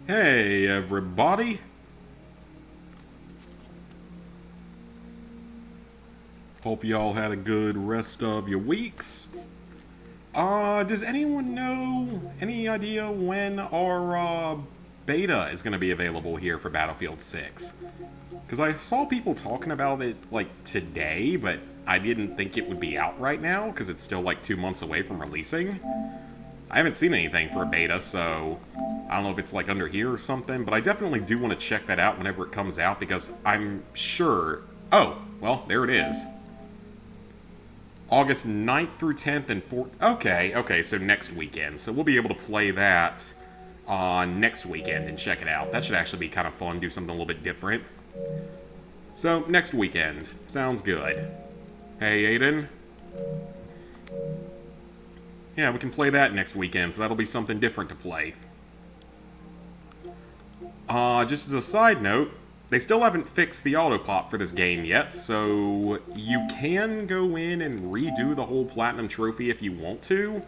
Hey, everybody. Hope y'all had a good rest of your weeks. Does anyone know, any idea when our, beta is going to be available here for Battlefield 6? Because I saw people talking about it, like, today, but I didn't think it would be out right now, because it's still, like, 2 months away from releasing. I haven't seen anything for a beta, so I don't know if it's, like, under here or something, but I definitely do want to check that out whenever it comes out, because I'm sure... Oh, well, there it is. August 9th through 10th and 4th. Okay, so next weekend. So we'll be able to play that next weekend and check it out. That should actually be kind of fun, do something a little bit different. So, next weekend. Sounds good. Hey, Aiden. Yeah, we can play that next weekend, so that'll be something different to play. Just as a side note, they still haven't fixed the auto-pop for this game yet, so you can go in and redo the whole Platinum Trophy if you want to.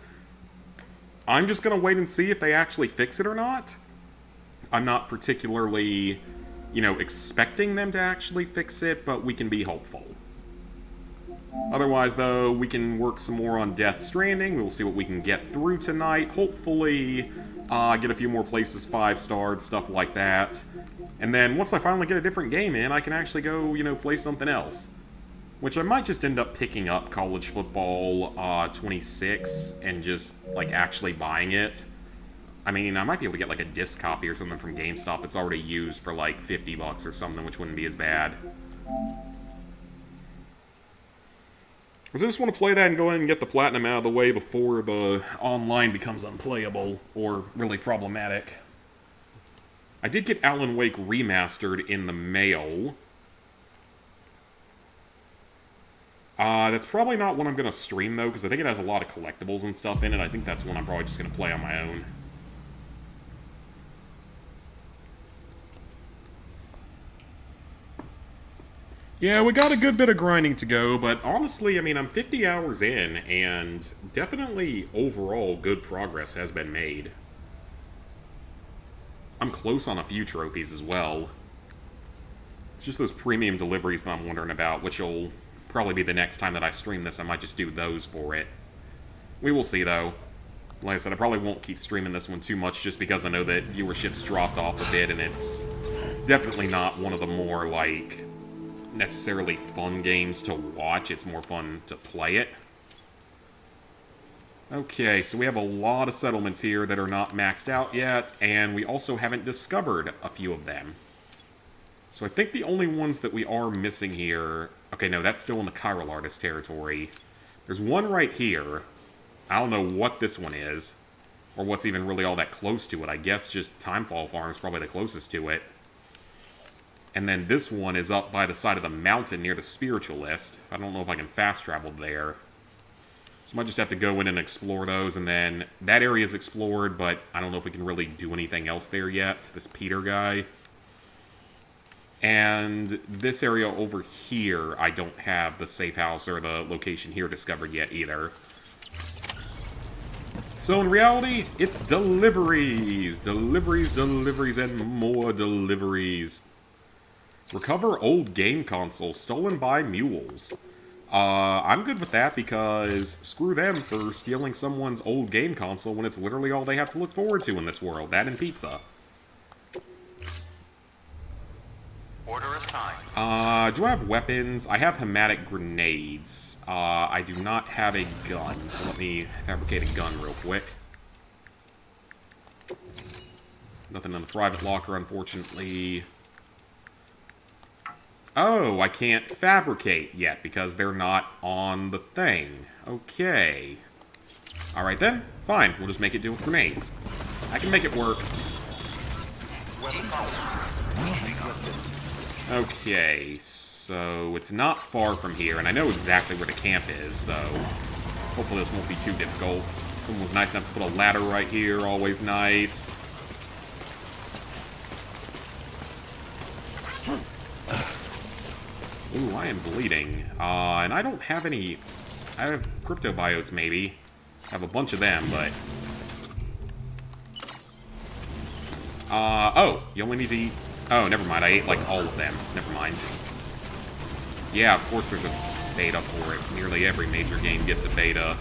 I'm just going to wait and see if they actually fix it or not. I'm not particularly, expecting them to actually fix it, but we can be hopeful. Otherwise, though, we can work some more on Death Stranding. We'll see what we can get through tonight. Hopefully, get a few more places 5-starred, stuff like that. And then, once I finally get a different game in, I can actually go, play something else. Which I might just end up picking up College Football 26 and just, actually buying it. I mean, I might be able to get, a disc copy or something from GameStop that's already used for, $50 or something, which wouldn't be as bad. Because I just want to play that and go ahead and get the Platinum out of the way before the online becomes unplayable or really problematic. I did get Alan Wake Remastered in the mail. That's probably not one I'm going to stream, though, because I think it has a lot of collectibles and stuff in it. I think that's one I'm probably just going to play on my own. Yeah, we got a good bit of grinding to go, but honestly, I mean, I'm 50 hours in, and definitely overall good progress has been made. I'm close on a few trophies as well. It's just those premium deliveries that I'm wondering about, which will probably be the next time that I stream this. I might just do those for it. We will see, though. Like I said, I probably won't keep streaming this one too much just because I know that viewership's dropped off a bit, and it's definitely not one of the more, necessarily fun games to watch. It's more fun to play it. Okay, so we have a lot of settlements here that are not maxed out yet, and we also haven't discovered a few of them. So I think the only ones that we are missing here... Okay, no, that's still in the Chiral Artist territory. There's one right here. I don't know what this one is, or what's even really all that close to it. I guess just Timefall Farm is probably the closest to it. And then this one is up by the side of the mountain near the Spiritualist. I don't know if I can fast travel there. So I might just have to go in and explore those, and then that area is explored, but I don't know if we can really do anything else there yet. This Peter guy. And this area over here, I don't have the safe house or the location here discovered yet either. So in reality, it's deliveries! Deliveries, deliveries, and more deliveries. Recover old game console stolen by mules. I'm good with that because screw them for stealing someone's old game console when it's literally all they have to look forward to in this world. That and pizza. Order assigned. Do I have weapons? I have hematic grenades. I do not have a gun, so let me fabricate a gun real quick. Nothing in the private locker, unfortunately. Oh, I can't fabricate yet because they're not on the thing. Okay. Alright then. Fine. We'll just make it do with grenades. I can make it work. Okay, so it's not far from here, and I know exactly where the camp is, so hopefully this won't be too difficult. Someone was nice enough to put a ladder right here, always nice. Ooh, I am bleeding. And I don't have any... I have cryptobiotes, maybe. I have a bunch of them, but... oh, you only need to eat... Oh, never mind, I ate, like, all of them. Never mind. Yeah, of course there's a beta for it. Nearly every major game gets a beta.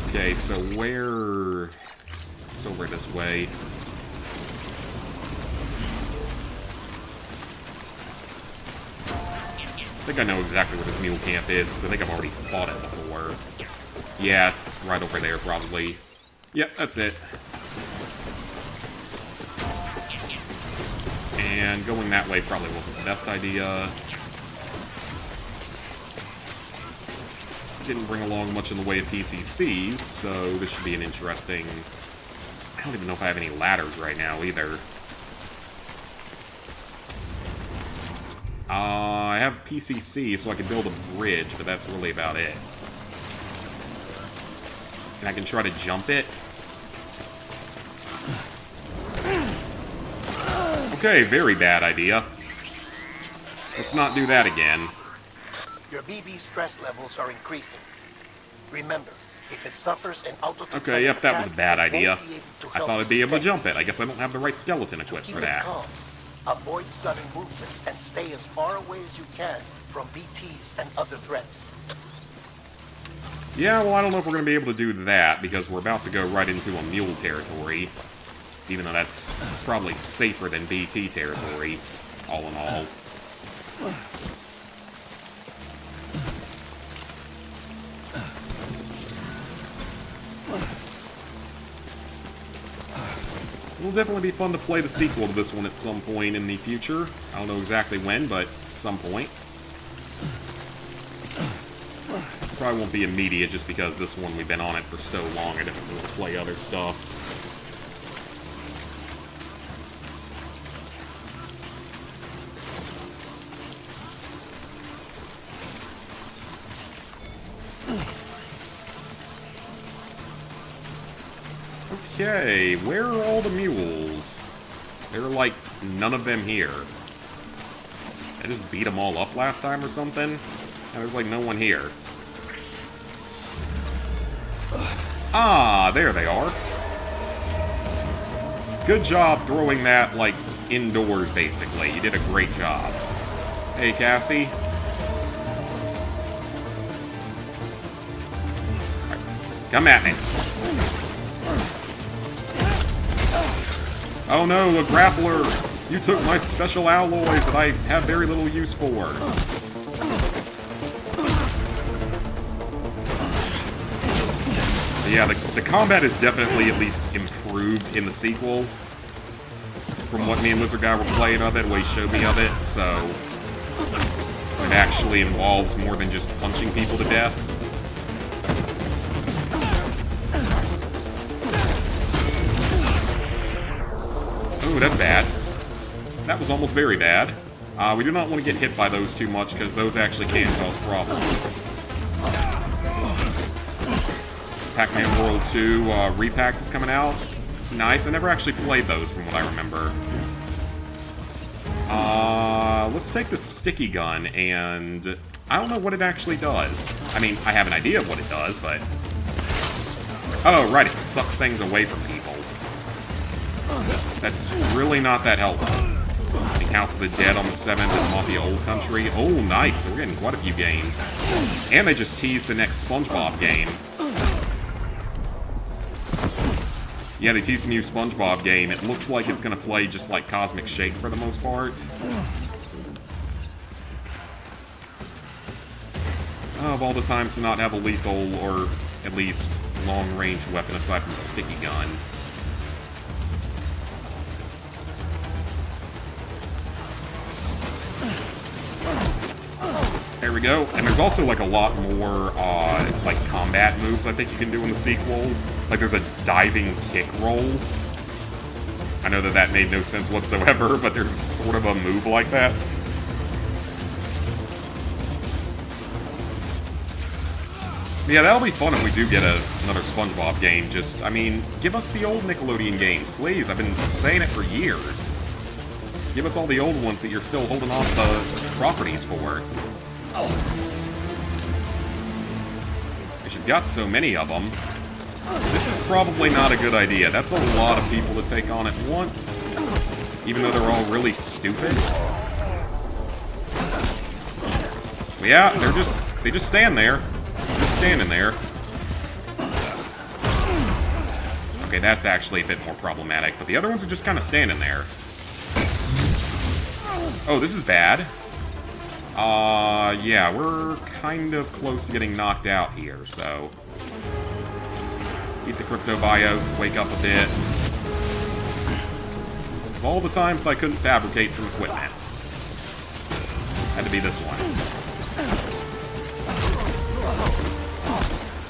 Okay, so where... It's over this way. I think I know exactly where this mule camp is. I think I've already fought it before. Yeah, it's right over there, probably. Yep, that's it. And going that way probably wasn't the best idea. Didn't bring along much in the way of PCCs, so this should be an interesting... I don't even know if I have any ladders right now, either. I have PCC, so I can build a bridge, but that's really about it. And I can try to jump it. Okay, very bad idea. Let's not do that again. Your BB stress levels are increasing. Remember, if it suffers an autotoxic Okay, yep, that was a bad attack, it idea. won't be able to I help thought I'd be able to protect jump it. you. I guess I don't have the right skeleton To equipped keep for it that. calm, avoid sudden movements and stay as far away as you can from BTs and other threats. Yeah, well, I don't know if we're going to be able to do that, because we're about to go right into a mule territory. Even though that's probably safer than BT territory, all in all. It'll definitely be fun to play the sequel to this one at some point in the future. I don't know exactly when, but at some point. Probably won't be immediate, just because this one we've been on it for so long, I didn't really play other stuff. Okay, where are all the mules? There are, like, none of them here. I just beat them all up last time or something? And there's, like, no one here. Ah, there they are. Good job throwing that, like, indoors, basically. You did a great job. Hey, Cassie. Right, come at me. Oh no, a grappler! You took my special alloys that I have very little use for. Yeah, the combat is definitely at least improved in the sequel. From what me and Lizard Guy were playing of it, what he showed me of it, so... It actually involves more than just punching people to death. Ooh, that's bad. That was almost very bad. We do not want to get hit by those too much, because those actually can cause problems. Pac-Man World 2 Repacked is coming out. Nice. I never actually played those, from what I remember. Let's take the sticky gun, and... I don't know what it actually does. I mean, I have an idea of what it does, but... Oh, right, it sucks things away from people. That's really not that helpful. It counts the dead on the 7th and Mafia Old Country. Oh, nice. So we're getting quite a few games. And they just teased the next SpongeBob game. Yeah, they teased a new SpongeBob game. It looks like it's going to play just like Cosmic Shake for the most part. Of all the times to not have a lethal or at least long-range weapon aside from the sticky gun. There we go. And there's also, like, a lot more, like, combat moves I think you can do in the sequel. Like, there's a diving kick roll. I know that that made no sense whatsoever, but there's sort of a move like that. Yeah, that'll be fun if we do get another SpongeBob game. Just, I mean, give us the old Nickelodeon games, please. I've been saying it for years. Just give us all the old ones that you're still holding on to properties for. Because you've got so many of them. This is probably not a good idea. That's a lot of people to take on at once, even though they're all really stupid. But yeah, they just stand there. Just standing there. Okay, that's actually a bit more problematic, but the other ones are just kind of standing there. Oh, this is bad. Yeah, we're kind of close to getting knocked out here, so... Eat the crypto biotes, wake up a bit. Of all the times that I couldn't fabricate some equipment. Had to be this one.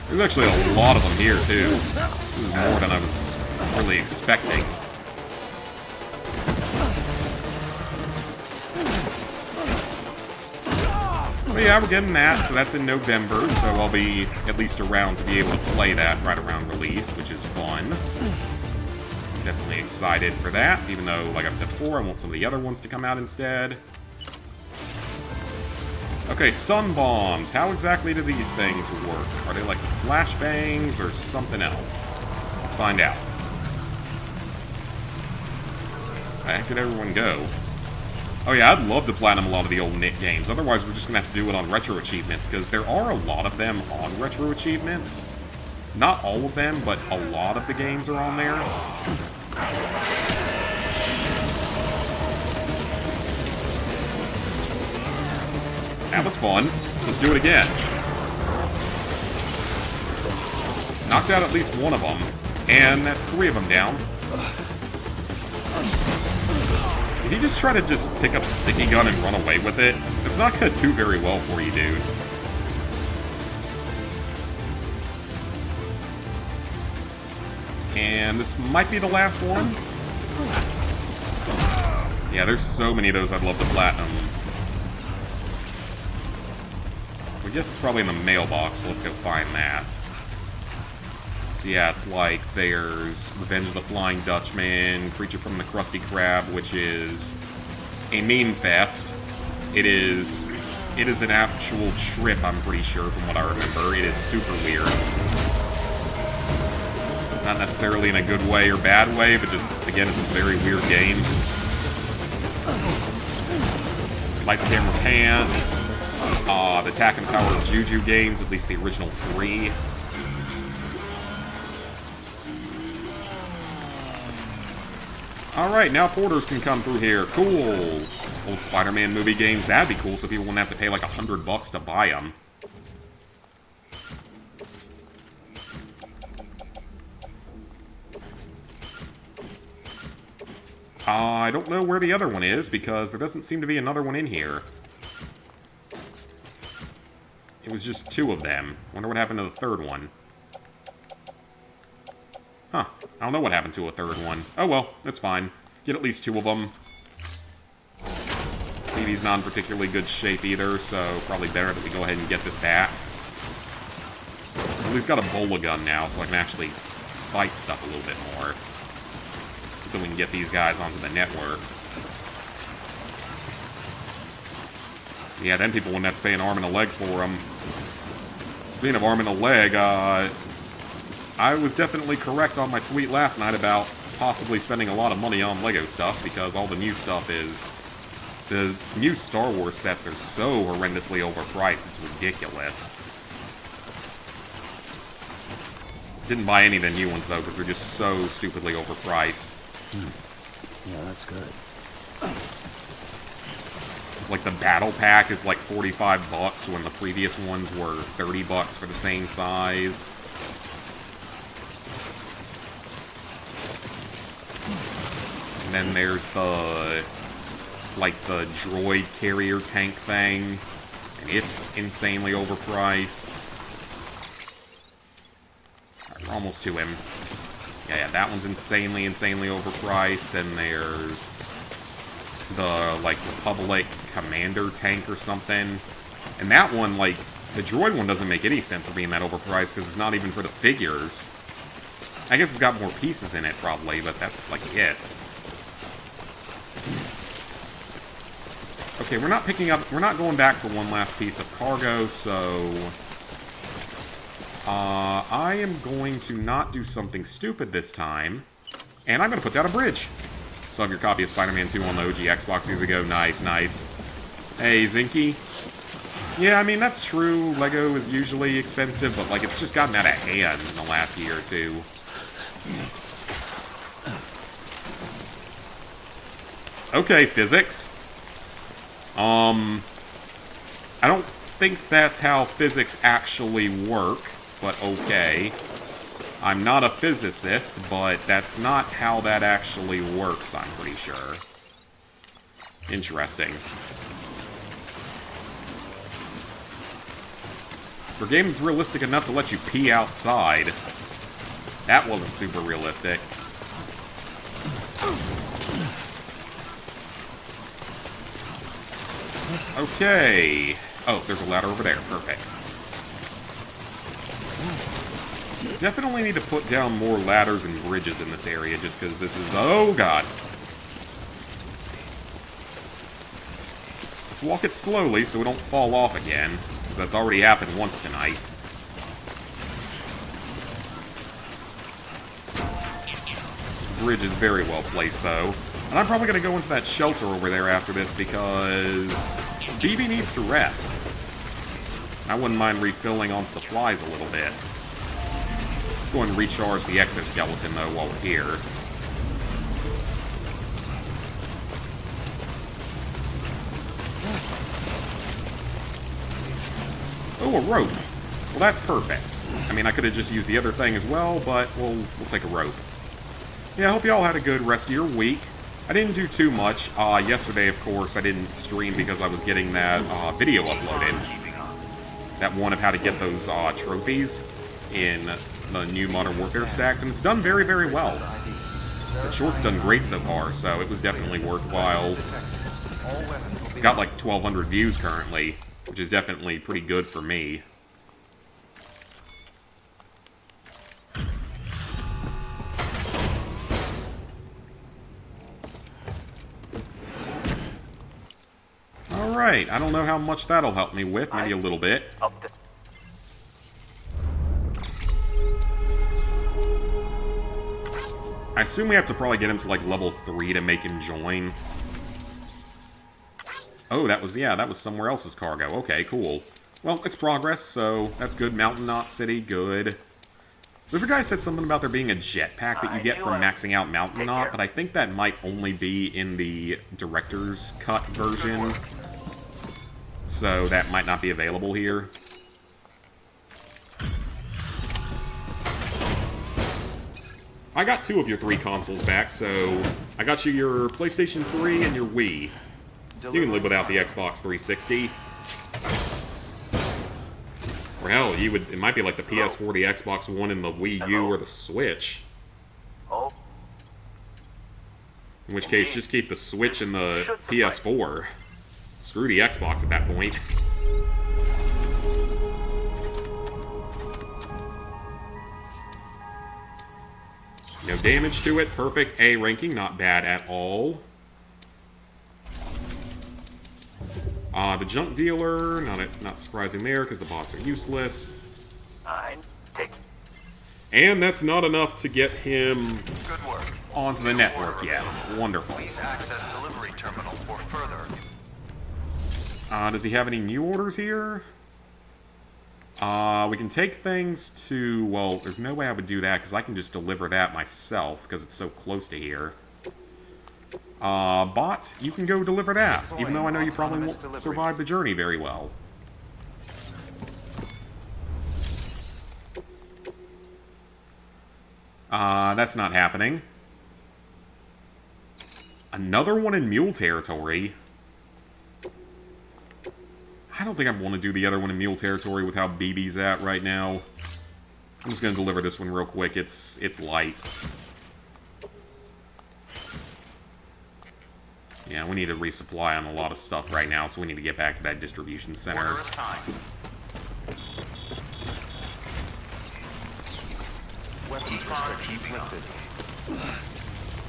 There's actually a lot of them here, too. This is more than I was really expecting. But yeah, we're getting that, so that's in November, so I'll be at least around to be able to play that right around release, which is fun. Definitely excited for that, even though, like I've said before, I want some of the other ones to come out instead. Okay, stun bombs. How exactly do these things work? Are they like flashbangs or something else? Let's find out. Where the heck did everyone go? Oh yeah, I'd love to platinum a lot of the old Nick games. Otherwise, we're just gonna have to do it on retro achievements, because there are a lot of them on retro achievements. Not all of them, but a lot of the games are on there. That was fun. Let's do it again. Knocked out at least one of them, and that's 3 of them down. Did he just try to pick up a sticky gun and run away with it? It's not gonna do very well for you, dude. And this might be the last one. Yeah, there's so many of those I'd love to platinum. I guess it's probably in the mailbox, so let's go find that. So yeah, it's like there's Revenge of the Flying Dutchman, Creature from the Krusty Krab, which is a meme fest. It is an actual trip, I'm pretty sure, from what I remember. It is super weird. Not necessarily in a good way or bad way, but just, again, it's a very weird game. Lights, Camera, Pants. The Attack and Power of Juju games, at least the original 3. Alright, now porters can come through here. Cool. Old Spider-Man movie games, that'd be cool, so people wouldn't have to pay like $100 to buy them. I don't know where the other one is, because there doesn't seem to be another one in here. It was just 2 of them. Wonder what happened to the third one. Huh. I don't know what happened to a third one. Oh well, that's fine. Get at least 2 of them. TV's not in particularly good shape either, so probably better that we go ahead and get this back. At least got a bola gun now, so I can actually fight stuff a little bit more. So we can get these guys onto the network. Yeah, then people wouldn't have to pay an arm and a leg for them. Speaking of arm and a leg, I was definitely correct on my tweet last night about possibly spending a lot of money on LEGO stuff, because all the new stuff is... The new Star Wars sets are so horrendously overpriced, it's ridiculous. Didn't buy any of the new ones, though, because they're just so stupidly overpriced. Yeah, that's good. It's like the battle pack is like $45 when the previous ones were $30 for the same size. And then there's the droid carrier tank thing, and it's insanely overpriced. Alright, we're almost to him. Yeah, that one's insanely overpriced. Then there's the, Republic Commander tank or something. And that one, The droid one doesn't make any sense for being that overpriced because it's not even for the figures. I guess it's got more pieces in it, probably, but that's, like, it. Okay, we're not going back for one last piece of cargo, so... I am going to not do something stupid this time, and I'm going to put down a bridge. Still have your copy of Spider-Man 2 on the OG Xbox years ago. Nice, nice. Hey, Zinky. Yeah, I mean, that's true. Lego is usually expensive, but, like, it's just gotten out of hand in the last year or two. Okay, physics. I don't think that's how physics actually work, but okay. I'm not a physicist, but that's not how that actually works, I'm pretty sure. Interesting. For a game that's realistic enough to let you pee outside, that wasn't super realistic. Okay. Oh, there's a ladder over there. Perfect. Definitely need to put down more ladders and bridges in this area just because this is... Oh, God. Let's walk it slowly so we don't fall off again, because that's already happened once tonight. This bridge is very well placed, though. And I'm probably going to go into that shelter over there after this because BB needs to rest. I wouldn't mind refilling on supplies a little bit. Let's go and recharge the exoskeleton, though, while we're here. Oh, a rope. Well, that's perfect. I mean, I could have just used the other thing as well, but we'll take a rope. Yeah, I hope you all had a good rest of your week. I didn't do too much. Yesterday, of course, I didn't stream because I was getting that video uploaded. That one of how to get those trophies in the new Modern Warfare stacks, and it's done very, very well. The short's done great so far, so it was definitely worthwhile. It's got like 1,200 views currently, which is definitely pretty good for me. Alright, I don't know how much that'll help me with, maybe a little bit. I assume we have to probably get him to, like, level 3 to make him join. Oh, that was somewhere else's cargo. Okay, cool. Well, it's progress, so that's good. Mountain Knot City, good. There's a guy said something about there being a jetpack that you get from maxing out Mountain Knot, but I think that might only be in the Director's Cut version. So that might not be available here. I got 2 of your 3 consoles back, so I got you your PlayStation 3 and your Wii. You can live without the Xbox 360. Or hell, it might be like the PS4, the Xbox One, and the Wii U, or the Switch. In which case, just keep the Switch and the PS4. Screw the Xbox at that point. No damage to it. Perfect. A ranking. Not bad at all. The junk dealer. Not surprising there, because the bots are useless. And that's not enough to get him onto the network yet. Wonderful. Please access delivery terminal for further. Does he have any new orders here? We can take things to... Well, there's no way I would do that, because I can just deliver that myself, because it's so close to here. Bot, you can go deliver that, even though I know you probably won't survive the journey very well. That's not happening. Another one in mule territory. I don't think I want to do the other one in mule territory with how BB's at right now. I'm just going to deliver this one real quick. It's light. Yeah, we need to resupply on a lot of stuff right now, so we need to get back to that distribution center.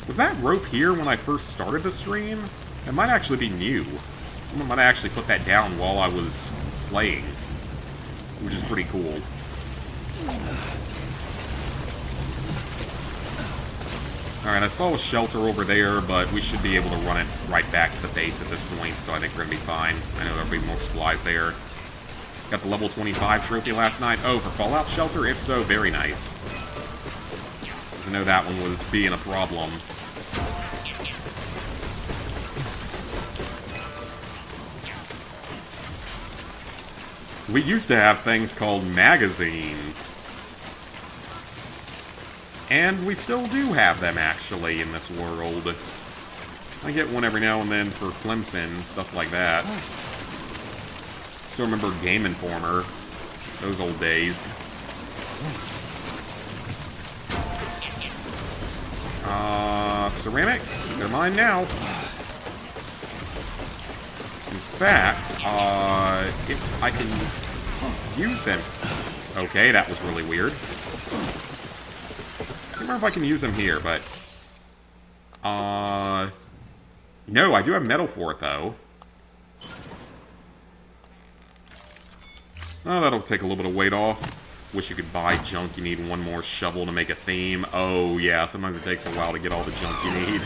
Was that rope here when I first started the stream? It might actually be new. Someone might actually put that down while I was playing, which is pretty cool. Alright, I saw a shelter over there, but we should be able to run it right back to the base at this point, so I think we're going to be fine. I know there'll be more supplies there. Got the level 25 trophy last night. Oh, for Fallout Shelter? If so, very nice. Because I know that one was being a problem. We used to have things called magazines. And we still do have them, actually, in this world. I get one every now and then for Clemson, stuff like that. Still remember Game Informer. Those old days. Ceramics, they're mine now. In fact, if I can use them... Okay, that was really weird. I don't remember if I can use them here, but... No, I do have metal for it, though. Oh, that'll take a little bit of weight off. Wish you could buy junk. You need one more shovel to make a theme. Oh, yeah, sometimes it takes a while to get all the junk you need.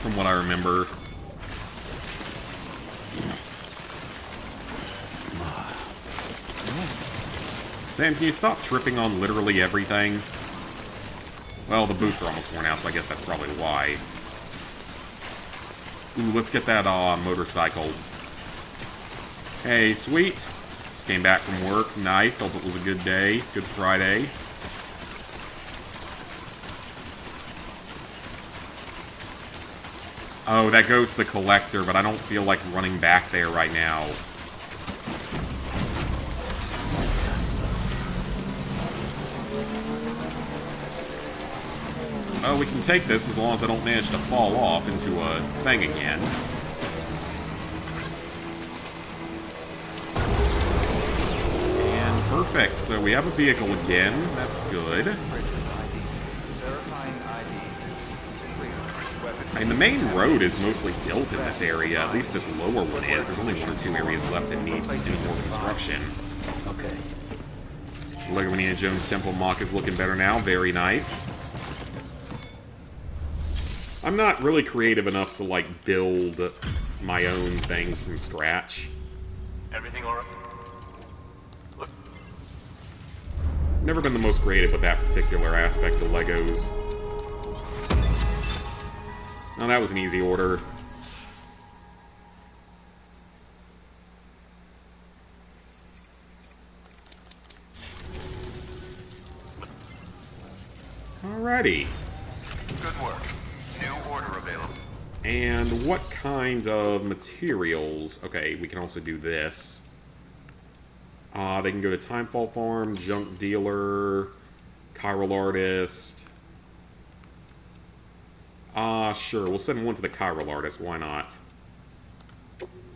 From what I remember. Sam, can you stop tripping on literally everything? Well, the boots are almost worn out, so I guess that's probably why. Ooh, let's get that motorcycle. Hey, sweet. Just came back from work. Nice. Hope it was a good day. Good Friday. Oh, that goes to the collector, but I don't feel like running back there right now. Oh, we can take this as long as I don't manage to fall off into a thing again. And perfect. So we have a vehicle again. That's good. I mean, the main road is mostly built in this area. At least this lower one is. There's only one or two areas left that need more construction. Okay. Lego Indiana Jones Temple Mock is looking better now. Very nice. I'm not really creative enough to, like, build my own things from scratch. Everything alright? Look. Never been the most creative with that particular aspect of Legos. Oh, that was an easy order. Alrighty. Good work. New order available. And what kind of materials? Okay, we can also do this. They can go to Timefall Farm, Junk Dealer, Chiral Artist. Sure, we'll send one to the Chiral Artist, why not?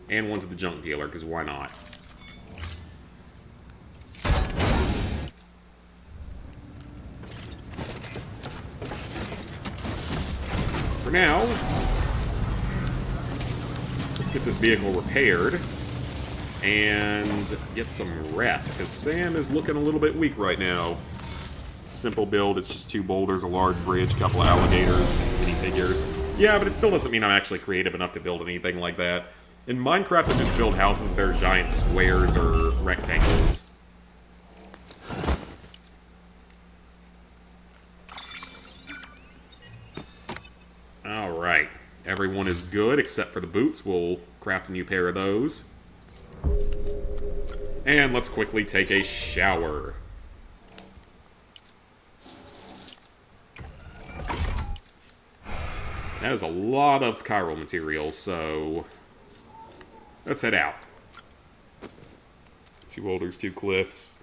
And one to the Junk Dealer, because why not? For now, let's get this vehicle repaired and get some rest, because Sam is looking a little bit weak right now. Simple build, it's just 2 boulders, a large bridge, a couple of alligators, minifigures. Yeah, but it still doesn't mean I'm actually creative enough to build anything like that. In Minecraft, I just build houses that are giant squares or rectangles. Alright, everyone is good except for the boots. We'll craft a new pair of those. And let's quickly take a shower. That is a lot of chiral material, so let's head out. 2 boulders, 2 cliffs.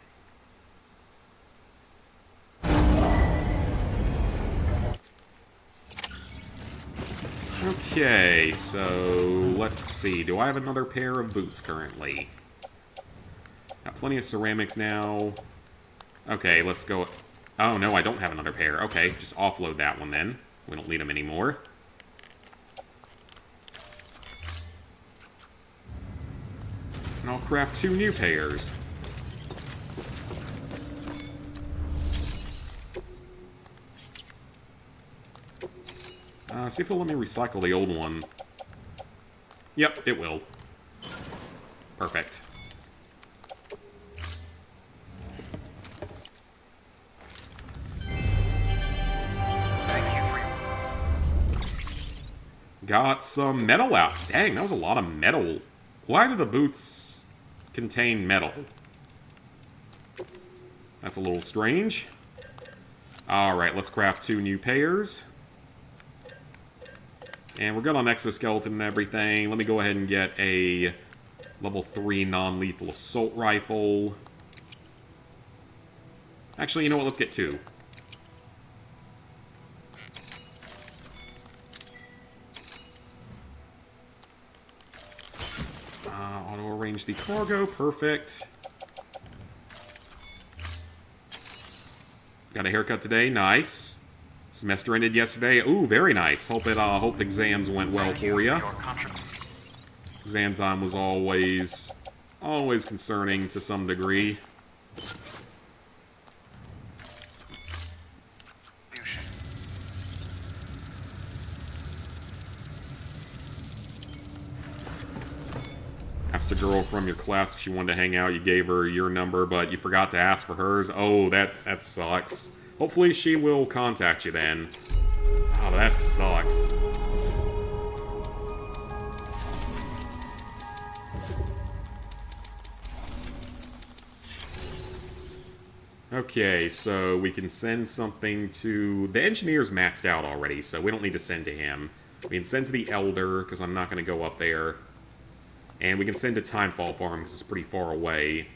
Okay, so let's see. Do I have another pair of boots currently? Got plenty of ceramics now. Okay, let's go... Oh, no, I don't have another pair. Okay, just offload that one then. We don't need them anymore. And I'll craft 2 new pairs. See if it'll let me recycle the old one. Yep, it will. Perfect. Thank you for your... Got some metal out. Dang, that was a lot of metal. Why do the boots contain metal? That's a little strange. Alright, let's craft 2 new pairs. And we're good on exoskeleton and everything. Let me go ahead and get a level 3 non-lethal assault rifle. Actually, you know what? Let's get 2. Auto-arrange the cargo. Perfect. Got a haircut today. Nice. Semester ended yesterday. Ooh, very nice. Hope exams went well for you. Your contribution. Exam time was always concerning to some degree. Asked a girl from your class if she wanted to hang out. You gave her your number, but you forgot to ask for hers. Oh, that sucks. Hopefully she will contact you then. Oh, that sucks. Okay, so we can send something to... The engineer's maxed out already, so we don't need to send to him. We can send to the Elder, because I'm not going to go up there. And we can send to Timefall Farm, because it's pretty far away.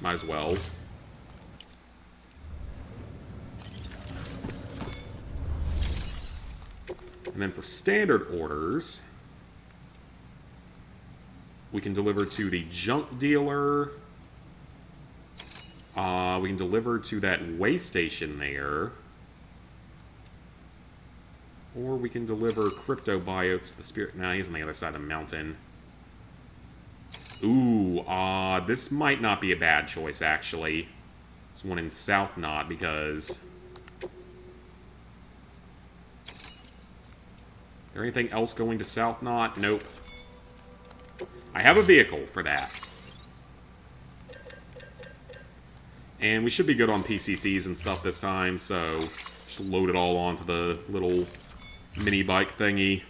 Might as well. And then for standard orders, we can deliver to the junk dealer. We can deliver to that way station there. Or we can deliver crypto biotes to the spirit. Nah, he's on the other side of the mountain. Ooh, this might not be a bad choice, actually. This one in South Knot, because... Is there anything else going to South Knot? Nope. I have a vehicle for that. And we should be good on PCCs and stuff this time, so just load it all onto the little mini bike thingy.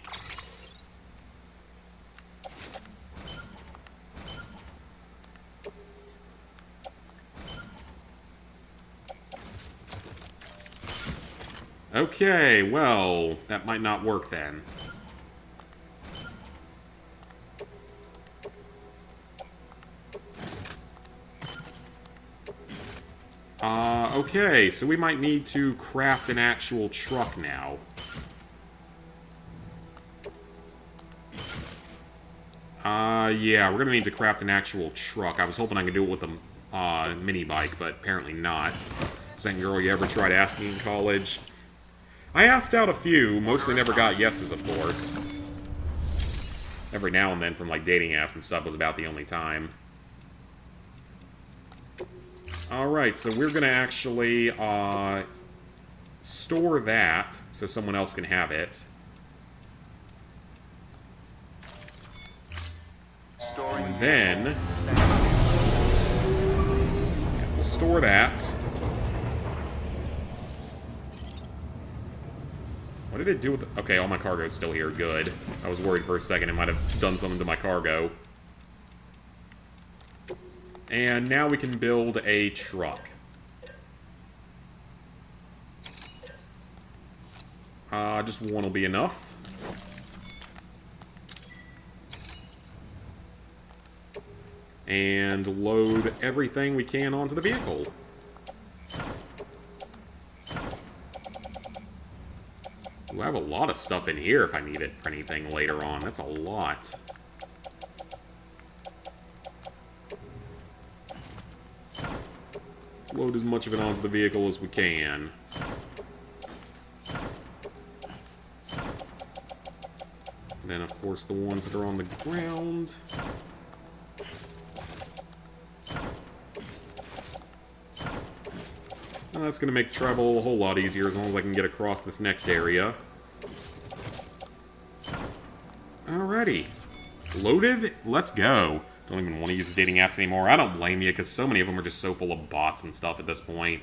Okay, well, that might not work then. Okay, so we might need to craft an actual truck now. Yeah, we're gonna need to craft an actual truck. I was hoping I could do it with a mini bike, but apparently not. Same girl you ever tried asking in college? I asked out a few, mostly never got yeses, of course. Every now and then from, like, dating apps and stuff was about the only time. Alright, so we're gonna actually, store that so someone else can have it. And then... yeah, we'll store that. What did it do with... okay, all my cargo's still here. Good. I was worried for a second it might have done something to my cargo. And now we can build a truck. Just one will be enough. And load everything we can onto the vehicle. Ooh, I have a lot of stuff in here if I need it for anything later on. That's a lot. Let's load as much of it onto the vehicle as we can. And then, of course, the ones that are on the ground. And that's going to make travel a whole lot easier as long as I can get across this next area. Alrighty. Loaded? Let's go. Don't even want to use the dating apps anymore. I don't blame you, because so many of them are just so full of bots and stuff at this point.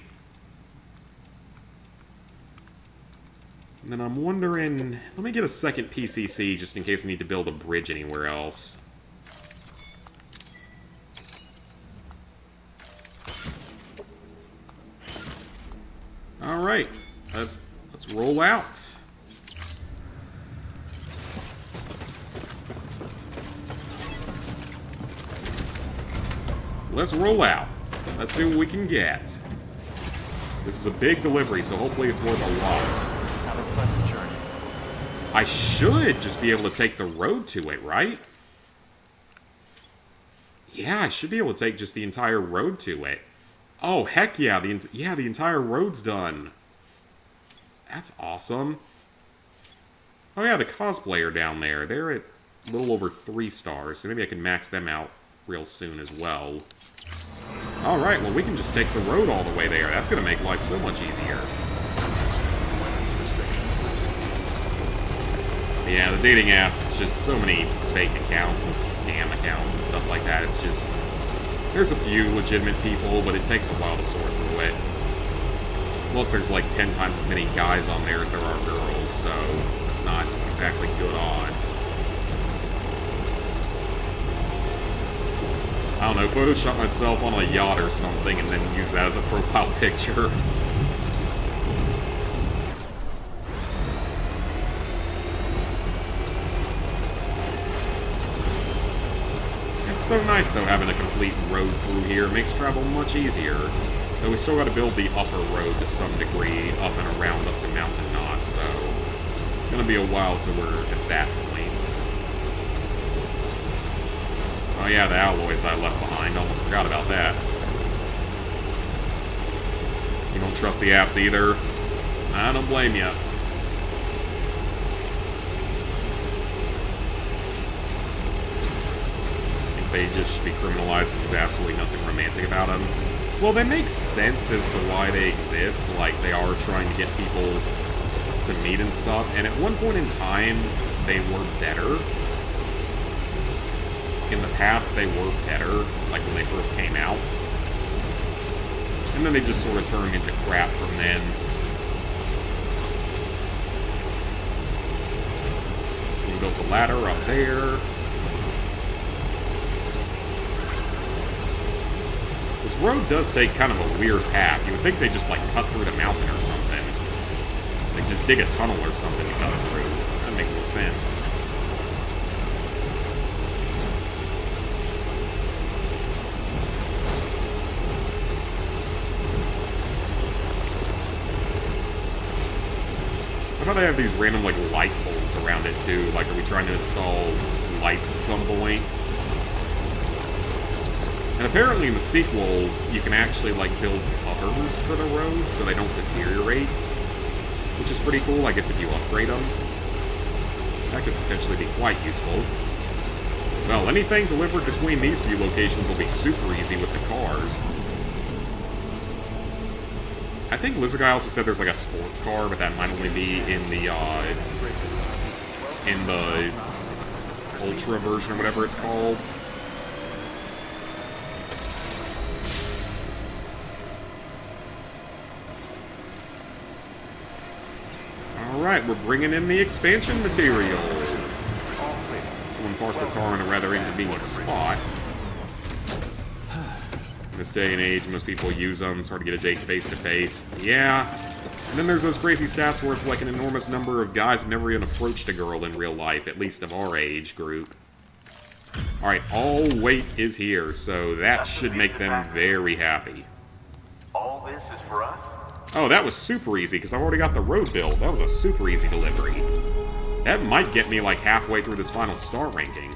And then I'm wondering... Let me get a second PCC just in case I need to build a bridge anywhere else. Alright. Let's roll out. Let's roll out. Let's see what we can get. This is a big delivery, so hopefully it's worth a lot. Have a pleasant journey. I should just be able to take the road to it, right? Yeah, I should be able to take just the entire road to it. Oh, heck yeah, the entire road's done. That's awesome. Oh yeah, the cosplayer down there. They're at a little over 3 stars, so maybe I can max them out real soon as well. Alright, well we can just take the road all the way there. That's going to make life so much easier. Yeah, the dating apps, it's just so many fake accounts and scam accounts and stuff like that. It's just... There's a few legitimate people, but it takes a while to sort through it. Plus, there's like 10 times as many guys on there as there are girls, so it's not exactly good odds. I don't know, Photoshop myself on a yacht or something and then use that as a profile picture. It's so nice, though, having a complete road through here. It makes travel much easier. Though we still got to build the upper road to some degree, up and around up to Mountain Knot, so... It's gonna be a while till we're at that point. Oh yeah, the alloys that I left behind. Almost forgot about that. You don't trust the apps either? I don't blame you. I think they just should be criminalized. There's absolutely nothing romantic about them. Well, they make sense as to why they exist. Like, they are trying to get people to meet and stuff. And at one point in time, they were better. In the past, they were better, like when they first came out. And then they just sort of turned into crap from then. So we built a ladder up there. This road does take kind of a weird path. You would think they just like cut through the mountain or something. Like just dig a tunnel or something to cut it through. That makes no sense. How about they have these random, like, light poles around it, too? Like, are we trying to install lights at some point? And apparently in the sequel, you can actually, like, build covers for the roads so they don't deteriorate. Which is pretty cool, I guess, if you upgrade them. That could potentially be quite useful. Well, anything delivered between these few locations will be super easy with the cars. I think Lizard Guy also said there's like a sports car, but that might only be in the Ultra version or whatever it's called. Alright, we're bringing in the expansion material. Someone parked their car in a rather inconvenient spot. In this day and age, most people use them. It's hard to get a date face-to-face. Yeah. And then there's those crazy stats where it's like an enormous number of guys who've never even approached a girl in real life, at least of our age group. Alright, all weight is here, so that should make them very happy. All this is for us? Oh, that was super easy, because I've already got the road built. That was a super easy delivery. That might get me, like, halfway through this final star ranking.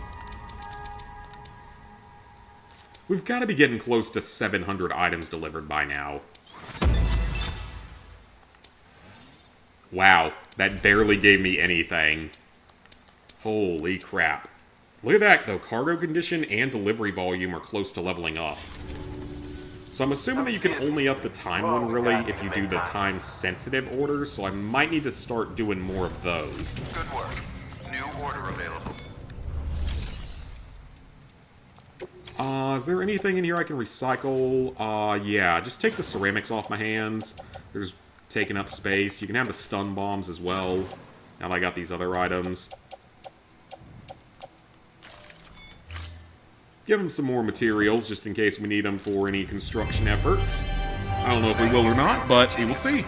We've got to be getting close to 700 items delivered by now. Wow, that barely gave me anything. Holy crap. Look at that, though. Cargo condition and delivery volume are close to leveling up. So I'm assuming that you can only up the time one, really, if you do the time-sensitive orders, so I might need to start doing more of those. Good work. New order available. Is there anything in here I can recycle? Yeah, just take the ceramics off my hands. There's taking up space. You can have the stun bombs as well. Now that I got these other items. Give them some more materials, just in case we need them for any construction efforts. I don't know if we will or not, but we will see.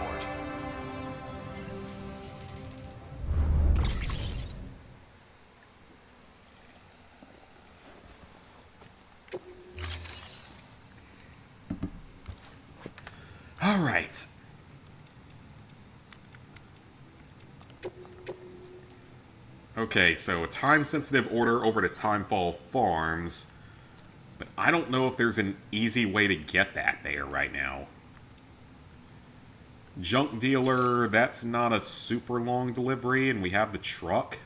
Alright. Okay, so a time-sensitive order over to Timefall Farms. But I don't know if there's an easy way to get that there right now. Junk dealer, that's not a super long delivery, and we have the truck.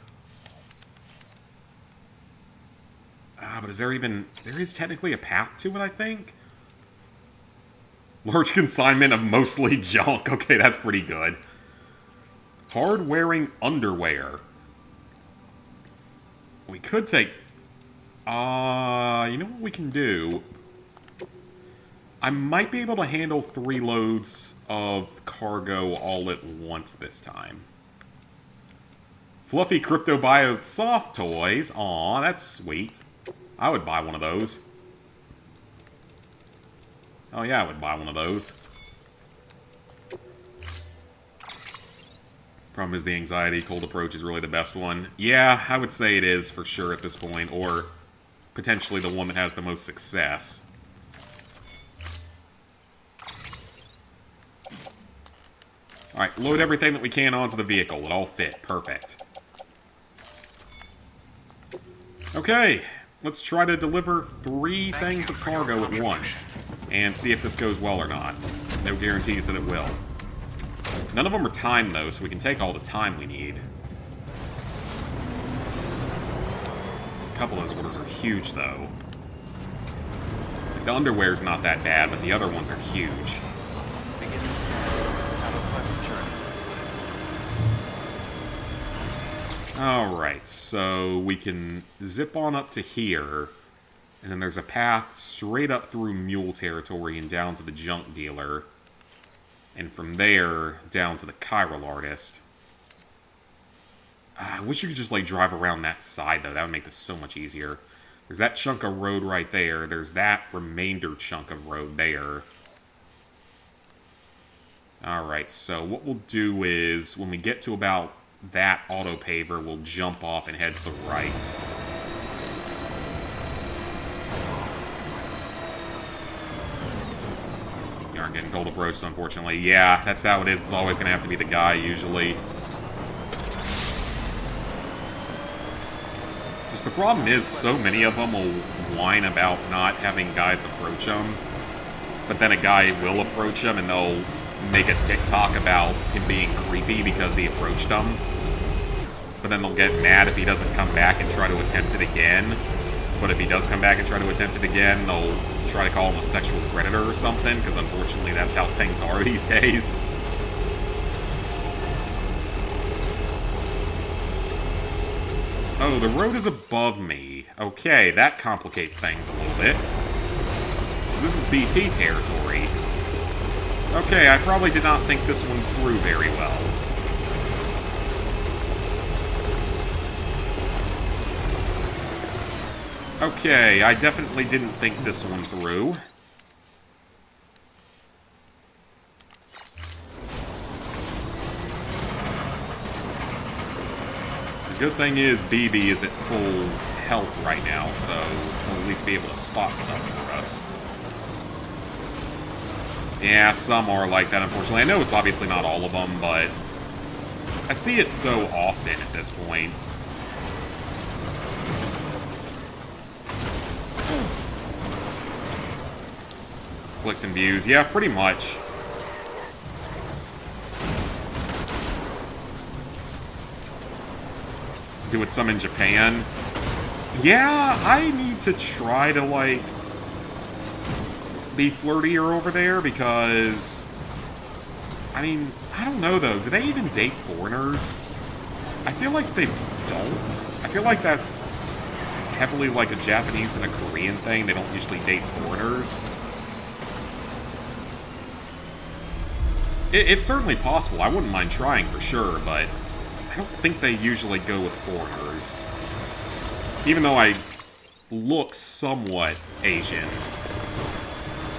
But is there even... There is technically a path to it, I think? Large consignment of mostly junk. Okay, that's pretty good. Hard-wearing underwear. We could take... you know what we can do? I might be able to handle 3 loads of cargo all at once this time. Fluffy Crypto Bio soft toys. Aw, that's sweet. I would buy one of those. Oh yeah, I would buy one of those. Problem is the anxiety. Cold approach is really the best one. Yeah, I would say it is for sure at this point, or potentially the one that has the most success. Alright, load everything that we can onto the vehicle. It all fit. Perfect. Okay, let's try to deliver 3 things of cargo at once, and see if this goes well or not. No guarantees that it will. None of them are timed, though, so we can take all the time we need. A couple of those orders are huge, though. The underwear's not that bad, but the other ones are huge. Alright, so we can zip on up to here, and then there's a path straight up through mule territory and down to the junk dealer, and from there, down to the chiral artist. I wish you could just, like, drive around that side, though. That would make this so much easier. There's that chunk of road right there. There's that remainder chunk of road there. Alright, so what we'll do is, when we get to about that auto paver, we'll jump off and head to the right. You aren't getting cold approached, unfortunately. Yeah, that's how it is. It's always going to have to be the guy, usually. Just the problem is, so many of them will whine about not having guys approach them. But then a guy will approach them, and they'll make a TikTok about him being creepy because he approached them. But then they'll get mad if he doesn't come back and try to attempt it again. But if he does come back and try to attempt it again, they'll try to call him a sexual predator or something, because unfortunately that's how things are these days. Oh, the road is above me. Okay, that complicates things a little bit. This is BT territory. Okay, I probably did not think this one through very well. Okay, I definitely didn't think this one through. The good thing is BB is at full health right now, so we'll at least be able to spot stuff for us. Yeah, some are like that, unfortunately. I know it's obviously not all of them, but I see it so often at this point. clicks and views. Yeah, pretty much. Do it some in Japan. Yeah, I need to try to, like, be flirtier over there because... I mean, I don't know, though. Do they even date foreigners? I feel like they don't. I feel like that's heavily like a Japanese and a Korean thing. They don't usually date foreigners. It's certainly possible. I wouldn't mind trying for sure, but I don't think they usually go with foreigners. Even though I look somewhat Asian.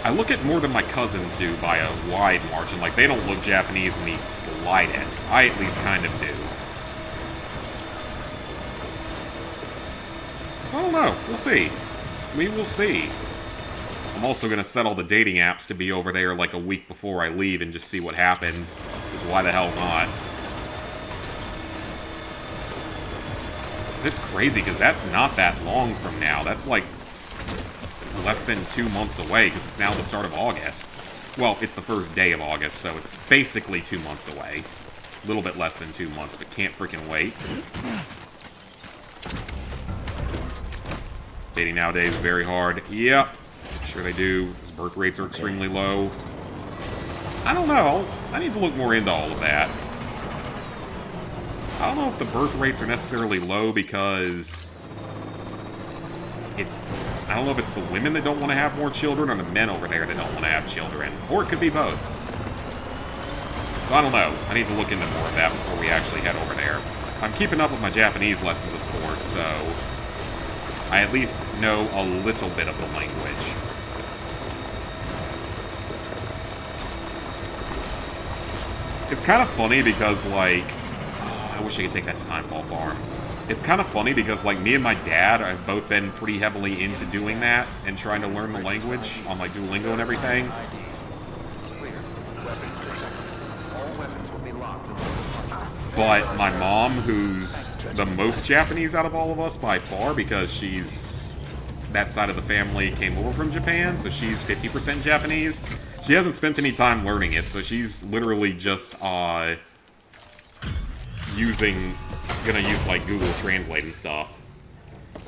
I look it more than my cousins do by a wide margin. Like, they don't look Japanese in the slightest. I at least kind of do. I don't know. We'll see. We will see. I'm also going to set all the dating apps to be over there like a week before I leave and just see what happens. Because why the hell not? Because it's crazy, because that's not that long from now. That's like less than 2 months away, because it's now the start of August. Well, it's the first day of August, so it's basically 2 months away. A little bit less than 2 months, but can't freaking wait. Dating nowadays is very hard. Yep. Sure they do. His birth rates are extremely low. I don't know. I need to look more into all of that. I don't know if the birth rates are necessarily low because it's... I don't know if it's the women that don't want to have more children or the men over there that don't want to have children. Or it could be both. So I don't know. I need to look into more of that before we actually head over there. I'm keeping up with my Japanese lessons, of course, so I at least know a little bit of the language. It's kind of funny because, like... Oh, I wish I could take that to Timefall Farm. It's kind of funny because, like, me and my dad have both been pretty heavily into doing that and trying to learn the language on, like, Duolingo and everything. But my mom, who's the most Japanese out of all of us by far, because she's... that side of the family came over from Japan, so she's 50% Japanese. She hasn't spent any time learning it, so she's literally just, gonna use, like, Google Translate and stuff.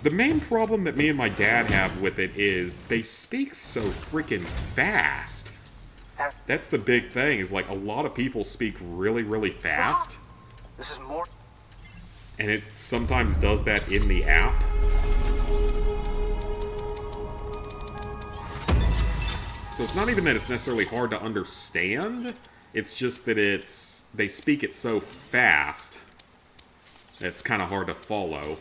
The main problem that me and my dad have with it is they speak so freaking fast. That's the big thing, is, like, a lot of people speak really, really fast. This is more. And it sometimes does that in the app. So it's not even that it's necessarily hard to understand. It's just that they speak it so fast that it's kind of hard to follow.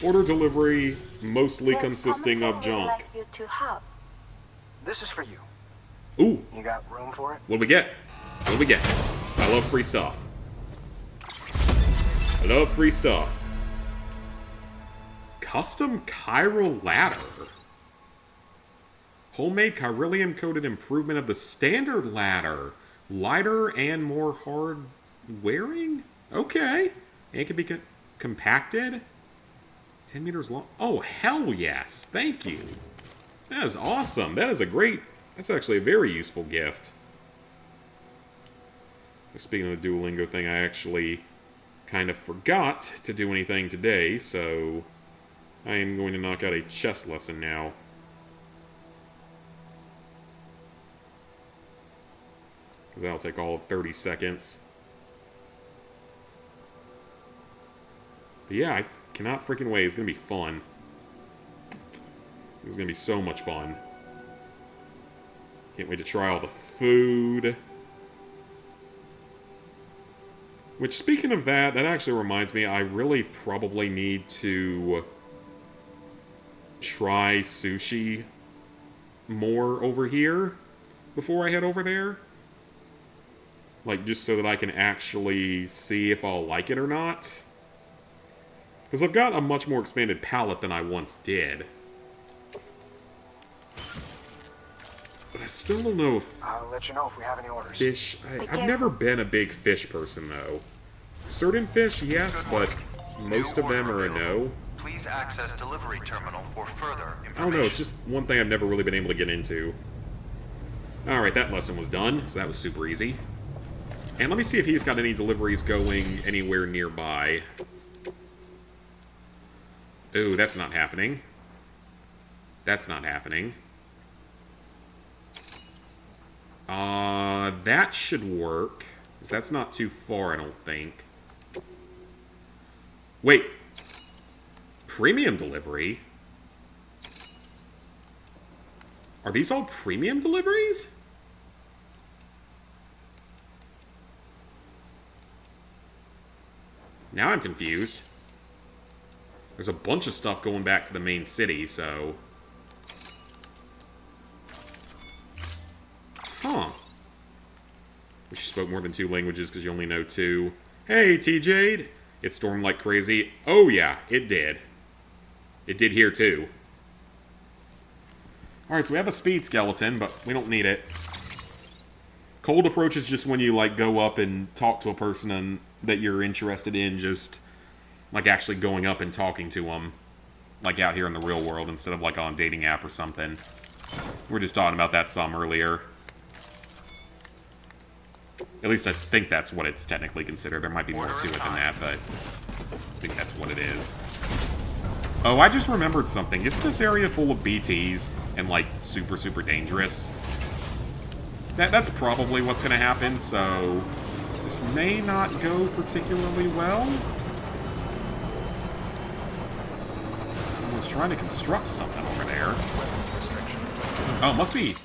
Order delivery, mostly consisting of junk. This is for you. Ooh, You got room for it? what do we get? What do we get? I love free stuff. I love free stuff. Custom chiral ladder. Homemade chiralium-coated improvement of the standard ladder. Lighter and more hard-wearing? Okay. And it can be compacted. 10 meters long. Oh, hell yes. Thank you. That is awesome. That is a great... That's actually a very useful gift. Speaking of the Duolingo thing, I actually kind of forgot to do anything today, so I am going to knock out a chess lesson now. Because that'll take all of 30 seconds. But yeah, I cannot freaking wait. It's going to be fun. It's going to be so much fun. Can't wait to try all the food. Which, speaking of that, that actually reminds me, I really probably need to try sushi more over here before I head over there. Like, just so that I can actually see if I'll like it or not. Because I've got a much more expanded palate than I once did. But I still don't know if... I'll let you know if we have any orders. Fish... I've never been a big fish person, though. Certain fish, yes, but most of them are a no. Please access delivery terminal for further information. I don't know, it's just one thing I've never really been able to get into. Alright, that lesson was done, so that was super easy. And let me see if he's got any deliveries going anywhere nearby. Ooh, that's not happening. That's not happening. That should work. 'Cause that's not too far, I don't think. Wait. Premium delivery? Are these all premium deliveries? Now I'm confused. There's a bunch of stuff going back to the main city, so... Huh. Wish you spoke more than 2 languages because you only know 2. Hey, T-Jade! It stormed like crazy. Oh yeah, it did. It did here too. Alright, so we have a speed skeleton, but we don't need it. Cold approach is just when you, like, go up and talk to a person that you're interested in, just, like, actually going up and talking to them. Like, out here in the real world, instead of, like, on a dating app or something. We were just talking about that some earlier. At least I think that's what it's technically considered. There might be more to it than that, but I think that's what it is. Oh, I just remembered something. Isn't this area full of BTs and, like, super, super dangerous? That's probably what's going to happen, so this may not go particularly well. Someone's trying to construct something over there. Oh, it must be...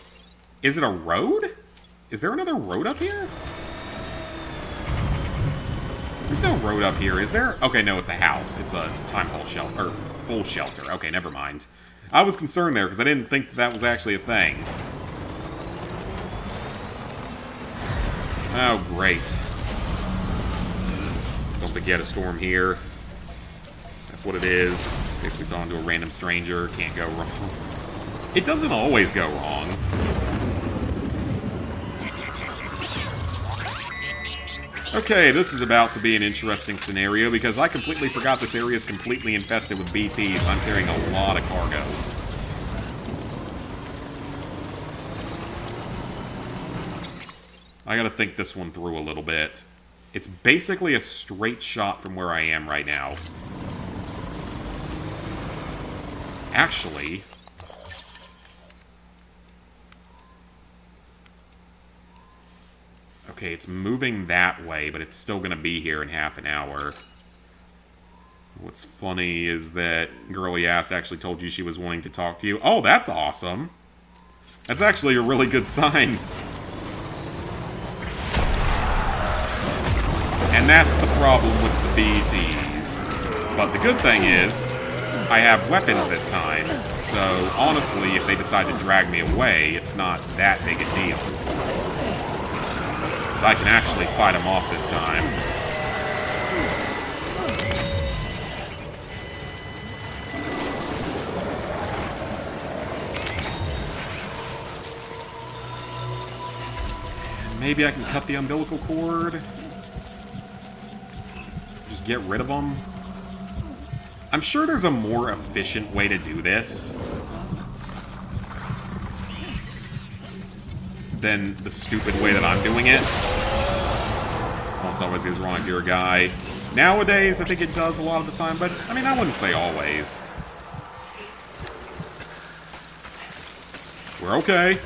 Is it a road? Is there another road up here? There's no road up here, is there? Okay, no, it's a house. It's a time hall shelter, or full shelter. Okay, never mind. I was concerned there, because I didn't think that was actually a thing. Oh, great. Don't forget a storm here. That's what it is. Basically talking to a random stranger. Can't go wrong. It doesn't always go wrong. Okay, this is about to be an interesting scenario because I completely forgot this area is completely infested with BTs. I'm carrying a lot of cargo. I gotta think this one through a little bit. It's basically a straight shot from where I am right now. Actually... Okay, it's moving that way, but it's still gonna be here in half an hour. What's funny is that girl you asked actually told you she was wanting to talk to you. Oh, that's awesome! That's actually a really good sign. And that's the problem with the BTs. But the good thing is, I have weapons this time, so honestly, if they decide to drag me away, it's not that big a deal. Because I can actually fight them off this time. Maybe I can cut the umbilical cord. Just get rid of them. I'm sure there's a more efficient way to do this than the stupid way that I'm doing it. Almost always goes wrong if you're a guy. Nowadays, I think it does a lot of the time, but, I mean, I wouldn't say always. We're okay.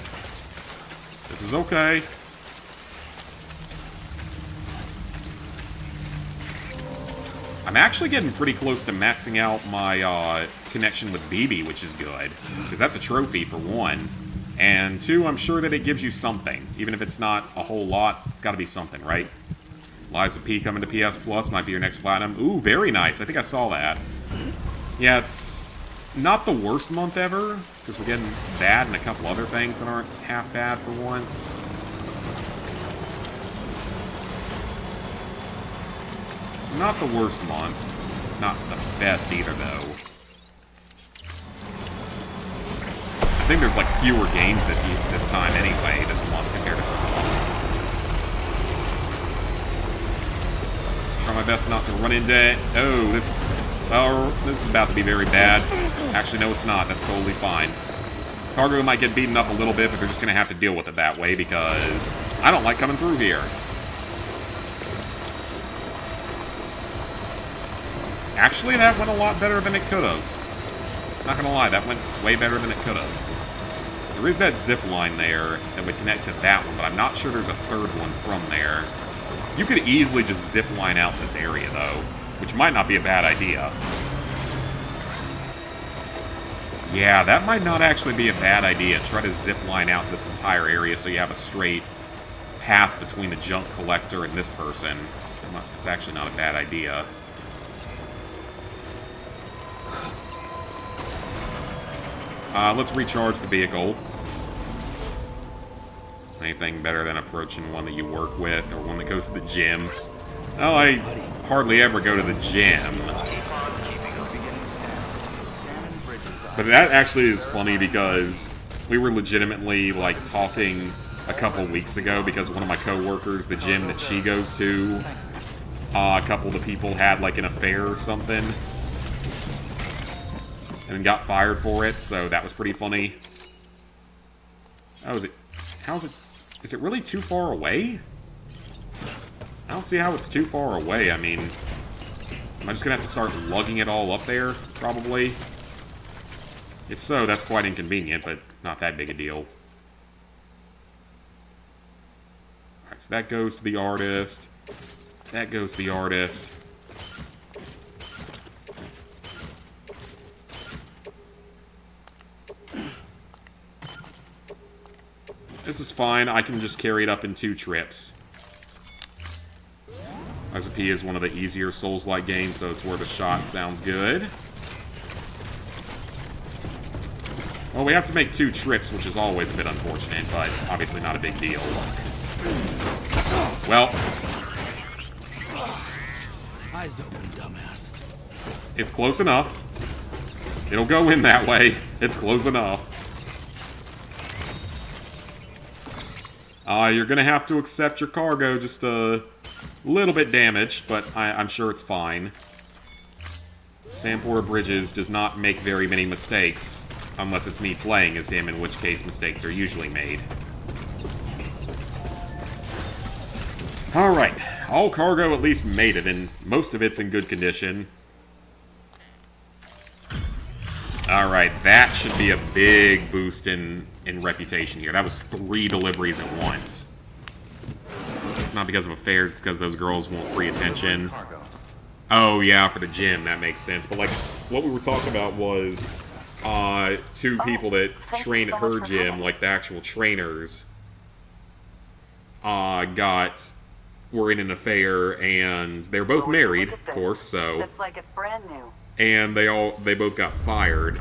This is okay. I'm actually getting pretty close to maxing out my connection with BB, which is good. Because that's a trophy, for one. And two, I'm sure that it gives you something. Even if it's not a whole lot, it's got to be something, right? Liza P coming to PS Plus might be your next platinum. Ooh, very nice. I think I saw that. Yeah, it's not the worst month ever. Because we're getting bad and a couple other things that aren't half bad for once. Not the worst month. Not the best either, though. I think there's, like, fewer games this time anyway, this month, compared to some Try my best not to run into it. Oh, this Oh, this is about to be very bad. Actually, no, it's not. That's totally fine. Cargo might get beaten up a little bit, but they're just going to have to deal with it that way because I don't like coming through here. Actually, that went a lot better than it could have. Not going to lie, that went way better than it could have. There is that zip line there that would connect to that one, but I'm not sure there's a third one from there. You could easily just zip line out this area, though, which might not be a bad idea. Yeah, that might not actually be a bad idea. Try to zip line out this entire area so you have a straight path between the junk collector and this person. It's actually not a bad idea. Let's recharge the vehicle. Anything better than approaching one that you work with or one that goes to the gym? Well, I hardly ever go to the gym. But that actually is funny because we were legitimately, like, talking a couple weeks ago because one of my coworkers, the gym that she goes to, a couple of the people had, like, an affair or something. And got fired for it, so that was pretty funny. Oh, is it really too far away? I don't see how it's too far away. I mean, am I just gonna have to start lugging it all up there? Probably. If so, that's quite inconvenient, but not that big a deal. Alright, so that goes to the artist. That goes to the artist. This is fine. I can just carry it up in 2 trips. As a P is one of the easier Souls-like games, so it's worth a shot. Sounds good. Well, we have to make 2 trips, which is always a bit unfortunate, but obviously not a big deal. Well, eyes open, dumbass. It's close enough. It'll go in that way. It's close enough. You're gonna have to accept your cargo just a little bit damaged, but I'm sure it's fine. Sam Porter Bridges does not make very many mistakes, unless it's me playing as him, in which case mistakes are usually made. Alright, all cargo at least made it, and most of it's in good condition. Alright, that should be a big boost in reputation here. That was 3 deliveries at once. It's not because of affairs, it's because those girls want free attention. Oh yeah, for the gym, that makes sense. But like, what we were talking about was 2 people that train at her gym, like the actual trainers, were in an affair, and they're both married, of course, so... It's like it's brand new. And they both got fired.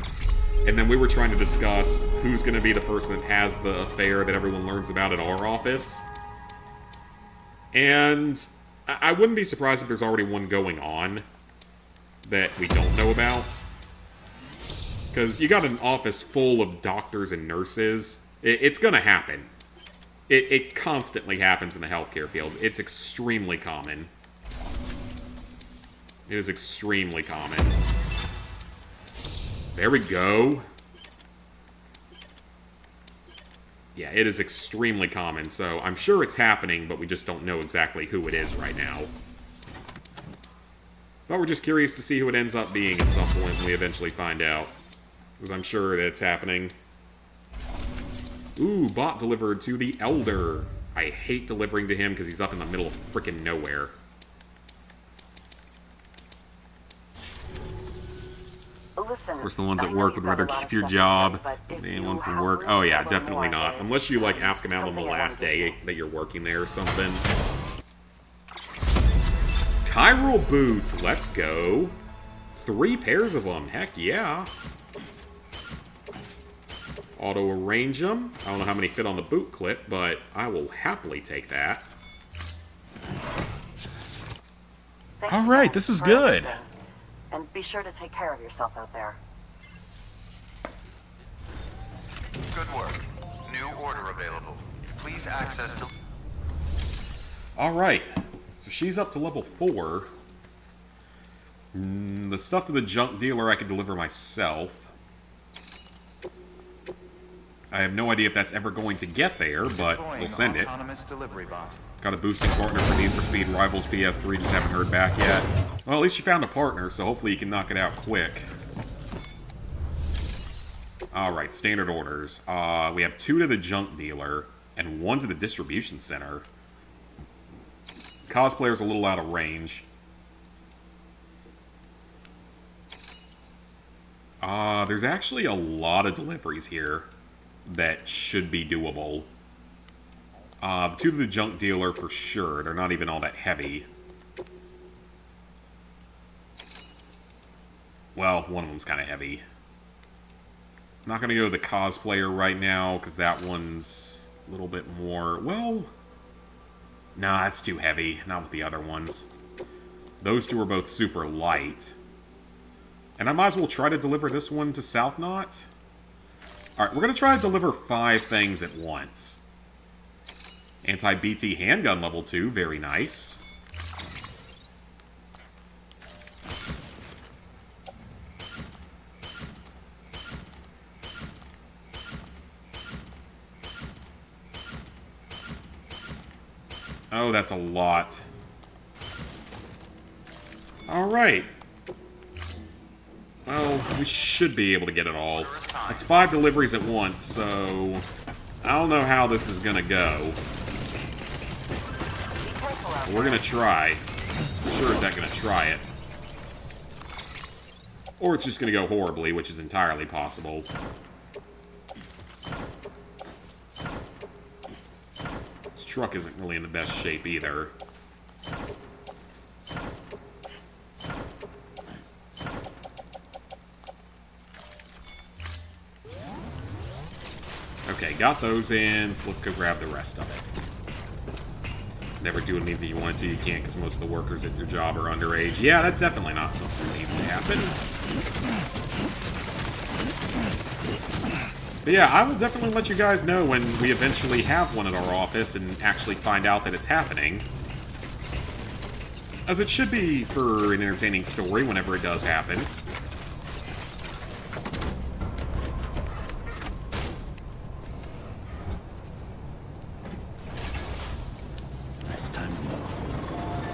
And then we were trying to discuss who's going to be the person that has the affair that everyone learns about at our office. And I wouldn't be surprised if there's already one going on that we don't know about. Because you got an office full of doctors and nurses. It's going to happen. It constantly happens in the healthcare field. It's extremely common. It is extremely common. There we go. Yeah, it is extremely common, so I'm sure it's happening, but we just don't know exactly who it is right now. But we're just curious to see who it ends up being at some point when we eventually find out. Because I'm sure that it's happening. Ooh, bot delivered to the Elder. I hate delivering to him because he's up in the middle of frickin' nowhere. Listen, Of course, the ones at work would rather keep your job than anyone from work. Oh yeah, definitely not. Unless you, like, ask them out on the last day that you're working there or something. Chiral boots, let's go. 3 pairs of them, heck yeah. Auto-arrange them. I don't know how many fit on the boot clip, but I will happily take that. Alright, this is good. And be sure to take care of yourself out there. Good work. New order available. Please access to... Alright, so she's up to level 4. The stuff to the junk dealer I could deliver myself. I have no idea if that's ever going to get there, but we'll send it. Autonomous delivery bot. Got a boosting partner for Need for Speed Rivals PS3, just haven't heard back yet. Well, at least you found a partner, so hopefully you can knock it out quick. Alright, standard orders. We have 2 to the junk dealer, and 1 to the distribution center. Cosplayer's a little out of range. There's actually a lot of deliveries here that should be doable. 2 to the junk dealer for sure. They're not even all that heavy. Well, one of them's kind of heavy. I'm not going to go to the cosplayer right now, because that one's a little bit more... Well... Nah, that's too heavy. Not with the other ones. Those 2 are both super light. And I might as well try to deliver this one to South Knot. Alright, we're going to try to deliver 5 things at once. Anti-BT handgun level 2, very nice. Oh, that's a lot. Alright. Well, we should be able to get it all. It's 5 deliveries at once, so... I don't know how this is gonna go. But we're gonna try. Sure as heck gonna try it. Or it's just gonna go horribly, which is entirely possible. This truck isn't really in the best shape either. Okay, got those in, so let's go grab the rest of it. Never do anything you wanted to, you can't because most of the workers at your job are underage. Yeah, that's definitely not something that needs to happen. But yeah, I will definitely let you guys know when we eventually have one at our office and actually find out that it's happening. As it should be for an entertaining story whenever it does happen.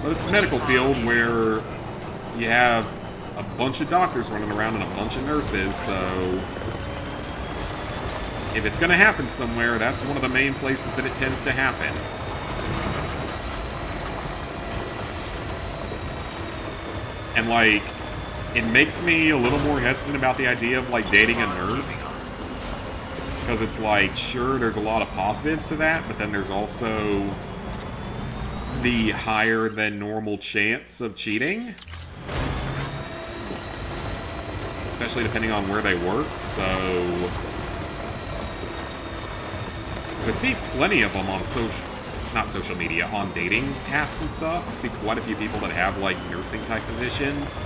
But it's the medical field where you have a bunch of doctors running around and a bunch of nurses, so if it's going to happen somewhere, that's one of the main places that it tends to happen. And, like, it makes me a little more hesitant about the idea of, like, dating a nurse. Because it's like, sure, there's a lot of positives to that, but then there's also the higher than normal chance of cheating. Especially depending on where they work, so... Because I see plenty of them on social media, on dating apps and stuff. I see quite a few people that have, like, nursing-type positions.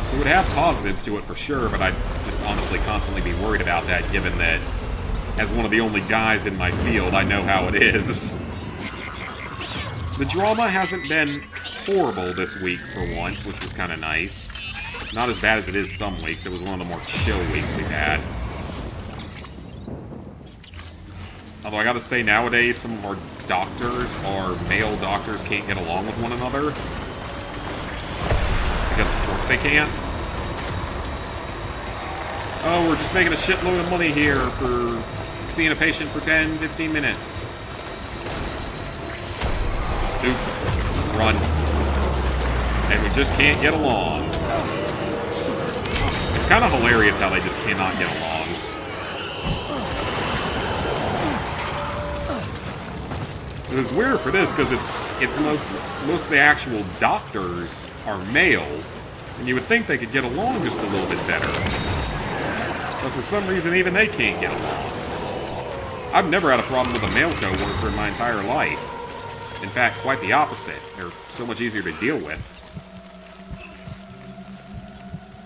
So it would have positives to it for sure, but I'd just honestly constantly be worried about that, given that as one of the only guys in my field, I know how it is. The drama hasn't been horrible this week for once, which was kind of nice. Not as bad as it is some weeks. It was one of the more chill weeks we've had. Although I gotta say, nowadays, some of our doctors, our male doctors, can't get along with one another. Because of course they can't. Oh, we're just making a shitload of money here for seeing a patient for 10, 15 minutes. Oops. Run. And we just can't get along. It's kind of hilarious how they just cannot get along. It's weird for this because it's most of the actual doctors are male, and you would think they could get along just a little bit better. But for some reason, even they can't get along. I've never had a problem with a male coworker in my entire life. In fact, quite the opposite. They're so much easier to deal with.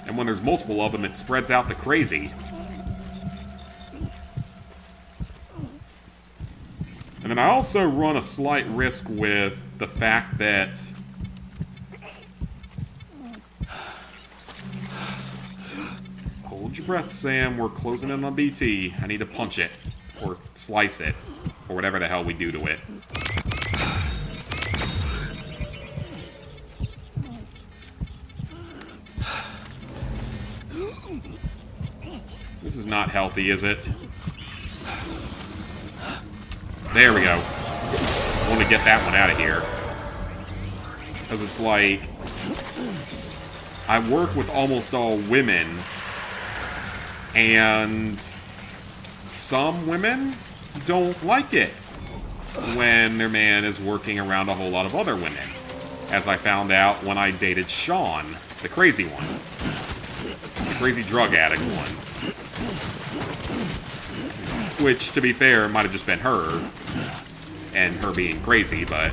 And when there's multiple of them, it spreads out to crazy. And And then I also run a slight risk with the fact that... Hold your breath, Sam. We're closing in on BT. I need to punch it. Or slice it. Or whatever the hell we do to it. This is not healthy, is it? There we go. I want to get that one out of here. Because it's like... I work with almost all women. And... some women don't like it when their man is working around a whole lot of other women. As I found out when I dated Sean, the crazy one. The crazy drug addict one. Which, to be fair, might have just been her. And her being crazy, but...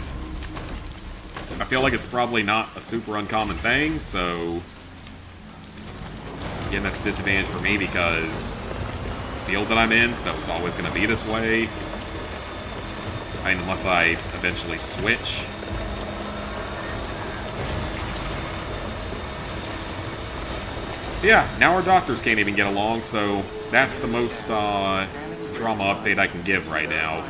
I feel like it's probably not a super uncommon thing, so... Again, that's a disadvantage for me because... it's the field that I'm in, so it's always going to be this way. I mean, unless I eventually switch. Yeah, now our doctors can't even get along, so that's the most drama update I can give right now.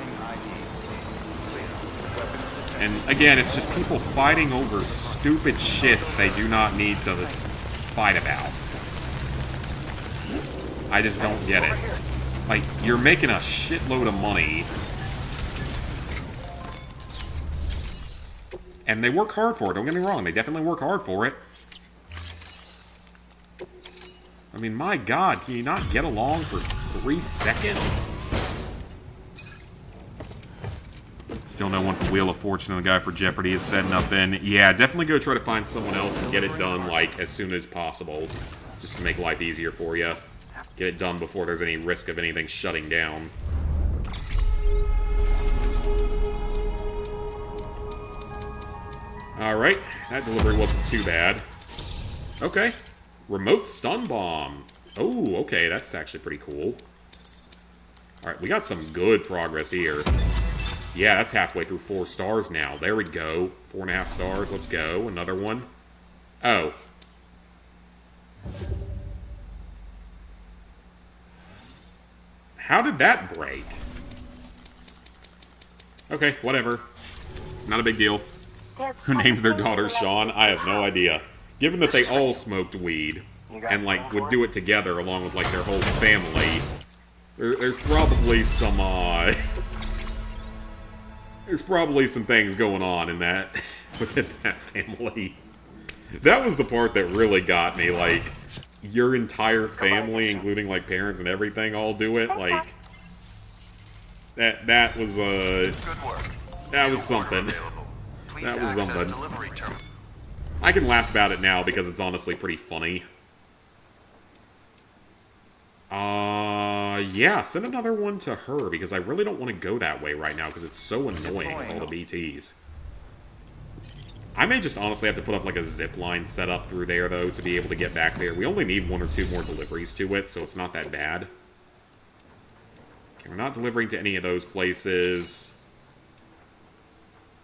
And again, it's just people fighting over stupid shit they do not need to fight about. I just don't get it. Like, you're making a shitload of money. And they work hard for it, don't get me wrong. They definitely work hard for it. I mean, my god, can you not get along for 3 seconds? Still no one for Wheel of Fortune, and the guy for Jeopardy is setting up in. Yeah, definitely go try to find someone else and get it done, like, as soon as possible. Just to make life easier for you. Get it done before there's any risk of anything shutting down. Alright, that delivery wasn't too bad. Okay. Remote stun bomb. Oh, okay, that's actually pretty cool. Alright, we got some good progress here. Yeah, that's halfway through 4 stars now. There we go. 4.5 stars, let's go. Another one. Oh. How did that break? Okay, whatever. Not a big deal. Who names their daughter Sean? I have no idea. Given that they all smoked weed, and, like, would do it together along with, like, their whole family, there's probably some, there's probably some things going on in that, within that family. That was the part that really got me, like, your entire family, including, like, parents and everything, all do it, like, that was, Good work. that was something. That was something. I can laugh about it now because it's honestly pretty funny. Yeah, send another one to her because I really don't want to go that way right now because it's so annoying, all the BTs. I may just honestly have to put up like a zip line set up through there though to be able to get back there. We only need 1 or 2 more deliveries to it, so it's not that bad. Okay, we're not delivering to any of those places.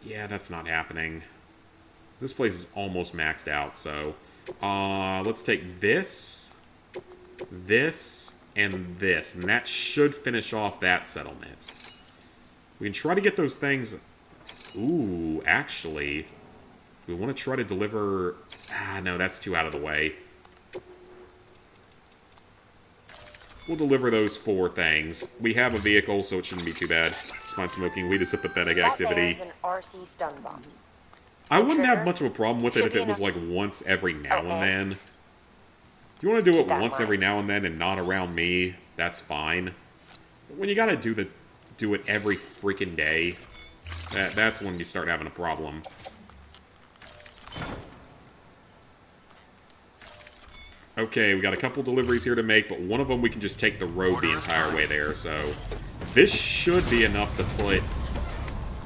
Yeah, that's not happening. This place is almost maxed out, so... let's take this, and this. And that should finish off that settlement. We can try to get those things... Ooh, actually... We want to try to deliver... Ah, no, that's too out of the way. We'll deliver those 4 things. We have a vehicle, so it shouldn't be too bad. Just find smoking weed is a pathetic activity. That there's an RC stun bomb. I wouldn't have much of a problem with it if it was like once every now and then. If you want to do it once every now and then and not around me, that's fine. But when you gotta do it every freaking day, that's when you start having a problem. Okay, we got a couple deliveries here to make, but one of them we can just take the road the entire way there, so... This should be enough to put...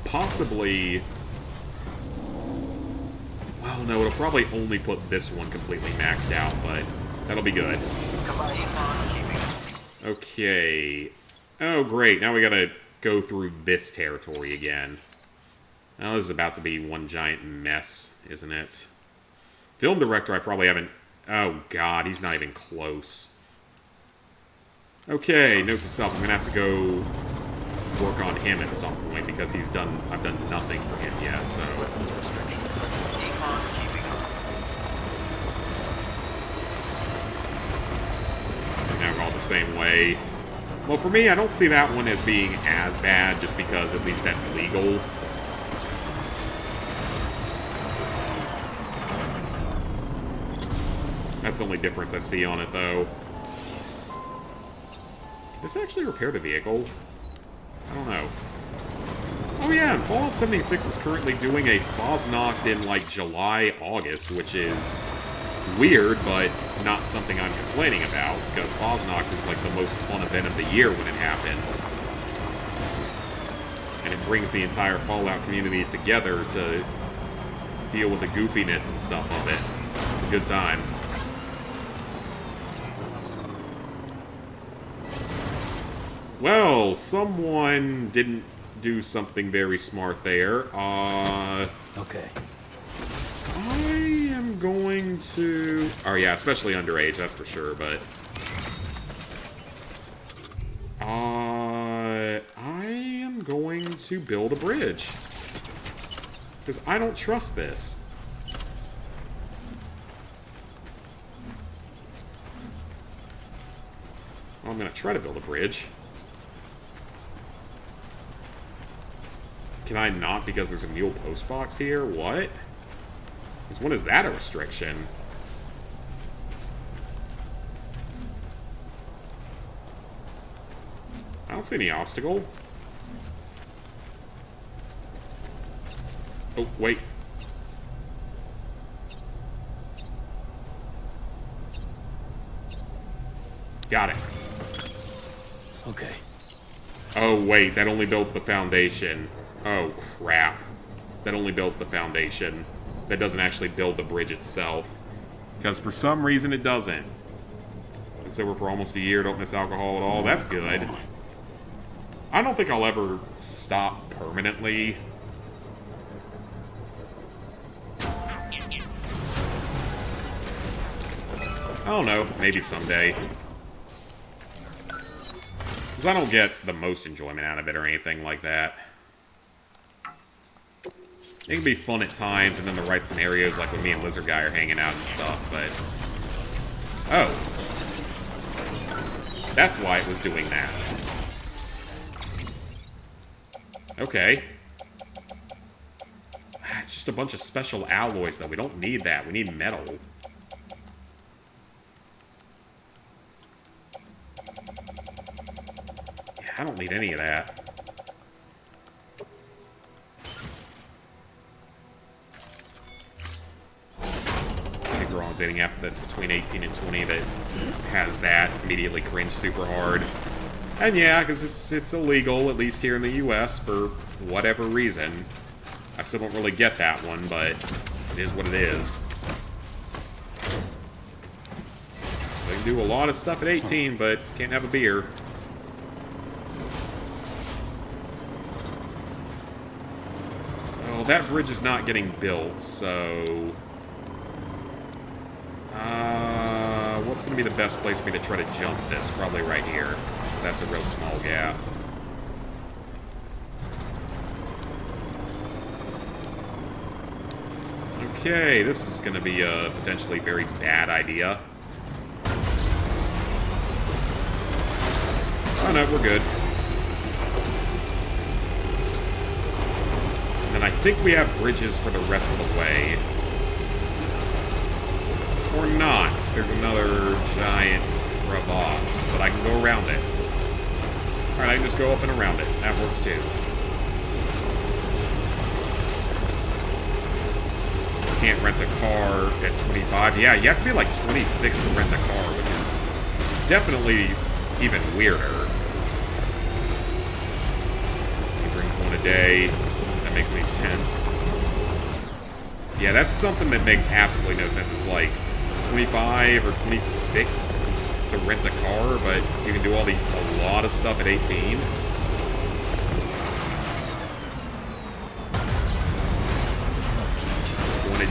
Possibly... Well, no, it'll probably only put this one completely maxed out, but that'll be good. Okay. Oh, great. Now we gotta go through this territory again. Now, this is about to be one giant mess, isn't it? Film director, I probably haven't... Oh, God, he's not even close. Okay, note to self, I'm going to have to go work on him at some point, because I've done nothing for him yet, so... Decon keeping up. Now we're all the same way. Well, for me, I don't see that one as being as bad, just because at least that's legal. That's the only difference I see on it, though. Can this actually repair the vehicle? I don't know. Oh yeah, and Fallout 76 is currently doing a Fosnacht in, like, July, August, which is weird, but not something I'm complaining about, because Fosnacht is, like, the most fun event of the year when it happens. And it brings the entire Fallout community together to deal with the goofiness and stuff of it. It's a good time. Well, someone didn't do something very smart there. Okay. I am going to... Oh, yeah, especially underage, that's for sure, but... I am going to build a bridge. Because I don't trust this. Well, I'm going to try to build a bridge. Can I not because there's a mule post box here? What? Because when is that a restriction? I don't see any obstacle. Oh, wait. Got it. Okay. Oh, wait, that only builds the foundation. Oh, crap. That only builds the foundation. That doesn't actually build the bridge itself. Because for some reason it doesn't. Been sober for almost a year, don't miss alcohol at all. That's good. I don't think I'll ever stop permanently. I don't know, maybe someday. Because I don't get the most enjoyment out of it or anything like that. It can be fun at times, and in the right scenarios, like when me and Lizard Guy are hanging out and stuff, but... Oh. That's why it was doing that. Okay. It's just a bunch of special alloys, though. We don't need that. We need metal. Yeah, I don't need any of that. Dating app that's between 18 and 20 that has that immediately cringe super hard. And yeah, because it's illegal, at least here in the US, for whatever reason. I still don't really get that one, but it is what it is. They can do a lot of stuff at 18, but can't have a beer. Well, that bridge is not getting built, so... what's going to be the best place for me to try to jump this? Probably right here. That's a real small gap. Okay, this is going to be a potentially very bad idea. Oh no, we're good. And then I think we have bridges for the rest of the way. Or not. There's another giant crevasse, but I can go around it. Alright, I can just go up and around it. That works too. Can't rent a car at 25. Yeah, you have to be like 26 to rent a car, which is definitely even weirder. You drink one a day. If that makes any sense. Yeah, that's something that makes absolutely no sense. It's like 25 or 26 to rent a car, but you can do a lot of stuff at 18.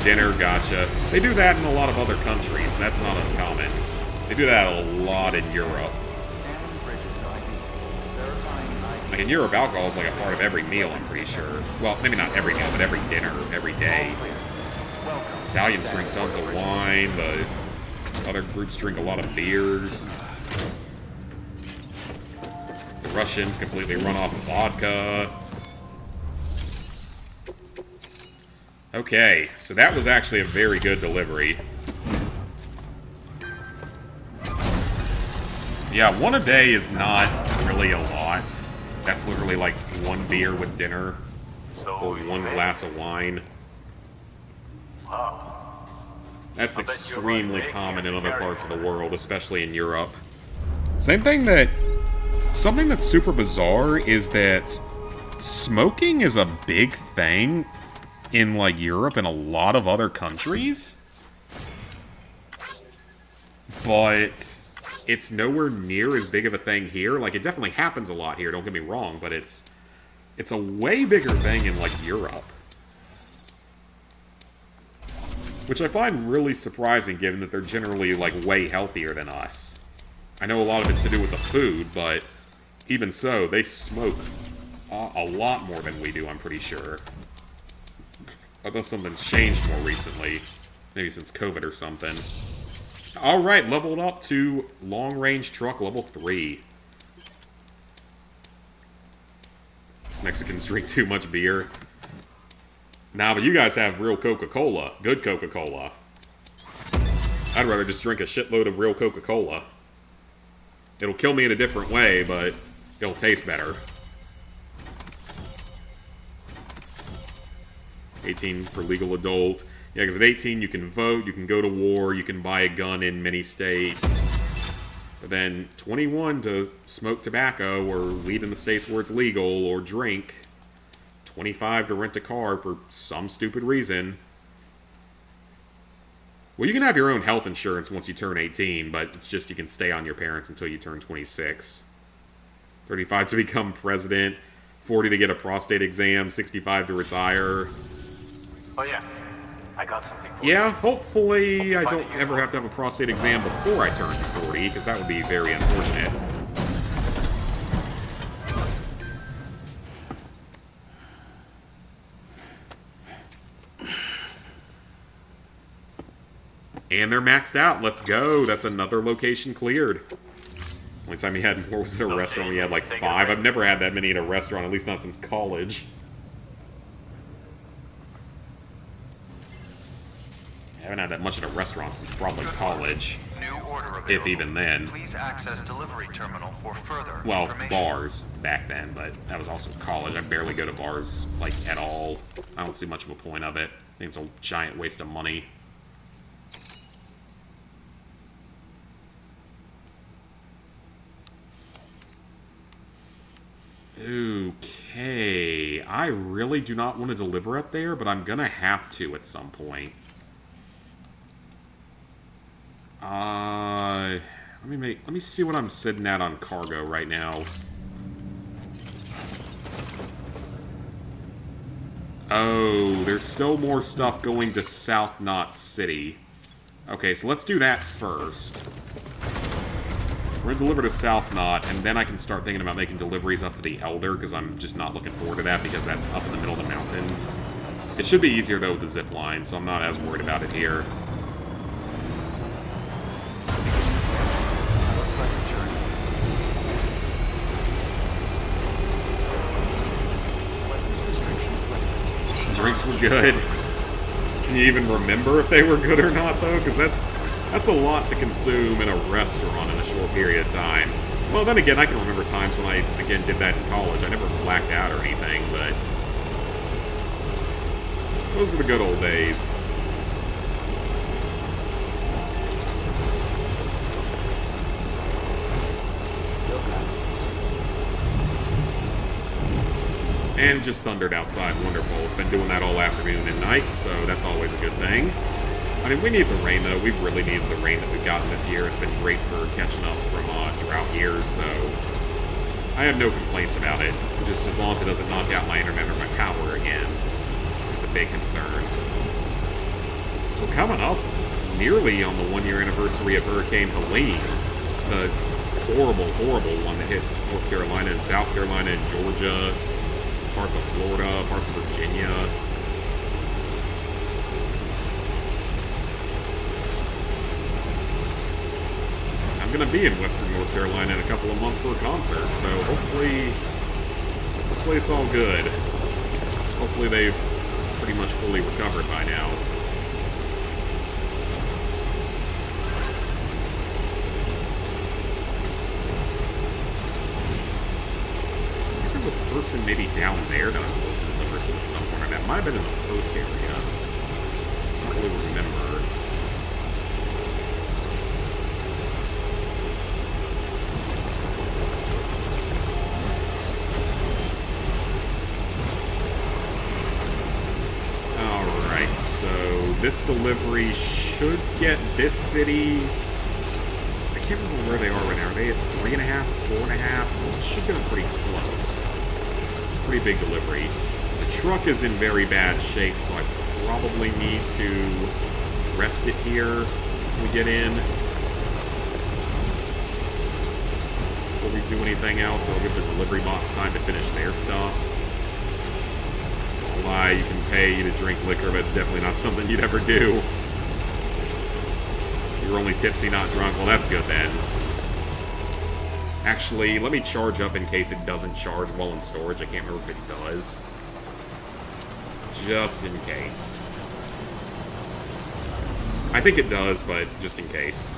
dinner, gotcha. They do that in a lot of other countries. That's not uncommon. They do that a lot in Europe. Like in Europe, alcohol is like a part of every meal, I'm pretty sure. Well, maybe not every meal, but every dinner, every day. Italians drink tons of wine, the other groups drink a lot of beers. The Russians completely run off of vodka. Okay, so that was actually a very good delivery. Yeah, one a day is not really a lot. That's literally like one beer with dinner, or one glass of wine. That's extremely common in other parts of the world, especially in Europe. Something that's super bizarre is that smoking is a big thing in, like, Europe and a lot of other countries. But it's nowhere near as big of a thing here. Like, it definitely happens a lot here, don't get me wrong, but it's a way bigger thing in, like, Europe. Which I find really surprising, given that they're generally, like, way healthier than us. I know a lot of it's to do with the food, but even so, they smoke a lot more than we do, I'm pretty sure. Unless something's changed more recently. Maybe since COVID or something. Alright, leveled up to long-range truck level 3. These Mexicans drink too much beer. Nah, but you guys have real Coca-Cola. Good Coca-Cola. I'd rather just drink a shitload of real Coca-Cola. It'll kill me in a different way, but it'll taste better. 18 for legal adult. Yeah, because at 18 you can vote, you can go to war, you can buy a gun in many states. But then 21 to smoke tobacco or weed in the states where it's legal or drink. 25 to rent a car for some stupid reason. Well, you can have your own health insurance once you turn 18, but it's just you can stay on your parents until you turn 26. 35 to become president. 40 to get a prostate exam. 65 to retire. Oh yeah, I got something for you. Yeah, hopefully I don't ever have to have a prostate exam before I turn 40, because that would be very unfortunate. And they're maxed out. Let's go. That's another location cleared. Only time you had more was at a restaurant. We had like 5. I've never had that many at a restaurant, at least not since college. I haven't had that much at a restaurant since probably college. New order available. If even then. Please access delivery terminal for further Well, information. bars back then, but that was also college. I barely go to bars, like, at all. I don't see much of a point of it. I think it's a giant waste of money. Okay, I really do not want to deliver up there, but I'm gonna have to at some point. Let me see what I'm sitting at on cargo right now. Oh, there's still more stuff going to South Knot City. Okay, so let's do that first. We're gonna deliver to South Knot, and then I can start thinking about making deliveries up to the Elder, because I'm just not looking forward to that, because that's up in the middle of the mountains. It should be easier, though, with the zip line, so I'm not as worried about it here. Drinks were good. Can you even remember if they were good or not, though? Because that's a lot to consume in a restaurant in a short period of time. Well, then again, I can remember times when I, again, did that in college. I never blacked out or anything, but those are the good old days. And just thundered outside. Wonderful. It's been doing that all afternoon and night, so that's always a good thing. I mean, we need the rain, though. We've really needed the rain that we've gotten this year. It's been great for catching up from drought years, so I have no complaints about it. Just as long as it doesn't knock out my internet or my power again is the big concern. So coming up nearly on the 1-year anniversary of Hurricane Helene, the horrible, horrible one that hit North Carolina and South Carolina and Georgia, parts of Florida, parts of Virginia. I'm gonna be in Western North Carolina in a couple of months for a concert, so hopefully it's all good. Hopefully they've pretty much fully recovered by now. I think there's a person maybe down there that I'm supposed to deliver to at some point. That might have been in the first area. I don't really remember. So this delivery should get this city. I can't remember where they are right now. Are they at 3.5, 4.5? Well, it should get pretty close. It's a pretty big delivery. The truck is in very bad shape, so I probably need to rest it here when we get in. Before we do anything else, I'll give the delivery bots time to finish their stuff. Lie, you can pay to drink liquor, but it's definitely not something you'd ever do. You're only tipsy, not drunk. Well, that's good then. Actually, let me charge up in case it doesn't charge while in storage. I can't remember if it does. Just in case. I think it does, but just in case.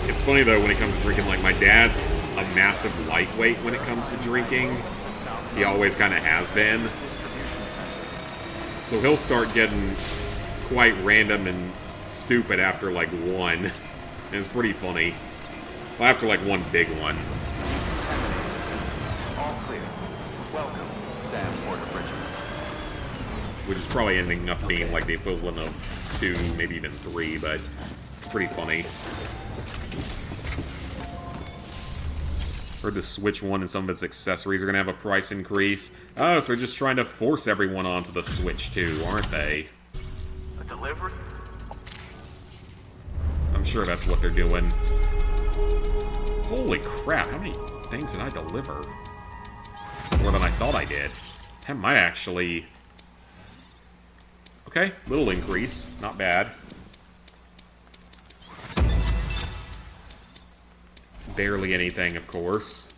It's funny though when it comes to drinking, like my dad's a massive lightweight when it comes to drinking. He always kind of has been. So he'll start getting quite random and stupid after like one. And it's pretty funny. Well, after like one big one. All clear. Welcome, Sam Porter Bridges. Which is probably ending up being like the equivalent of 2, maybe even 3, but it's pretty funny. Heard the Switch 1 and some of its accessories are going to have a price increase. Oh, so they're just trying to force everyone onto the Switch 2, aren't they? A delivery? I'm sure that's what they're doing. Holy crap, how many things did I deliver? It's more than I thought I did. That might actually... Okay, little increase. Not bad. Barely anything, of course.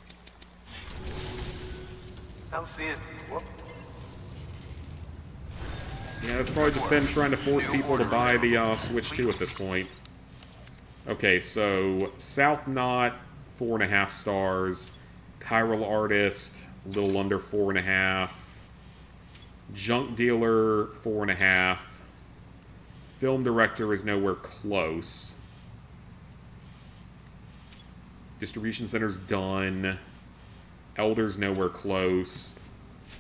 Don't see it. Whoop. Yeah, it's probably just them trying to force people to buy the Switch 2 at this point. Okay, so South Knot, 4.5 stars. Chiral Artist, a little under 4.5. Junk Dealer, 4.5. Film Director is nowhere close. Distribution Center's done. Elder's nowhere close.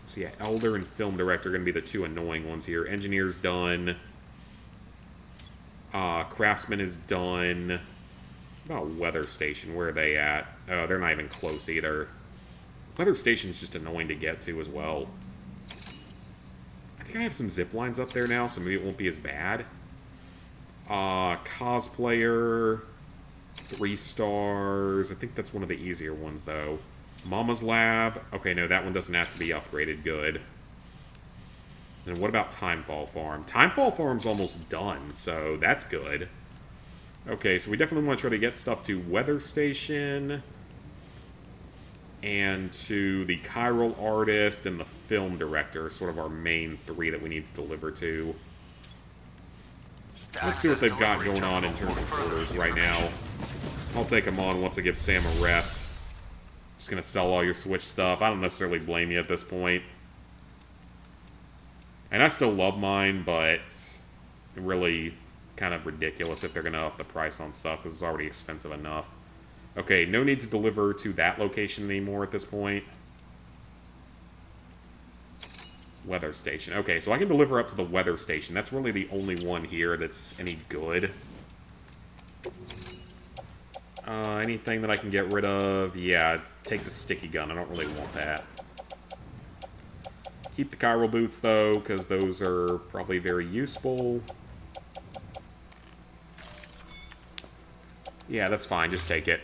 So yeah, Elder and Film Director are going to be the 2 annoying ones here. Engineer's done. Craftsman is done. What about Weather Station? Where are they at? Oh, they're not even close either. Weather Station's just annoying to get to as well. I think I have some zip lines up there now, so maybe it won't be as bad. Cosplayer... 3 stars. I think that's one of the easier ones, though. Mama's Lab. Okay, no, that one doesn't have to be upgraded. Good. And what about Timefall Farm? Timefall Farm's almost done, so that's good. Okay, so we definitely want to try to get stuff to Weather Station and to the Chiral Artist and the Film Director, sort of our main 3 that we need to deliver to. Let's see what they've got going on in terms of orders right now. I'll take them on once I give Sam a rest. Just gonna sell all your Switch stuff. I don't necessarily blame you at this point. And I still love mine, but really kind of ridiculous if they're gonna up the price on stuff, because it's already expensive enough. Okay, no need to deliver to that location anymore at this point. Weather Station. Okay, so I can deliver up to the Weather Station. That's really the only one here that's any good. Anything that I can get rid of? Yeah, take the sticky gun. I don't really want that. Keep the chiral boots, though, because those are probably very useful. Yeah, that's fine. Just take it.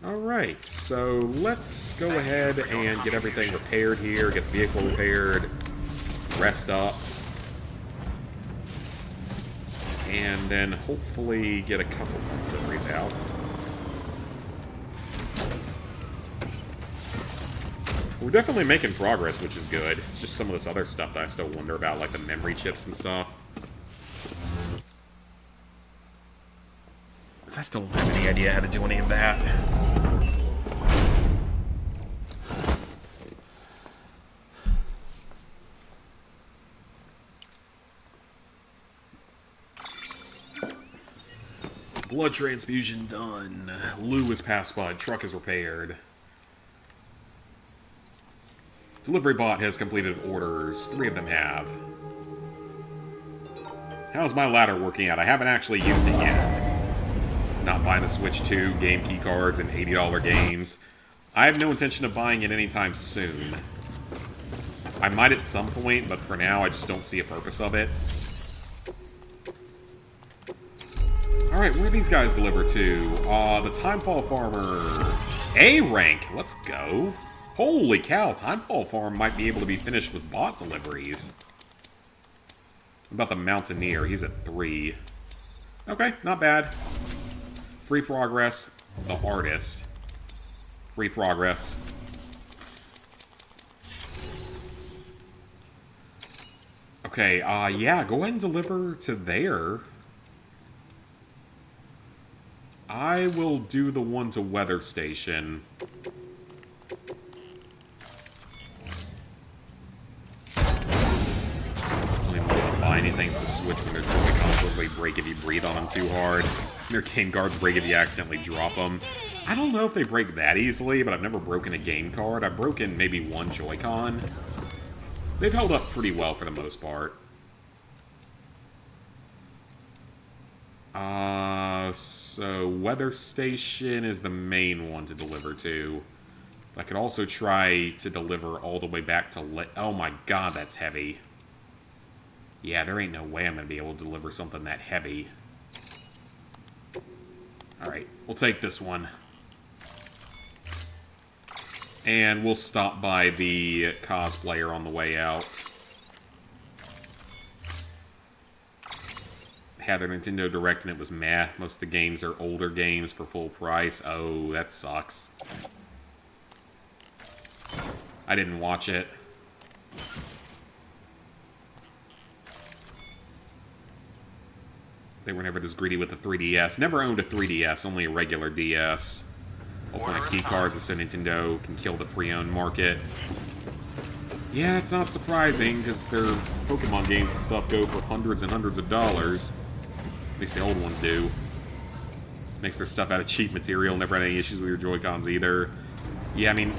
Alright, so let's go ahead and get everything repaired here, get the vehicle repaired, rest up, and then hopefully get a couple more deliveries out. We're definitely making progress, which is good. It's just some of this other stuff that I still wonder about, like the memory chips and stuff. Because I still don't have any idea how to do any of that. Blood transfusion done. Lou is passed by. Truck is repaired. Delivery bot has completed orders. 3 of them have. How's my ladder working out? I haven't actually used it yet. Not buying the Switch 2, game key cards, and $80 games. I have no intention of buying it anytime soon. I might at some point, but for now I just don't see a purpose of it. Alright, where are these guys delivered to? The Timefall Farmer. A rank! Let's go. Holy cow, Timefall Farm might be able to be finished with bot deliveries. What about the Mountaineer? He's at 3. Okay, not bad. Free progress. The Artist. Free progress. Okay, yeah, go ahead and deliver to there. I will do the one to Weather Station. I don't want to buy anything for the Switch when their Joy-Cons literally break if you breathe on them too hard. Their game cards break if you accidentally drop them. I don't know if they break that easily, but I've never broken a game card. I've broken maybe one Joy-Con. They've held up pretty well for the most part. So Weather Station is the main one to deliver to. I could also try to deliver all the way back to oh my god, that's heavy. Yeah, there ain't no way I'm gonna be able to deliver something that heavy. Alright, we'll take this one. And we'll stop by the cosplayer on the way out. Had their Nintendo Direct and it was meh. Most of the games are older games for full price. Oh, that sucks. I didn't watch it. They were never this greedy with the 3DS. Never owned a 3DS, only a regular DS. Open a key cards so Nintendo can kill the pre-owned market. Yeah, it's not surprising, because their Pokemon games and stuff go for hundreds and hundreds of dollars. At least the old ones do. Makes their stuff out of cheap material, never had any issues with your Joy-Cons either. Yeah, I mean,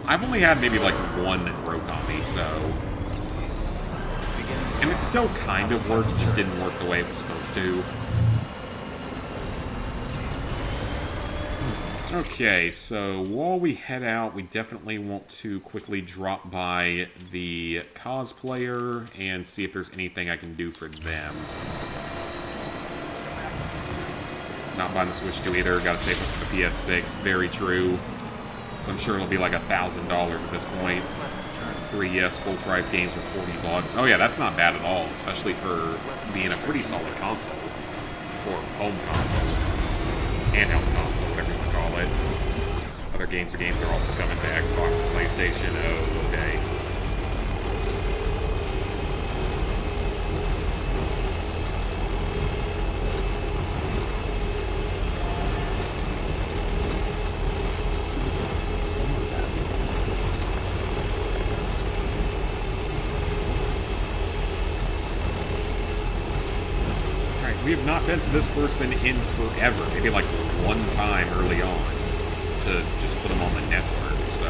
I've only had maybe like one that broke on me, so... And it still kind of worked, just didn't work the way it was supposed to. Okay, so while we head out, we definitely want to quickly drop by the cosplayer and see if there's anything I can do for them. Not buying the Switch 2 either, gotta save it for the PS6, very true. So I'm sure it'll be like $1,000 at this point. 3DS full-price games for $40. Oh yeah, that's not bad at all, especially for being a pretty solid console. Or home console. Handheld console, whatever you want to call it. Other games are also coming to Xbox and PlayStation. Oh, okay. We have not been to this person in forever. Maybe like one time early on to just put them on the network, so...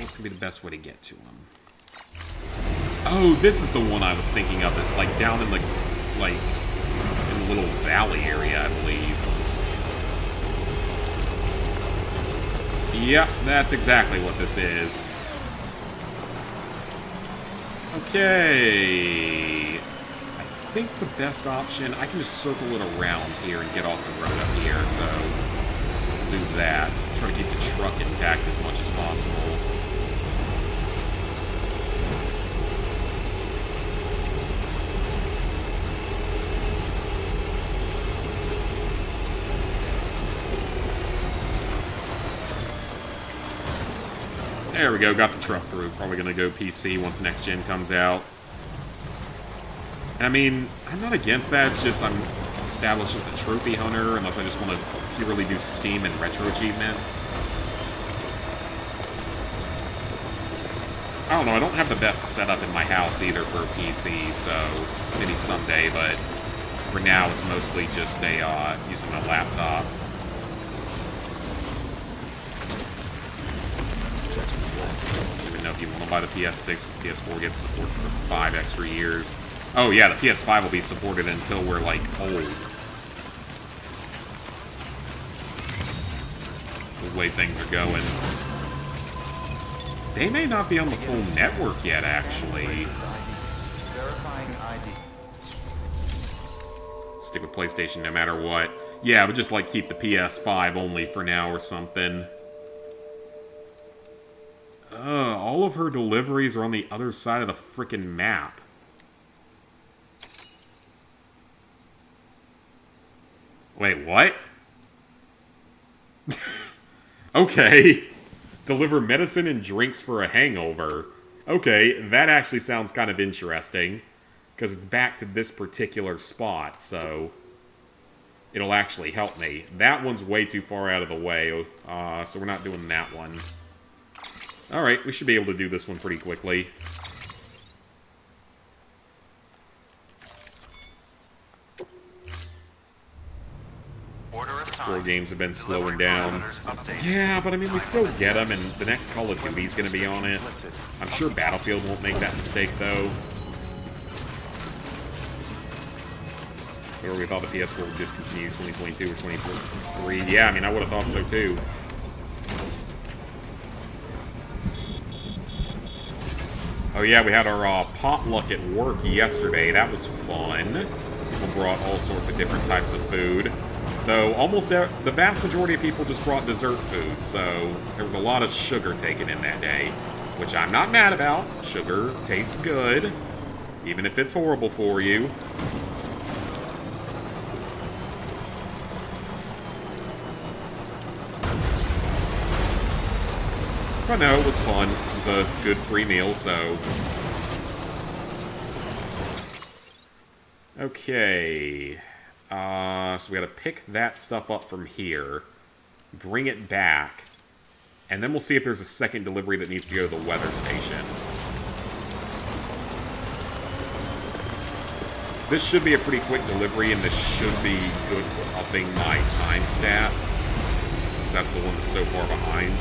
Let's be the best way to get to him? Oh, this is the one I was thinking of. It's like down in the, like, in the little valley area, I believe. Yep, that's exactly what this is. Okay. I think the best option, I can just circle it around here and get off the road up here, so I'll do that. Try to keep the truck intact as much as possible. There we go, got the truck through. Probably gonna go PC once next gen comes out. And I mean, I'm not against that, it's just I'm established as a trophy hunter, unless I just want to purely do Steam and retro achievements. I don't know, I don't have the best setup in my house either for a PC, so maybe someday, but for now it's mostly just a, using my laptop. Know if you want to buy the PS6, the PS4 gets support for 5 extra years. Oh yeah, the PS5 will be supported until we're, like, old. The way things are going. They may not be on the full network yet, actually. Stick with PlayStation no matter what. Yeah, I would just, like, keep the PS5 only for now or something. All of her deliveries are on the other side of the frickin' map. Wait, what? Okay. Deliver medicine and drinks for a hangover. Okay, that actually sounds kind of interesting. Because it's back to this particular spot, so it'll actually help me. That one's way too far out of the way, so we're not doing that one. Alright, we should be able to do this one pretty quickly. Scroll games have been slowing down. Yeah, but I mean, we still get them, and the next Call of Duty's gonna be on it. I'm sure Battlefield won't make that mistake, though. Or we thought the PS4 would discontinue 2022 or 2023. Yeah, I mean, I would have thought so, too. Oh yeah, we had our potluck at work yesterday. That was fun. People brought all sorts of different types of food. Though almost the vast majority of people just brought dessert food, so there was a lot of sugar taken in that day. Which I'm not mad about. Sugar tastes good, even if it's horrible for you. But no, it was fun. It was a good free meal, so... Okay. So we gotta pick that stuff up from here, bring it back, and then we'll see if there's a second delivery that needs to go to the weather station. This should be a pretty quick delivery, and this should be good for upping my time stat, because that's the one that's so far behind.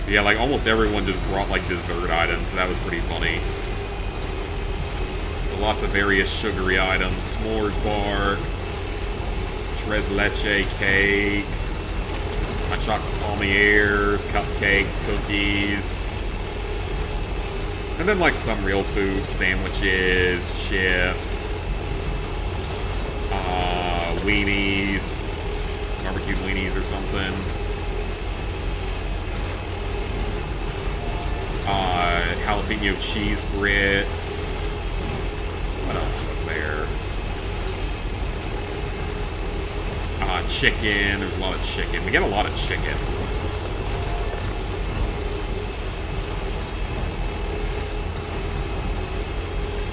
Yeah, like, almost everyone just brought, like, dessert items, so that was pretty funny. So lots of various sugary items. S'mores bar, tres leche cake, hot chocolate palmiers, cupcakes, cookies. And then, like, some real food, sandwiches, chips, weenies, barbecued weenies or something. Jalapeno cheese grits. What else was there? Chicken. There's a lot of chicken. We get a lot of chicken.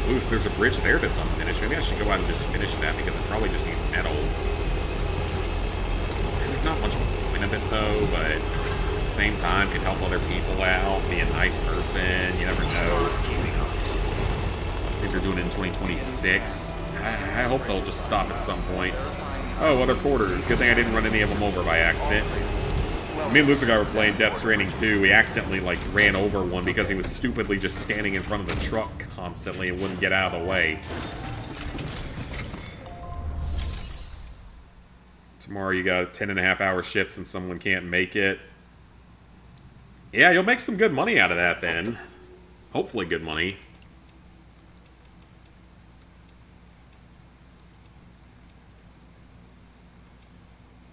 Ooh, so there's a bridge there that's unfinished. Maybe I should go out and just finish that because it probably just needs metal. And there's not much point of it though, but... same time, can help other people out, be a nice person, you never know. I think they're doing it in 2026. I hope they'll just stop at some point. Oh, other quarters. Good thing I didn't run any of them over by accident. Me and Lucigar were playing Death Stranding 2. We accidentally, like, ran over one because he was stupidly just standing in front of the truck constantly and wouldn't get out of the way. Tomorrow you got 10.5-hour shifts and someone can't make it. Yeah, you'll make some good money out of that then. Hopefully good money.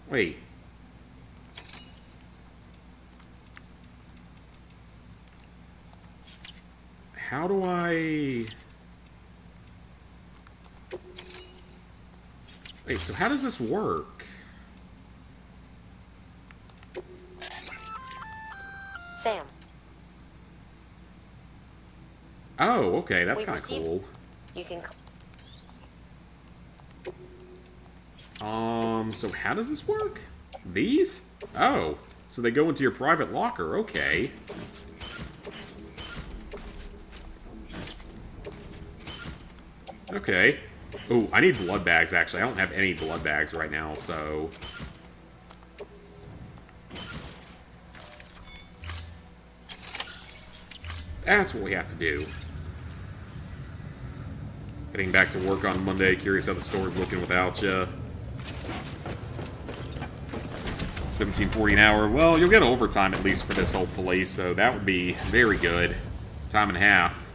Wait. How do I... Wait, so how does this work? Sam. Oh, okay, that's We've kind of received- cool. You can. So how does this work? These? Oh, so they go into your private locker, okay. Okay. Ooh, I need blood bags, actually. I don't have any blood bags right now, so... That's what we have to do. Getting back to work on Monday. Curious how the store's looking without you. $17.40 an hour. Well, you'll get overtime at least for this, hopefully, so that would be very good. Time and a half.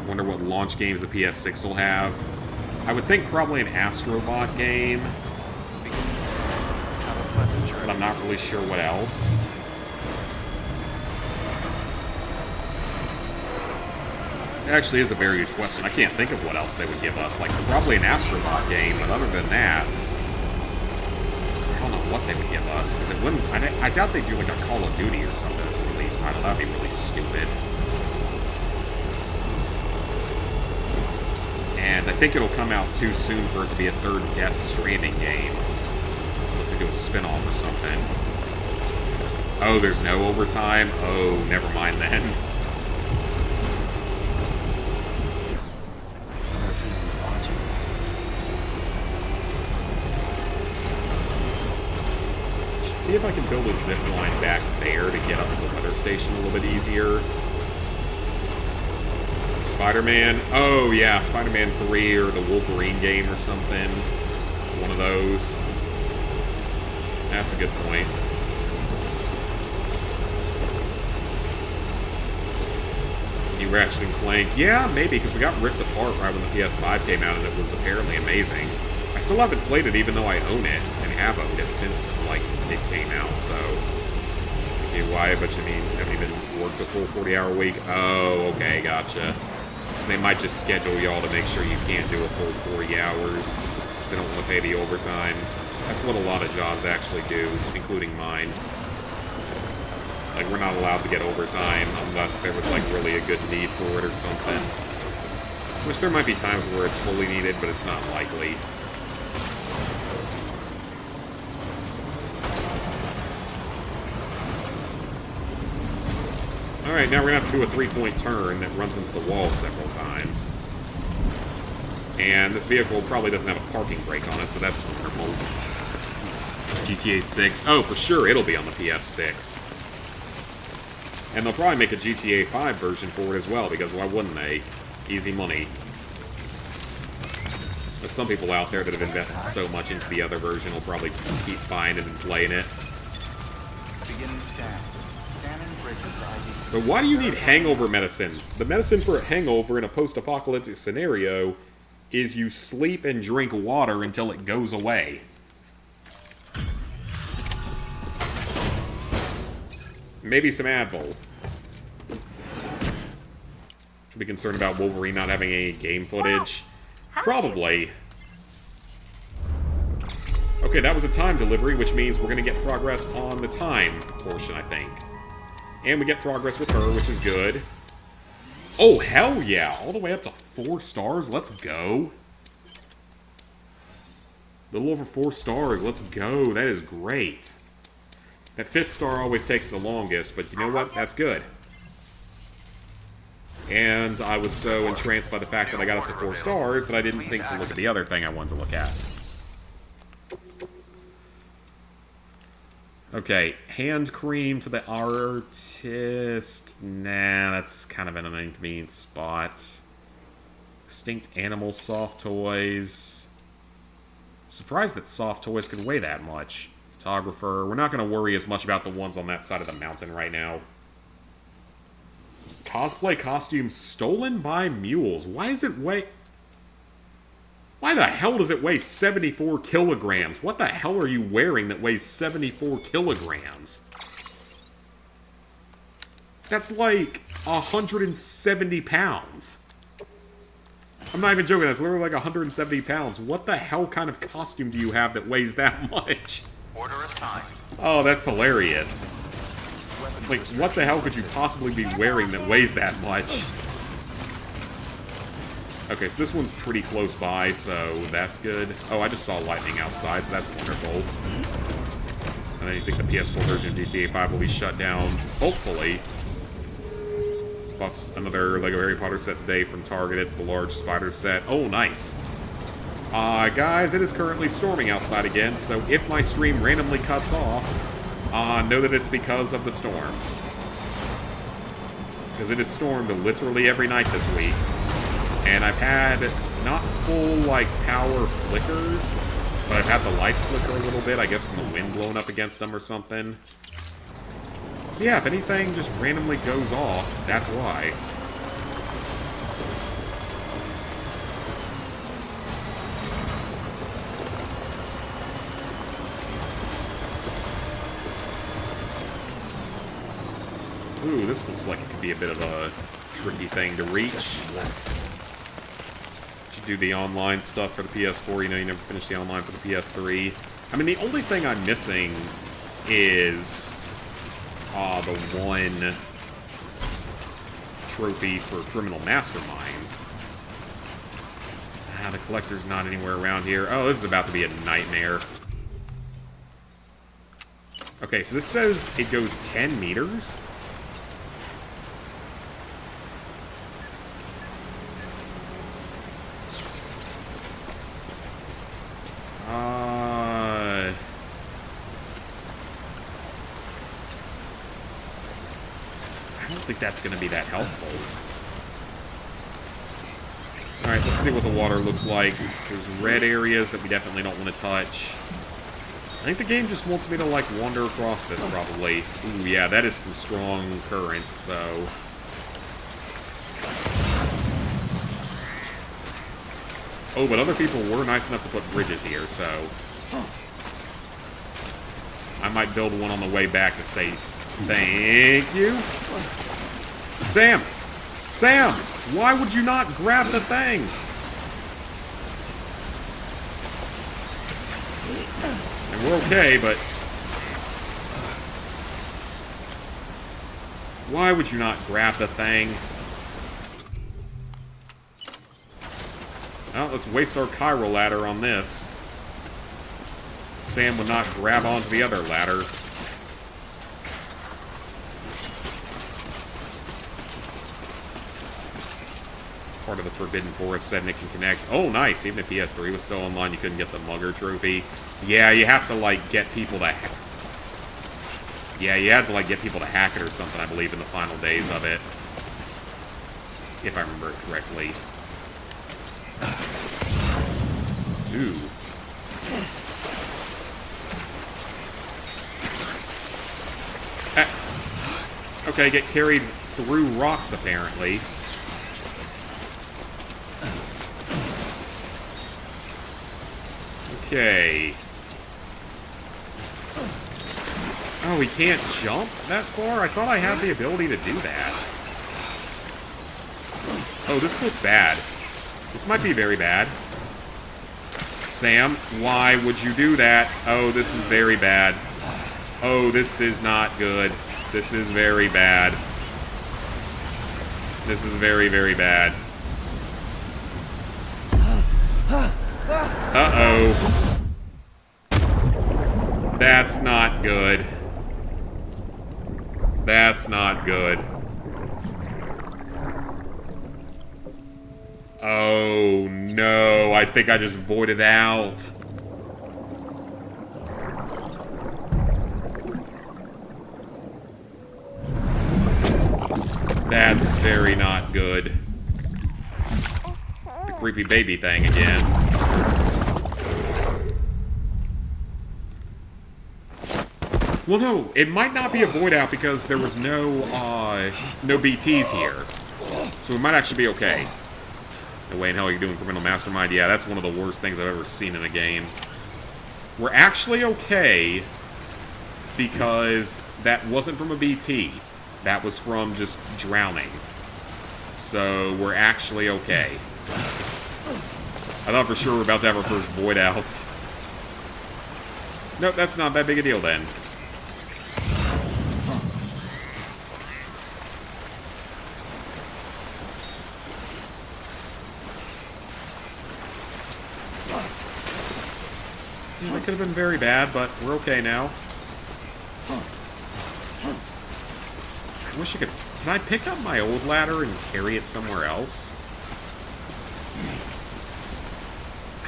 Wonder what launch games the PS6 will have. I would think probably an Astrobot game. But I'm not really sure what else. It actually is a very good question. I can't think of what else they would give us. Like, probably an Astrobot game, but other than that... I don't know what they would give us, because it wouldn't... I doubt they'd do like a Call of Duty or something as a release title. That'd be really stupid. And I think it'll come out too soon for it to be a third Death Stranding game. Unless they do a spin-off or something. Oh, there's no overtime? Oh, never mind then. See if I can build a zip line back there to get up to the weather station a little bit easier. Spider-Man? Oh, yeah, Spider-Man 3 or the Wolverine game or something. One of those. That's a good point. New Ratchet and Clank? Yeah, maybe, because we got ripped apart right when the PS5 came out and it was apparently amazing. I still haven't played it even though I own it, and have owned it since, like, it came out, so... Okay, why? But you mean, haven't even worked a full 40-hour week? Oh, okay, gotcha. So they might just schedule y'all to make sure you can't do a full 40 hours, because they don't want to pay the overtime. That's what a lot of jobs actually do, including mine. Like, we're not allowed to get overtime unless there was, like, really a good need for it or something. Which there might be times where it's fully needed, but it's not likely. Alright, now we're going to have to do a three-point turn that runs into the wall several times. And this vehicle probably doesn't have a parking brake on it, so that's wonderful. GTA 6. Oh, for sure, it'll be on the PS6. And they'll probably make a GTA 5 version for it as well, because why wouldn't they? Easy money. There's some people out there that have invested so much into the other version will probably keep buying it and playing it. Beginning scan. Scanning bridges ID. But why do you need hangover medicine? The medicine for a hangover in a post-apocalyptic scenario is you sleep and drink water until it goes away. Maybe some Advil. Should be concerned about Wolverine not having any game footage. Probably. Okay, that was a time delivery, which means we're going to get progress on the time portion, I think. And we get progress with her, which is good. Oh, hell yeah! All the way up to 4 stars? Let's go. A little over 4 stars. Let's go. That is great. That 5th star always takes the longest, but you know what? That's good. And I was so entranced by the fact that I got up to 4 stars that I didn't think to look at the other thing I wanted to look at. Okay, hand cream to the artist. Nah, that's kind of an inconvenient spot. Extinct animal soft toys. Surprised that soft toys can weigh that much. Photographer. We're not going to worry as much about the ones on that side of the mountain right now. Cosplay costume stolen by mules. Why is it weigh... Why the hell does it weigh 74 kilograms? What the hell are you wearing that weighs 74 kilograms? That's like 170 pounds. I'm not even joking, that's literally like 170 pounds. What the hell kind of costume do you have that weighs that much? Order assigned. Oh, that's hilarious. Like, what the hell could you possibly be wearing that weighs that much? Okay, so this one's pretty close by, so that's good. Oh, I just saw lightning outside, so that's wonderful. And then you think the PS4 version of GTA 5 will be shut down, hopefully. Bought another Lego Harry Potter set today from Target. It's the large spider set. Oh, nice. Guys, it is currently storming outside again, so if my stream randomly cuts off, know that it's because of the storm. Because it has stormed literally every night this week. And I've had not full, like, power flickers, but I've had the lights flicker a little bit, I guess from the wind blowing up against them or something. So yeah, if anything just randomly goes off, that's why. Ooh, this looks like it could be a bit of a tricky thing to reach. To do the online stuff for the PS4, you know, you never finished the online for the PS3. I mean, the only thing I'm missing is the one trophy for Criminal Masterminds. The collector's not anywhere around here. Oh, this is about to be a nightmare. Okay, so this says it goes 10 meters? I don't think that's going to be that helpful. Alright, let's see what the water looks like. There's red areas that we definitely don't want to touch. I think the game just wants me to, like, wander across this, probably. Ooh, yeah, that is some strong current, so... Oh, but other people were nice enough to put bridges here, so... I might build one on the way back to say thank you. Sam! Sam! Why would you not grab the thing? And we're okay, but... Why would you not grab the thing? Well, let's waste our chiral ladder on this. Sam would not grab onto the other ladder. Part of the Forbidden Forest said it can connect. Oh, nice. Even if PS3 was still online, you couldn't get the Mugger trophy. Yeah, you have to, like, get people to... Yeah, you had to, like, get people to hack it or something, I believe, in the final days of it. If I remember it correctly. Ooh. Okay, get carried through rocks, apparently. Okay. Oh, we can't jump that far? I thought I had the ability to do that. Oh, this looks bad. This might be very bad. Sam, why would you do that? Oh, this is very bad. Oh, this is not good. This is very bad. This is very, very bad. Uh-oh. That's not good. That's not good. Oh, no. I think I just voided out. That's very not good. The creepy baby thing again. Well, no, it might not be a void out because there was no BTs here. So we might actually be okay. No way in hell you're doing Criminal Mastermind. Yeah, that's one of the worst things I've ever seen in a game. We're actually okay because that wasn't from a BT. That was from just drowning. So we're actually okay. I thought for sure we're about to have our first void out. Nope, that's not that big a deal then. That could have been very bad, but we're okay now. I wish I could... Can I pick up my old ladder and carry it somewhere else?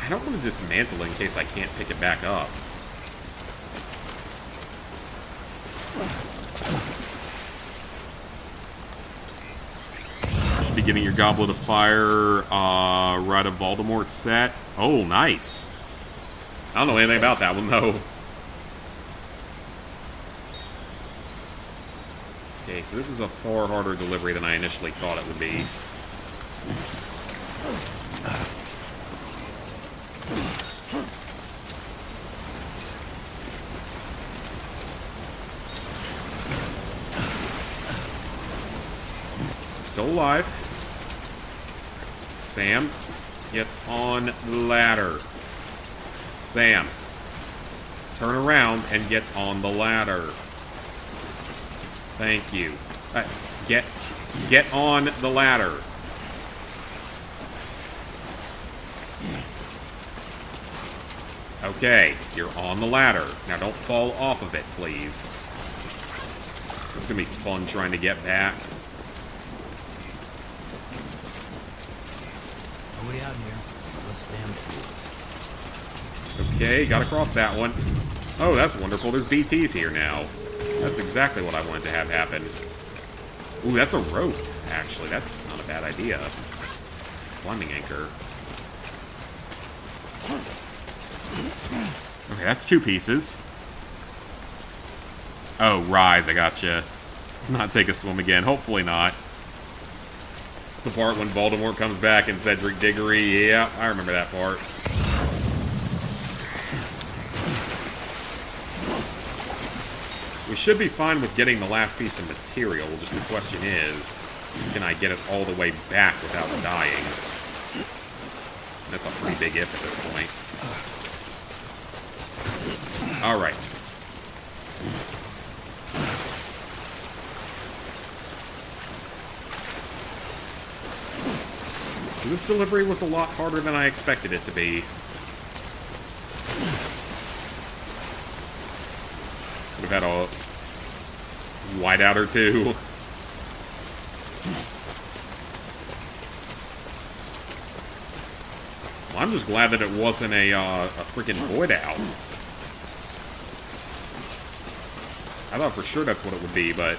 I don't want to dismantle it in case I can't pick it back up. Should be getting your Goblet of Fire, Rite of Voldemort set. Oh, nice. I don't know anything about that one, though. Okay, so this is a far harder delivery than I initially thought it would be. Still alive. Sam, get on the ladder. Sam, turn around and get on the ladder. Thank you. Get on the ladder. Okay, you're on the ladder. Now don't fall off of it, please. It's gonna be fun trying to get back. No way out here. Let's damn fool. Okay, got across that one. Oh, that's wonderful. There's BTs here now. That's exactly what I wanted to have happen. Ooh, that's a rope, actually. That's not a bad idea. Climbing anchor. Okay, that's 2 pieces. Oh, rise, I gotcha. Let's not take a swim again. Hopefully not. It's the part when Voldemort comes back and Cedric Diggory. Yeah, I remember that part. We should be fine with getting the last piece of material, just the question is, can I get it all the way back without dying? That's a pretty big if at this point. Alright. So this delivery was a lot harder than I expected it to be. We've had a whiteout or two. Well, I'm just glad that it wasn't a freaking void out. I thought for sure that's what it would be, but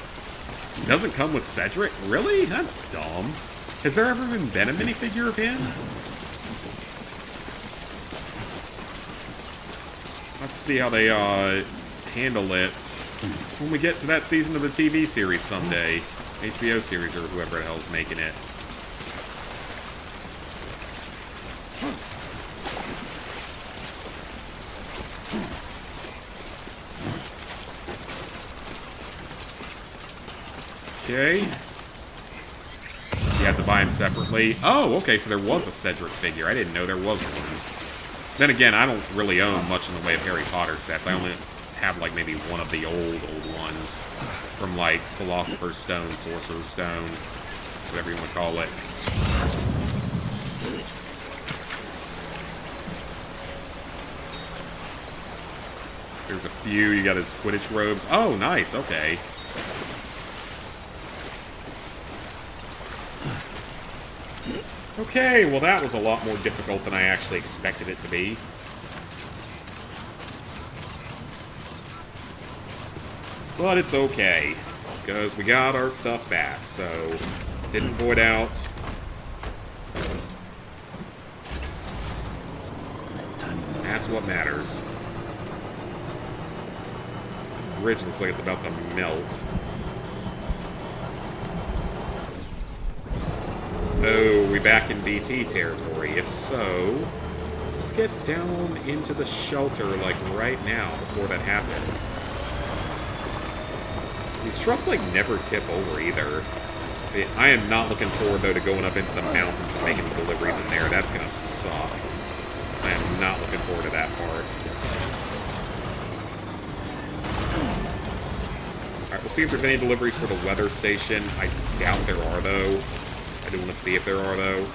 it doesn't come with Cedric? Really? That's dumb. Has there ever even been a minifigure of him? I'll have to see how they handle it when we get to that season of the TV series someday. HBO series or whoever the hell's making it. Okay. You have to buy him separately. Oh, okay, so there was a Cedric figure. I didn't know there was one. Then again, I don't really own much in the way of Harry Potter sets. I only have, like, maybe one of the old ones. From, like, Philosopher's Stone, Sorcerer's Stone, whatever you want to call it. There's a few. You got his Quidditch robes. Oh, nice. Okay. Okay, well that was a lot more difficult than I actually expected it to be. But it's okay, because we got our stuff back, so Didn't void out. That's what matters. The bridge looks like it's about to melt. Oh, we back in BT territory. If so, let's get down into the shelter, like, right now, before that happens. These trucks, like, never tip over, either. I am not looking forward, though, to going up into the mountains and making deliveries in there. That's gonna suck. I am not looking forward to that part. Alright, we'll see if there's any deliveries for the weather station. I doubt there are, though. I do want to see if there are, though.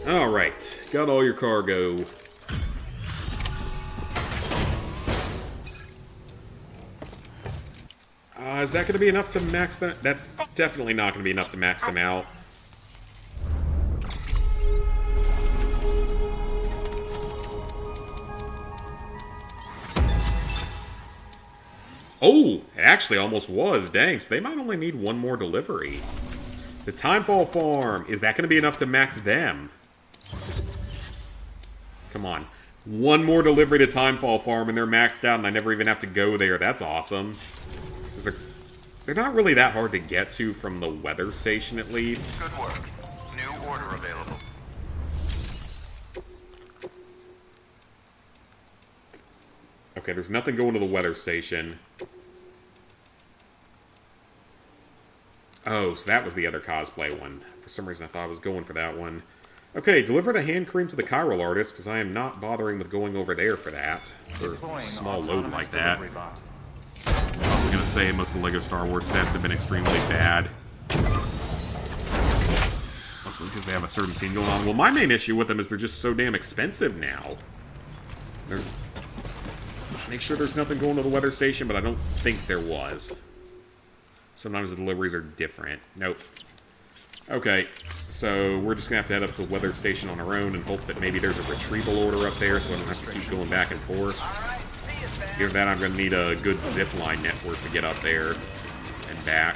Alright, got all your cargo. Is that going to be enough to max that? That's definitely not going to be enough to max them out. Oh, it actually almost was. Dang, so they might only need one more delivery. The Timefall Farm, is that going to be enough to max them? Come on. One more delivery to Timefall Farm and they're maxed out and I never even have to go there. That's awesome. They're not really that hard to get to from the weather station, at least. Good work. New order available. Okay, there's nothing going to the weather station. Oh, so that was the other cosplay one. For some reason, I thought I was going for that one. Okay, deliver the hand cream to the chiral artist, because I am not bothering with going over there for that. For a small load like that. I was going to say, most of the LEGO Star Wars sets have been extremely bad. Also because they have a certain scene going on. Well, my main issue with them is they're just so damn expensive now. Make sure there's nothing going to the weather station, but I don't think there was. Sometimes the deliveries are different. Nope. Okay, so we're just going to have to head up to the weather station on our own and hope that maybe there's a retrieval order up there so I don't have to keep going back and forth. Either that, I'm going to need a good zipline network to get up there and back.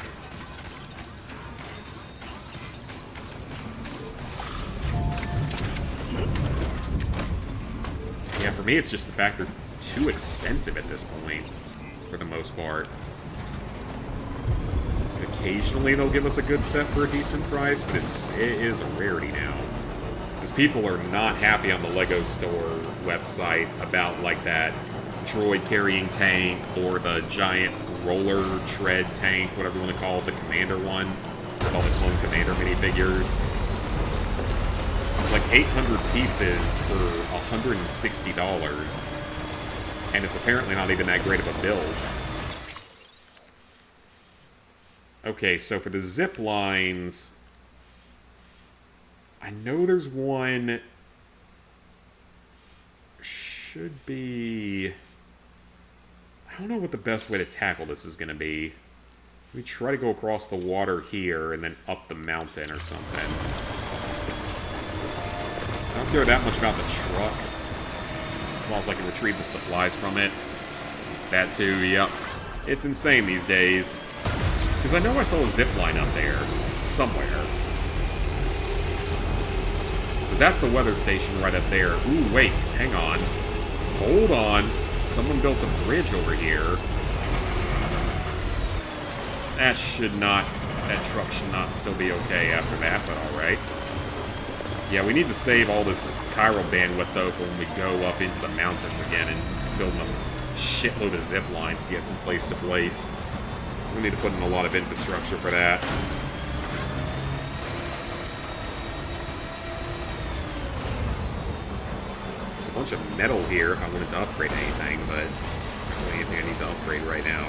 Yeah, for me, it's just the fact they're too expensive at this point, for the most part. Occasionally, they'll give us a good set for a decent price, but it is a rarity now. Because people are not happy on the LEGO Store website about, like, that droid-carrying tank, or the giant roller tread tank, whatever you want to call it, the Commander one, with all the Clone Commander minifigures. This is like 800 pieces for $160, and it's apparently not even that great of a build. Okay, so for the zip lines, I know there's one. Should be. I don't know what the best way to tackle this is going to be. We try to go across the water here and then up the mountain or something. I don't care that much about the truck. As long as I can retrieve the supplies from it. That too, yep. It's insane these days. Because I know I saw a zipline up there. Somewhere. Because that's the weather station right up there. Ooh, wait. Hang on. Hold on. Someone built a bridge over here. That truck should not still be okay after that, but alright. Yeah, we need to save all this chiral bandwidth, though, for when we go up into the mountains again and build a shitload of zip lines to get from place to place. We need to put in a lot of infrastructure for that. There's a bunch of metal here if I wanted to upgrade anything, but I don't really anything I need to upgrade right now.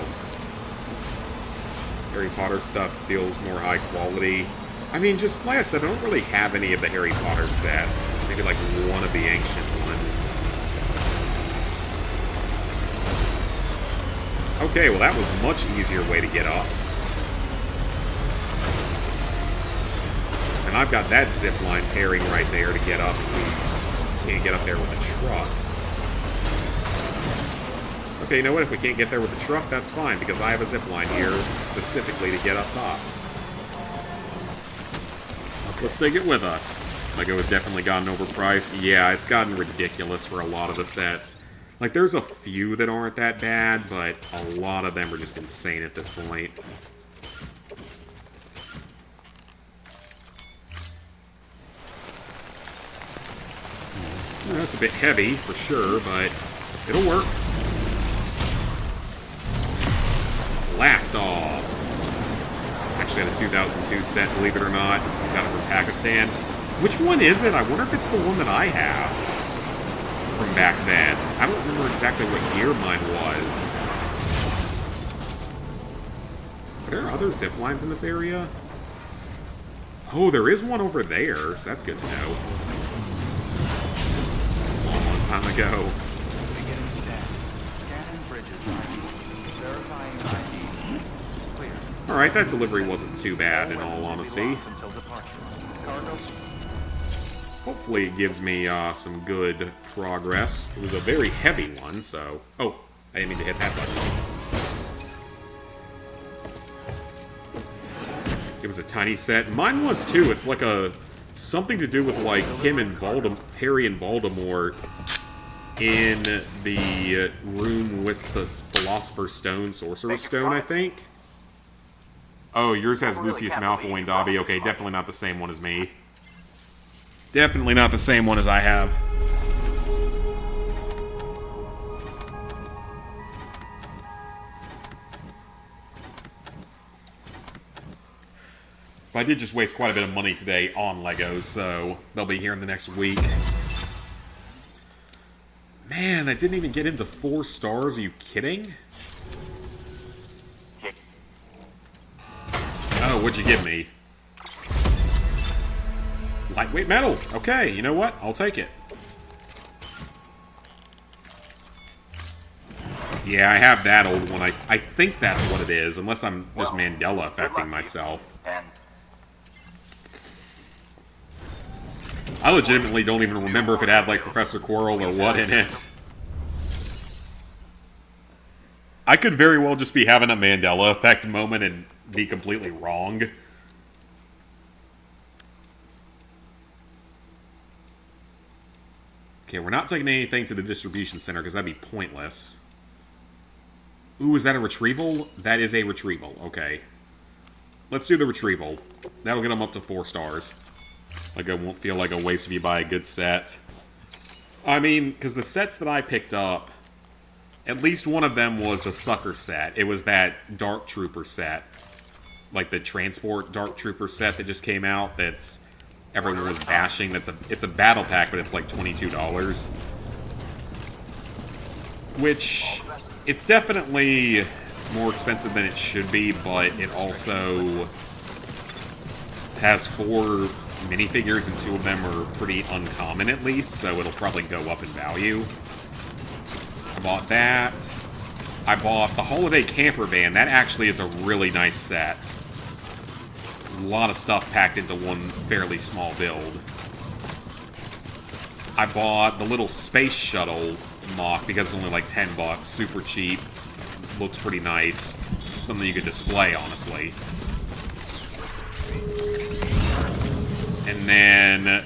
Harry Potter stuff feels more high quality. I mean, just like I said, I don't really have any of the Harry Potter sets. Maybe like one of the ancient ones. Okay, well that was a much easier way to get up. I've got that zip line pairing right there to get up at least. Can't get up there with a truck. Okay, you know what? If we can't get there with the truck, that's fine, because I have a zip line here specifically to get up top. Let's take it with us. Lego has definitely gotten overpriced. Yeah, it's gotten ridiculous for a lot of the sets. Like, there's a few that aren't that bad, but a lot of them are just insane at this point. Well, that's a bit heavy, for sure, but it'll work. Blast off. Actually had a 2002 set, believe it or not. Got it from Pakistan. Which one is it? I wonder if it's the one that I have from back then. I don't remember exactly what year mine was. Are there other zip lines in this area? Oh, there is one over there, so that's good to know. Long time ago. Beginning scan. Scanning bridges ID. Verifying ID. Clear. Alright, that delivery wasn't too bad, in all honesty. Until departure. Cargo. Hopefully it gives me some good progress. It was a very heavy one, so... Oh, I didn't mean to hit that button. It was a tiny set. Mine was too. It's like a... something to do with, like, him and Harry and Voldemort in the room with the Philosopher's Stone, Sorcerer's Stone, I think. Oh, yours has Lucius Malfoy and Dobby. Okay, definitely not the same one as me. Definitely not the same one as I have. But I did just waste quite a bit of money today on Legos, so they'll be here in the next week. Man, I didn't even get into 4 stars. Are you kidding? Oh, what'd you give me? Lightweight metal. Okay, you know what? I'll take it. Yeah, I have that old one. I think that's what it is, unless I'm just Mandela affecting myself. And I legitimately don't even remember if it had, like, Professor Quirrell or what in it. I could very well just be having a Mandela effect moment and be completely wrong. Okay, we're not taking anything to the distribution center because that'd be pointless. Ooh, is that a retrieval? That is a retrieval. Okay. Let's do the retrieval. That'll get them up to 4 stars. Like, it won't feel like a waste if you buy a good set. I mean, because the sets that I picked up, at least one of them was a sucker set. It was that Dark Trooper set. Like the Transport Dark Trooper set that just came out that's... everyone was bashing. It's a battle pack, but it's like $22. Which, it's definitely more expensive than it should be, but it also has 4 minifigures, and 2 of them are pretty uncommon at least, so it'll probably go up in value. I bought that. I bought the Holiday Camper Van. That actually is a really nice set. A lot of stuff packed into one fairly small build. I bought the little space shuttle mock because it's only like $10, super cheap. Looks pretty nice. Something you could display, honestly. And then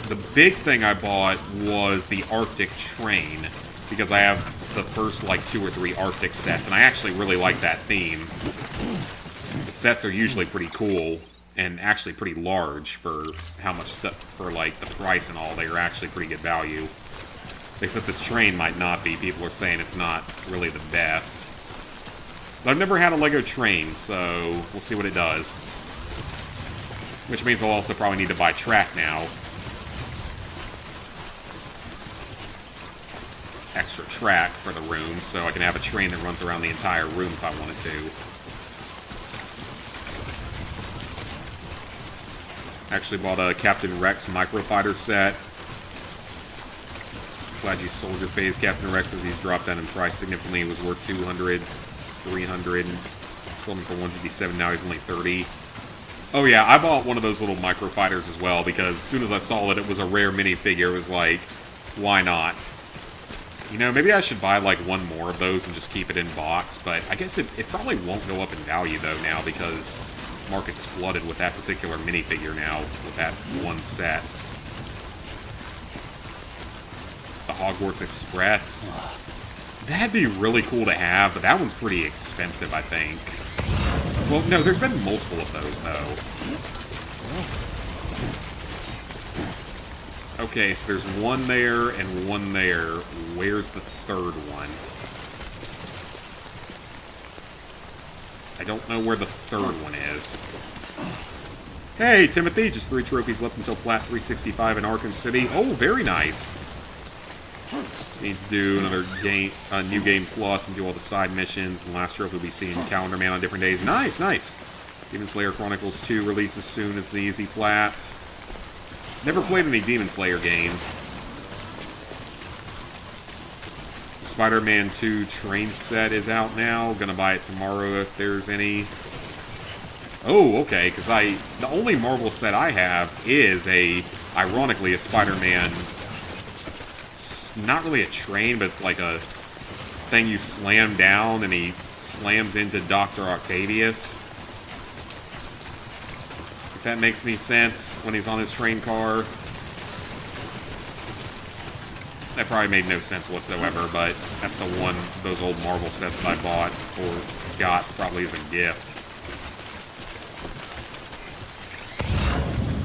the big thing I bought was the Arctic Train because I have the first like 2 or 3 Arctic sets, and I actually really like that theme. The sets are usually pretty cool and actually pretty large for how much stuff, for like the price and all. They are actually pretty good value. Except this train might not be. People are saying it's not really the best. But I've never had a Lego train, so we'll see what it does. Which means I'll also probably need to buy track now. Extra track for the room, so I can have a train that runs around the entire room if I wanted to. Actually bought a Captain Rex Microfighter set. Glad you sold your phase Captain Rex as he's dropped down in price significantly. It was worth 200, 300. Sold him for 157, now he's only 30. Oh yeah, I bought one of those little micro fighters as well because as soon as I saw that it was a rare minifigure, it was like, why not? You know, maybe I should buy like one more of those and just keep it in box, but I guess it probably won't go up in value though now because the market's flooded with that particular minifigure now with that one set. The Hogwarts Express. That'd be really cool to have, but that one's pretty expensive, I think. Well, no, there's been multiple of those, though. Okay, so there's one there and one there. Where's the third one? I don't know where the third one is. Hey, Timothy, just 3 trophies left until Plat 365 in Arkham City. Oh, very nice. Need to do another game, new game plus, and do all the side missions. And last trophy we'll be seeing Calendar Man on different days. Nice, nice. Demon Slayer Chronicles 2 releases soon as the easy plat. Never played any Demon Slayer games. Spider-Man 2 train set is out now. Gonna buy it tomorrow if there's any. Oh, okay, because the only Marvel set I have is ironically, a Spider-Man. Not really a train, but it's like a thing you slam down and he slams into Dr. Octavius. If that makes any sense when he's on his train car. That probably made no sense whatsoever, but that's the one of those old Marvel sets that I bought or got probably as a gift.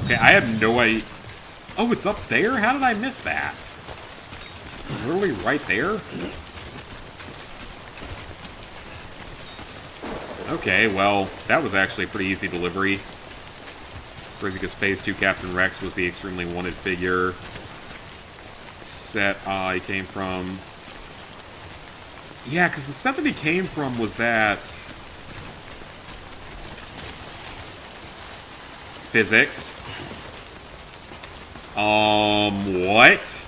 Okay, I have no idea. Oh, it's up there? How did I miss that? It's literally right there? Okay, well, that was actually a pretty easy delivery. It's crazy because Phase 2 Captain Rex was the extremely wanted figure. Set he came from... Yeah, because the set that he came from was that... Physics. What?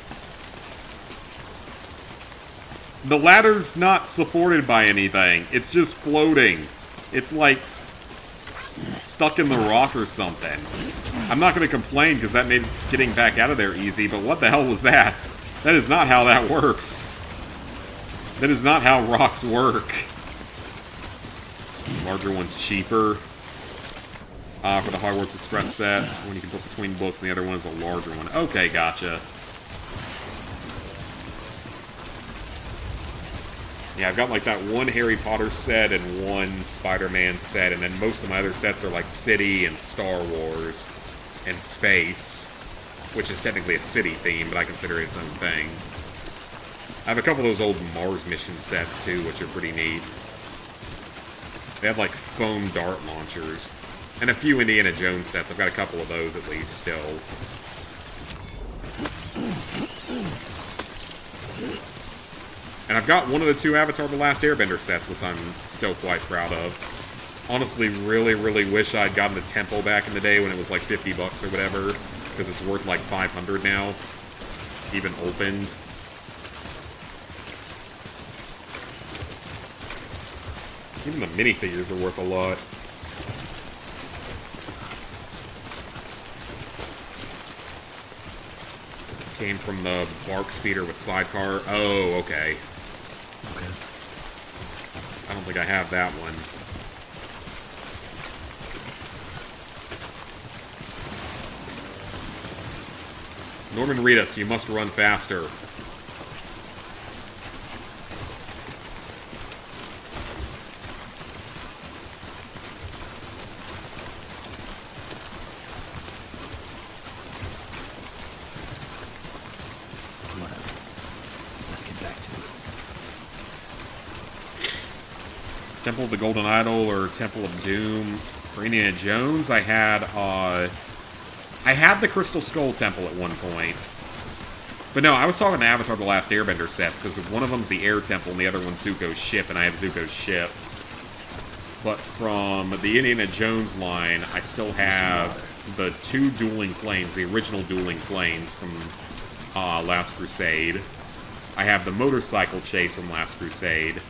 The ladder's not supported by anything. It's just floating. It's like stuck in the rock or something. I'm not going to complain because that made getting back out of there easy, but what the hell was that? That is not how that works. That is not how rocks work. Larger one's cheaper. For the Hogwarts Express set, when you can put between books and the other one is a larger one. Okay, gotcha. Yeah, I've got like that one Harry Potter set and one Spider-Man set, and then most of my other sets are like City and Star Wars and Space, which is technically a city theme, but I consider it its own thing. I have a couple of those old Mars mission sets too, which are pretty neat. They have like foam dart launchers. And a few Indiana Jones sets. I've got a couple of those at least still. And I've got one of the 2 Avatar The Last Airbender sets, which I'm still quite proud of. Honestly, really, really wish I'd gotten the Temple back in the day when it was like 50 bucks or whatever, because it's worth like 500 now, even opened. Even the minifigures are worth a lot. Came from the Bark Speeder with sidecar. Oh, okay. Okay. I don't think I have that one. Norman Reedus, you must run faster. Whatever. Let's get back to it. Temple of the Golden Idol or Temple of Doom. For Indiana Jones, I had the Crystal Skull Temple at one point. But no, I was talking Avatar The Last Airbender sets, because one of them's the Air Temple and the other one's Zuko's ship, and I have Zuko's ship. But from the Indiana Jones line, I still have the 2 dueling planes, the original dueling planes from Last Crusade. I have the motorcycle chase from Last Crusade.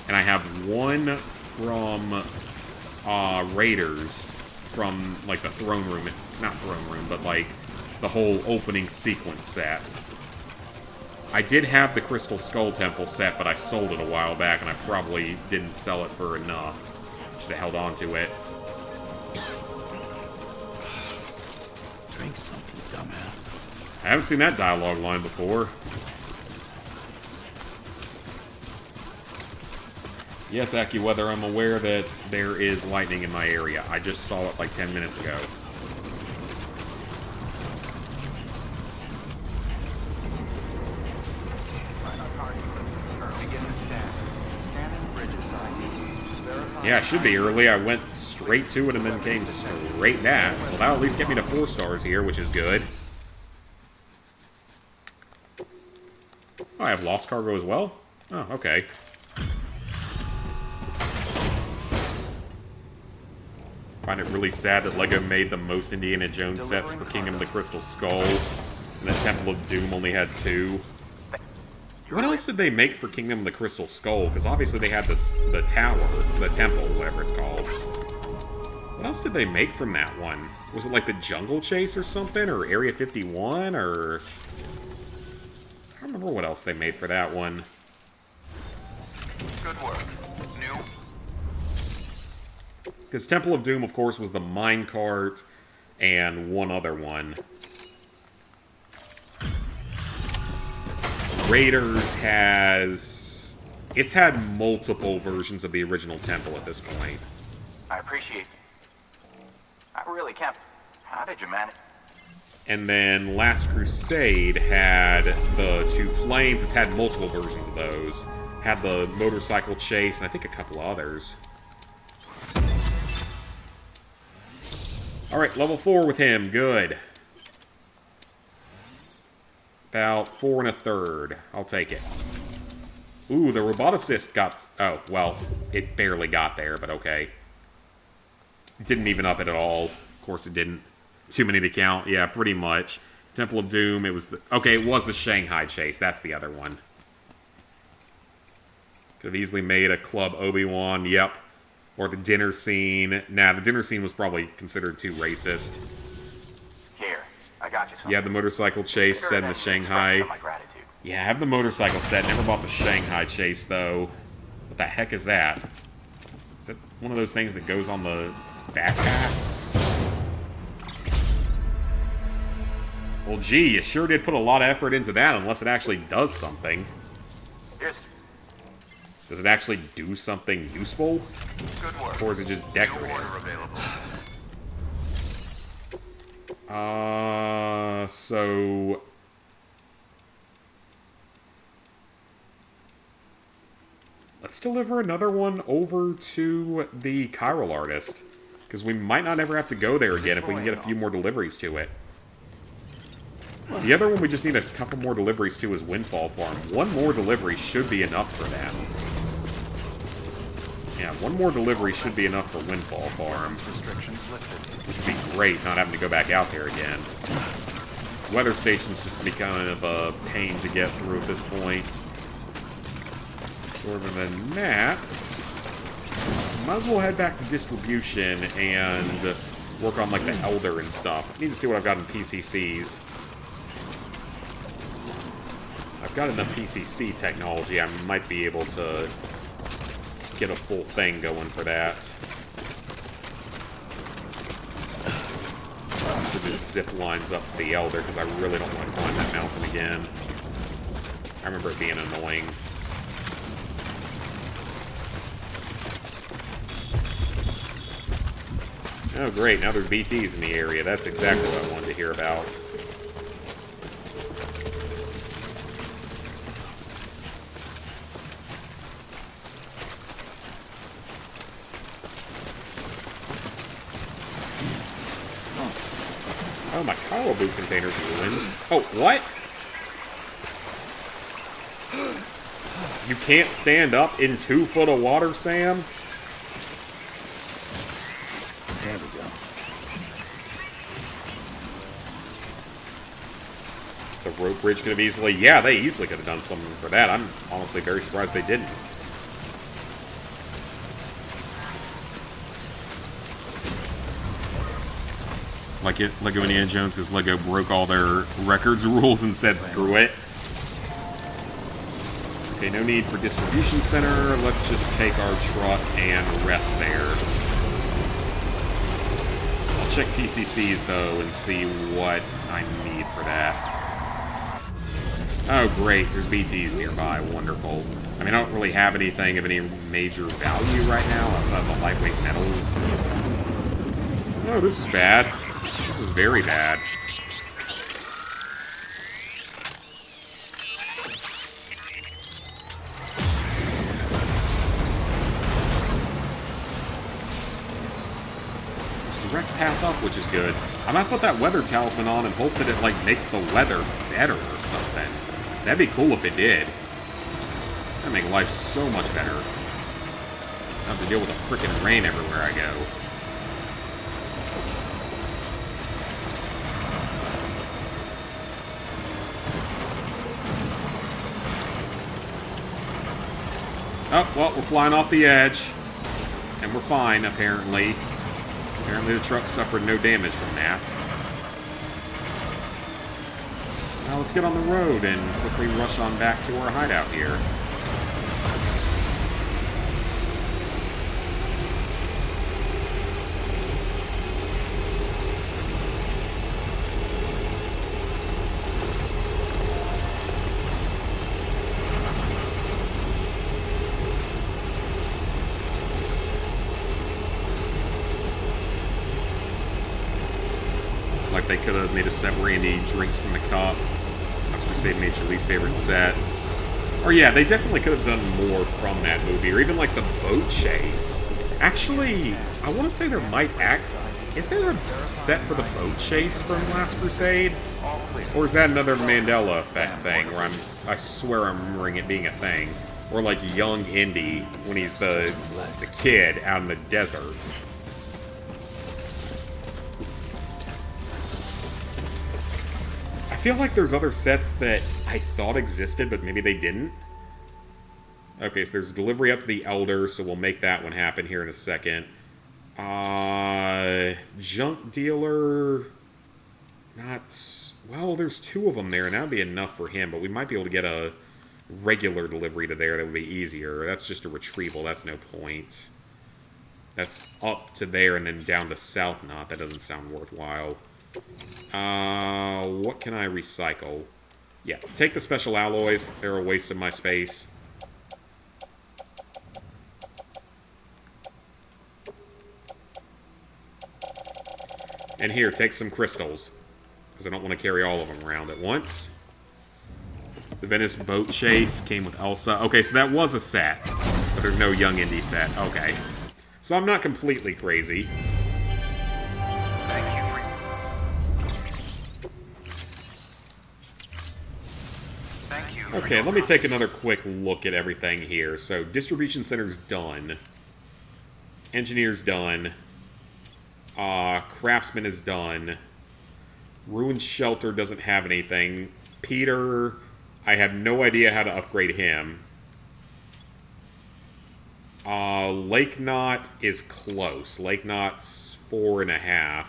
And I have one from Raiders. from, like, the throne room. Not throne room, but, like, the whole opening sequence set. I did have the Crystal Skull Temple set, but I sold it a while back, and I probably didn't sell it for enough. Should have held on to it. Drink something, dumbass. I haven't seen that dialogue line before. Yes, AccuWeather, I'm aware that there is lightning in my area. I just saw it like 10 minutes ago. Begin the scan. Scanning bridges ID. Verify. Yeah, it should be early. I went straight to it and then came straight back. Well, that'll at least get me to 4 stars here, which is good. Oh, I have lost cargo as well? Oh, okay. I find it really sad that LEGO made the most Indiana Jones sets for Kingdom of the Crystal Skull, and the Temple of Doom only had 2. What else did they make for Kingdom of the Crystal Skull? Because obviously they had this, the tower, the temple, whatever it's called. What else did they make from that one? Was it like the Jungle Chase or something? Or Area 51? Or... I don't remember what else they made for that one. Good work. New. Because Temple of Doom, of course, was the minecart and one other one. Raiders has... It's had multiple versions of the original temple at this point. I appreciate it. I really can't. How did you manage? And then Last Crusade had the 2 planes. It's had multiple versions of those. Had the motorcycle chase, and I think a couple others. Alright, level 4 with him. Good. About 4 1/3. I'll take it. Ooh, the roboticist got... Oh, well, it barely got there, but okay. It didn't even up it at all. Of course it didn't. Too many to count. Yeah, pretty much. Temple of Doom, it was the... Okay, it was the Shanghai chase. That's the other one. Could have easily made a Club Obi-Wan. Yep. Or the dinner scene. Nah, the dinner scene was probably considered too racist. Here, I got you something. You have the motorcycle chase set in the Shanghai. My gratitude. Yeah, I have the motorcycle set. Never bought the Shanghai chase, though. What the heck is that? Is that one of those things that goes on the backpack? Well, gee, you sure did put a lot of effort into that, unless it actually does something. Here's Does it actually do something useful? good work. Or is it just New decorative? order available. So... Let's deliver another one over to the Chiral Artist. Because we might not ever have to go there again if we can get a few more deliveries to it. The other one we just need a couple more deliveries to is Windfall Farm. One more delivery should be enough for them. Yeah, one more delivery should be enough for Windfall Farm. Restrictions lifted. Which would be great, not having to go back out there again. Weather station's just gonna be kind of a pain to get through at this point. So other than that, might as well head back to distribution and work on like the Elder and stuff. Need to see what I've got in PCCs. I've got enough PCC technology, I might be able to get a full thing going for that. So just zip lines up to the Elder, because I really don't want to climb that mountain again. I remember it being annoying. Oh great, now there's BTs in the area. That's exactly what I wanted to hear about. Oh, my Kylo boot container's ruined. Oh, what? You can't stand up in 2 foot of water, Sam? There we go. The rope bridge could have easily... Yeah, they easily could have done something for that. I'm honestly very surprised they didn't. like Lego Indiana Jones, because Lego broke all their records rules and said screw it. Okay, no need for distribution center. Let's just take our truck and rest there. I'll check PCCs though and see what I need for that. Oh great, there's BTs nearby, wonderful. I mean, I don't really have anything of any major value right now outside of the lightweight metals. Oh, this is bad. This is very bad. Direct path up, which is good. I might put that weather talisman on and hope that it, like, makes the weather better or something. That'd be cool if it did. That'd make life so much better. I have to deal with the frickin' rain everywhere I go. Oh, well, we're flying off the edge. And we're fine, apparently. Apparently the truck suffered no damage from that. Now let's get on the road and quickly rush on back to our hideout here. Like they could have made a set where Andy drinks from the cup. That's what they made your least favorite sets. Or yeah, they definitely could have done more from that movie, or even like the boat chase. Actually, I want to say there might is there a set for the boat chase from Last Crusade? Or is that another Mandela effect thing where I swear I'm remembering it being a thing. Or like young Indy when he's the kid out in the desert. I feel like there's other sets that I thought existed, but maybe they didn't. Okay, so there's a delivery up to the Elder, so we'll make that one happen here in a second. Junk dealer... Well, there's 2 of them there, and that would be enough for him, but we might be able to get a regular delivery to there that would be easier. That's just a retrieval, that's no point. That's up to there and then down to South Knot. That doesn't sound worthwhile. What can I recycle? Yeah, take the special alloys. They're a waste of my space. And here, take some crystals. Because I don't want to carry all of them around at once. The Venice Boat Chase came with Elsa. Okay, so that was a set. But there's no Young Indy set. Okay. So I'm not completely crazy. Okay, let me take another quick look at everything here. So, distribution center's done. Engineer's done. Craftsman is done. Ruined Shelter doesn't have anything. Peter, I have no idea how to upgrade him. Lake Knot is close. Lake Knot's 4.5.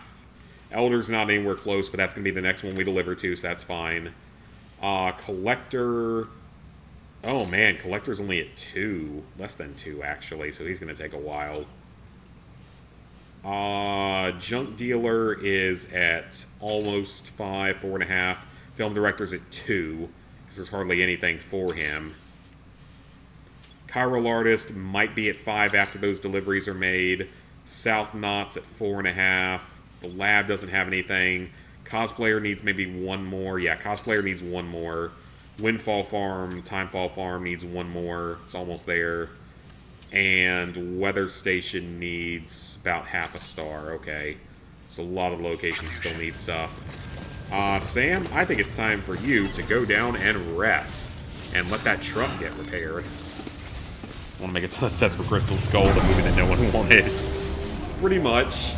Elder's not anywhere close, but that's going to be the next one we deliver to, so that's fine. Collector... Oh man, Collector's only at 2. Less than 2, actually, so he's going to take a while. Junk Dealer is at almost 5, 4.5. Film Director's at 2, because there's hardly anything for him. Chiral Artist might be at 5 after those deliveries are made. South Knot's at 4.5. The Lab doesn't have anything. Cosplayer needs maybe 1 more. Yeah, Cosplayer needs 1 more. Windfall Farm, Timefall Farm needs 1 more. It's almost there. And Weather Station needs about half a star. Okay. So a lot of locations still need stuff. Sam, I think it's time for you to go down and rest. And let that truck get repaired. I want to make a ton of sets for Crystal Skull, the movie that no one wanted. Pretty much.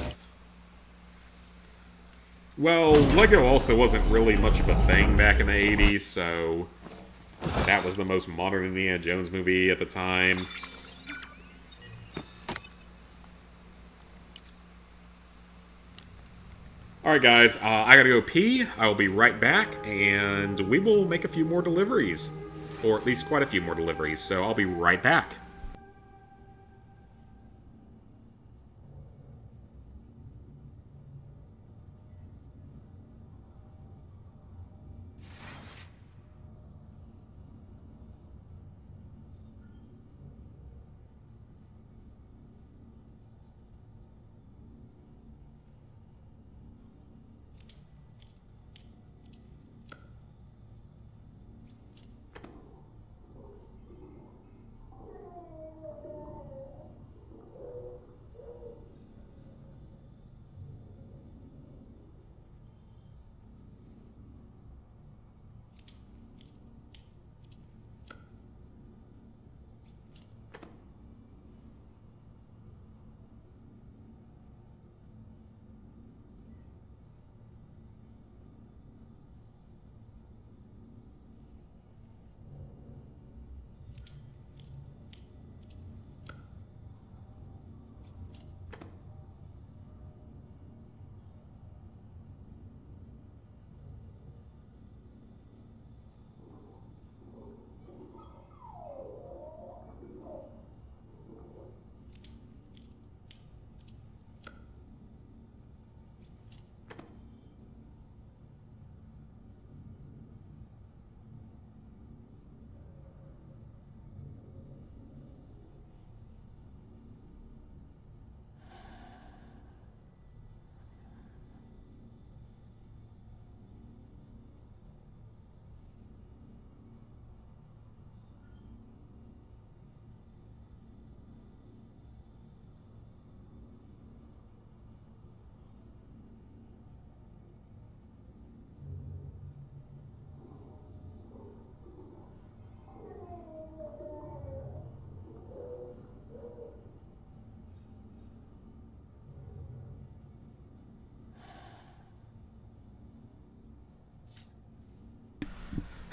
Well, Lego also wasn't really much of a thing back in the 80s, so that was the most modern Indiana Jones movie at the time. Alright guys, I gotta go pee. I will be right back, and we will make a few more deliveries. Or at least quite a few more deliveries, so I'll be right back.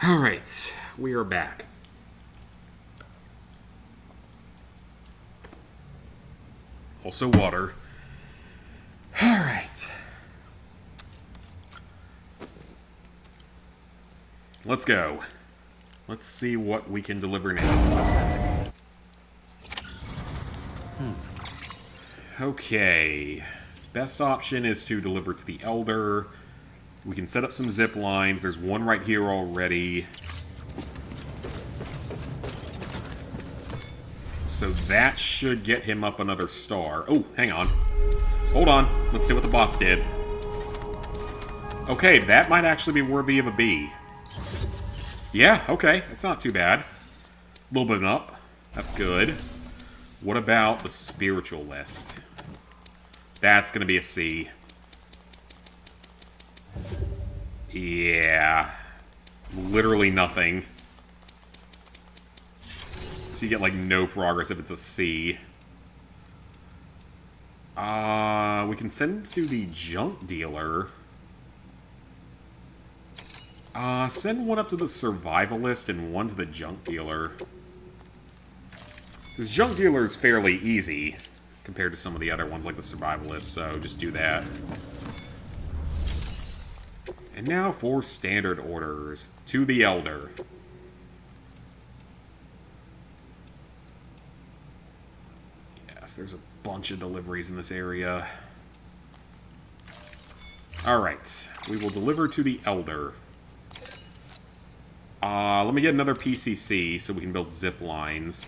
Alright, we are back. Also water. Alright. Let's go. Let's see what we can deliver now. Okay. Best option is to deliver to the Elder. We can set up some zip lines. There's one right here already. So that should get him up another star. Oh, hang on. Hold on. Let's see what the bots did. Okay, that might actually be worthy of a B. Yeah, okay. It's not too bad. A little bit up. That's good. What about the spiritual list? That's going to be a C. Yeah. Literally nothing. So you get, like, no progress if it's a C. We can send it to the junk dealer. Send one up to the survivalist and one to the junk dealer. Because junk dealer is fairly easy compared to some of the other ones like the survivalist, so just do that. And now for standard orders. To the Elder. Yes, there's a bunch of deliveries in this area. Alright, we will deliver to the Elder. Let me get another PCC so we can build zip lines.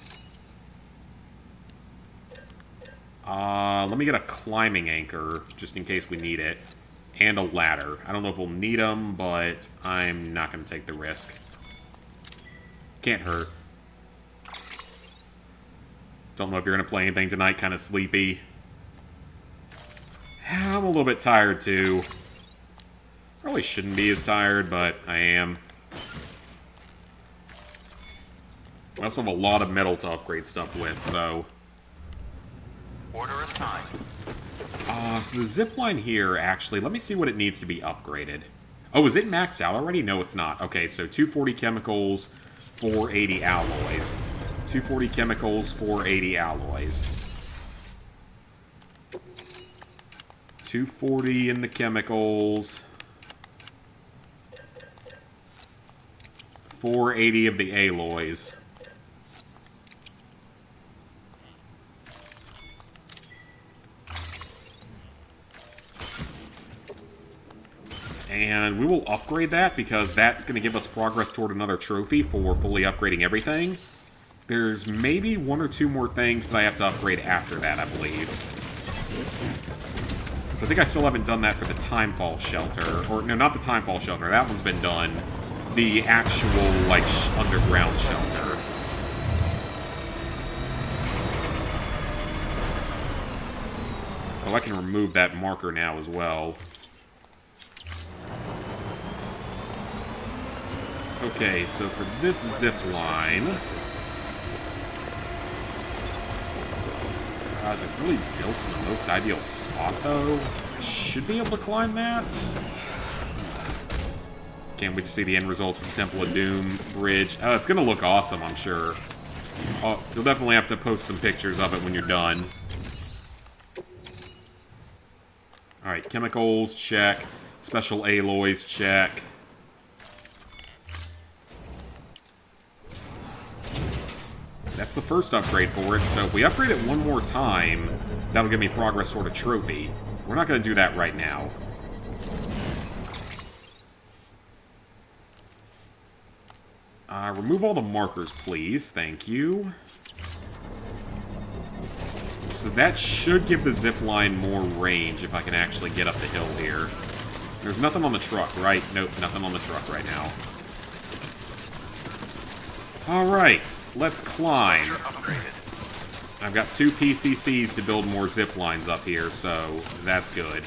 Let me get a climbing anchor, just in case we need it. And a ladder. I don't know if we'll need them, but I'm not going to take the risk. Can't hurt. Don't know if you're going to play anything tonight, kind of sleepy. I'm a little bit tired, too. Probably shouldn't be as tired, but I am. I also have a lot of metal to upgrade stuff with, so... Order assigned. So the zipline here, actually, let me see what it needs to be upgraded. Oh, is it maxed out already? No, it's not. Okay, so 240 chemicals, 480 alloys. 240 chemicals, 480 alloys. 240 in the chemicals. 480 of the alloys. And we will upgrade that because that's going to give us progress toward another trophy for fully upgrading everything. There's maybe 1 or 2 more things that I have to upgrade after that, I believe. So I think I still haven't done that for the Timefall Shelter. Or, no, not the Timefall Shelter. That one's been done. The actual, like, underground shelter. Oh, I can remove that marker now as well. Okay, so for this zip line... is it really built in the most ideal spot, though? I should be able to climb that. Can't wait to see the end results with the Temple of Doom bridge. Oh, it's gonna look awesome, I'm sure. Oh, you'll definitely have to post some pictures of it when you're done. Alright, chemicals, check. Special alloys, check. That's the first upgrade for it, so if we upgrade it one more time, that'll give me progress toward a trophy. We're not going to do that right now. Remove all the markers, please. Thank you. So that should give the zipline more range if I can actually get up the hill here. There's nothing on the truck, right? Nope, nothing on the truck right now. Alright, let's climb. I've got 2 PCCs to build more zip lines up here, so that's good.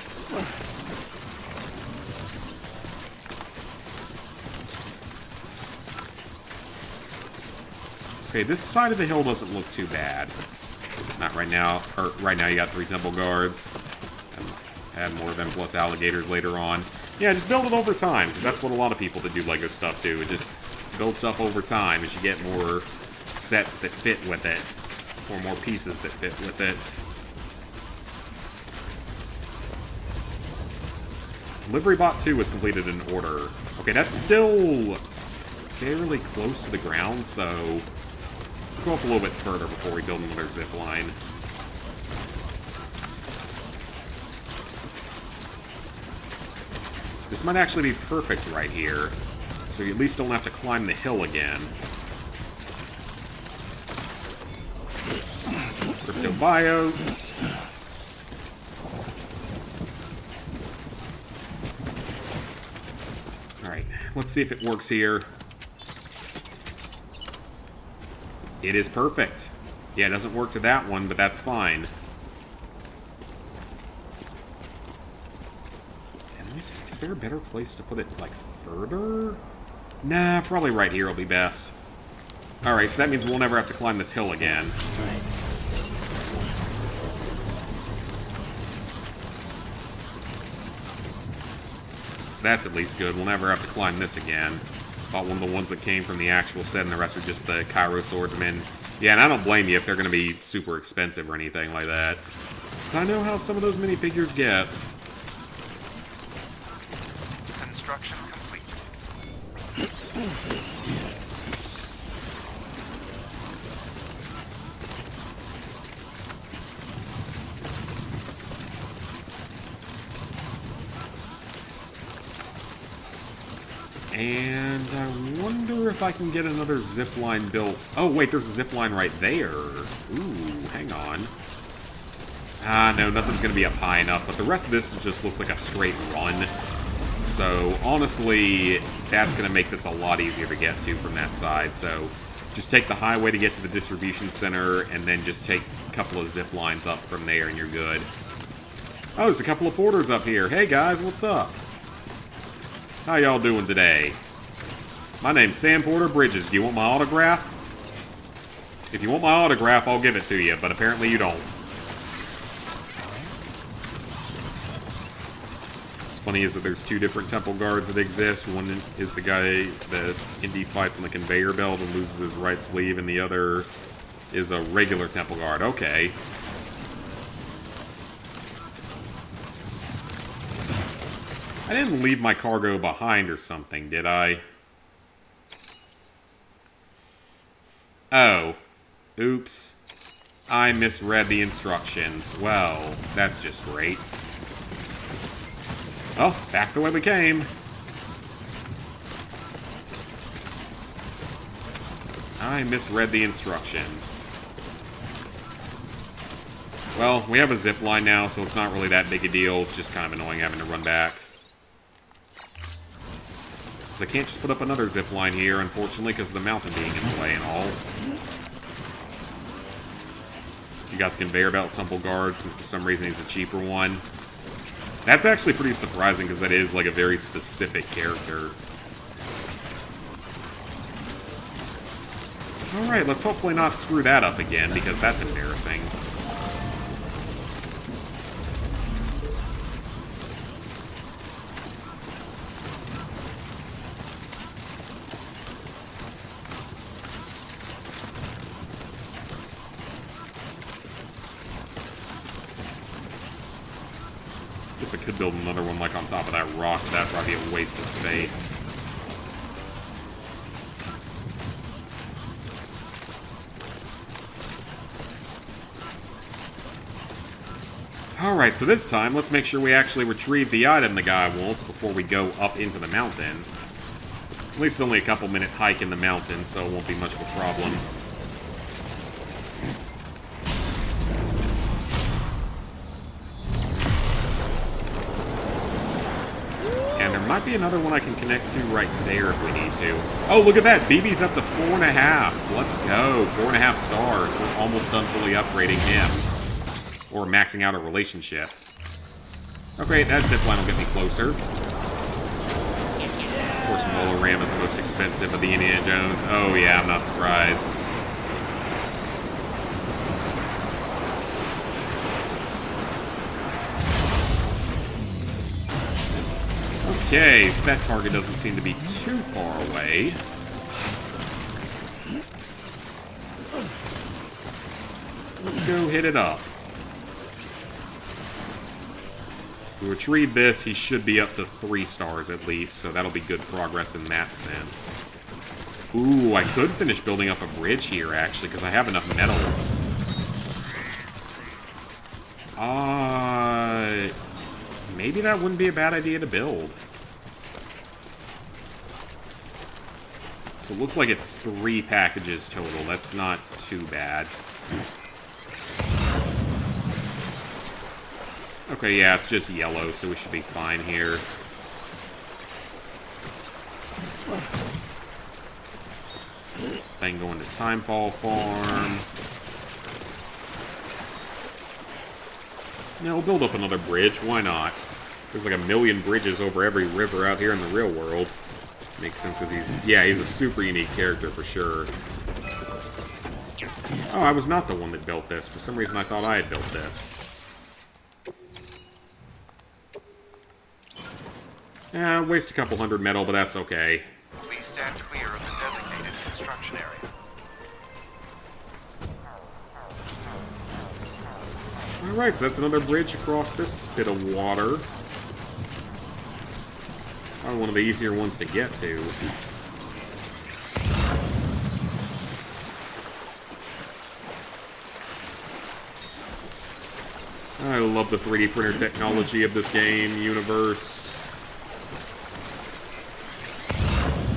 Okay, this side of the hill doesn't look too bad. Not right now. Right now you got 3 temple guards. And add more of them plus alligators later on. Yeah, just build it over time, because that's what a lot of people that do LEGO stuff do. Just build stuff over time as you get more sets that fit with it. Or more pieces that fit with it. Livery Bot 2 was completed in order. Okay, that's still fairly close to the ground, so we'll go up a little bit further before we build another zip line. This might actually be perfect right here, so you at least don't have to climb the hill again. Cryptobiotes. Alright, let's see if it works here. It is perfect. Yeah, it doesn't work to that one, but that's fine. And is there a better place to put it, like, further? Nah, probably right here will be best. Alright, so that means we'll never have to climb this hill again. Right. So that's at least good. We'll never have to climb this again. Bought one of the ones that came from the actual set, and the rest are just the Cairo swordsmen. Yeah, and I don't blame you if they're going to be super expensive or anything like that. Because I know how some of those minifigures get. Construction complete. And I wonder if I can get another zipline built. Oh, wait, there's a zipline right there. Ooh, hang on. Ah, no, nothing's going to be up high enough, but the rest of this just looks like a straight run. So, honestly, that's going to make this a lot easier to get to from that side. So, just take the highway to get to the distribution center, and then just take a couple of zip lines up from there, and you're good. Oh, there's a couple of porters up here. Hey, guys, what's up? How y'all doing today? My name's Sam Porter Bridges. Do you want my autograph? If you want my autograph, I'll give it to you, but apparently you don't. What's funny is that there's 2 different temple guards that exist. One is the guy that Indy fights on the conveyor belt and loses his right sleeve, and the other is a regular temple guard. Okay. I didn't leave my cargo behind or something, did I? Oh. Oops. I misread the instructions. Well, that's just great. Oh, back the way we came. I misread the instructions. Well, we have a zip line now, so it's not really that big a deal. It's just kind of annoying having to run back. Because I can't just put up another zip line here, unfortunately, because of the mountain being in the way and all. You got the conveyor belt tumble guard, since for some reason he's a cheaper one. That's actually pretty surprising, because that is like a very specific character. Alright, let's hopefully not screw that up again, because that's embarrassing. Guess I could build another one like on top of that rock, but that'd probably be a waste of space. Alright, so this time, let's make sure we actually retrieve the item the guy wants before we go up into the mountain. At least it's only a couple-minute hike in the mountain, so it won't be much of a problem. And there might be another one I can connect to right there if we need to. Oh, look at that! BB's up to 4.5. Let's go. 4.5 stars. We're almost done fully upgrading him. Or maxing out a relationship. Okay, that zipline will get me closer. Of course, Molar Ram is the most expensive of the Indiana Jones. Oh yeah, I'm not surprised. Okay, so that target doesn't seem to be too far away. Let's go hit it up. If we retrieve this, he should be up to 3 stars at least, so that'll be good progress in that sense. Ooh, I could finish building up a bridge here, actually, because I have enough metal. Maybe that wouldn't be a bad idea to build. So it looks like it's 3 packages total. That's not too bad. Okay, yeah, it's just yellow, so we should be fine here. Then going to Timefall Farm. Yeah, we'll build up another bridge. Why not? There's like a million bridges over every river out here in the real world. Makes sense because he's a super unique character for sure. Oh, I was not the one that built this. For some reason I thought I had built this. Waste a couple hundred metal, but that's okay. Please stand clear of the designated construction area. Alright, so that's another bridge across this bit of water. Probably one of the easier ones to get to. I love the 3D printer technology of this game, universe.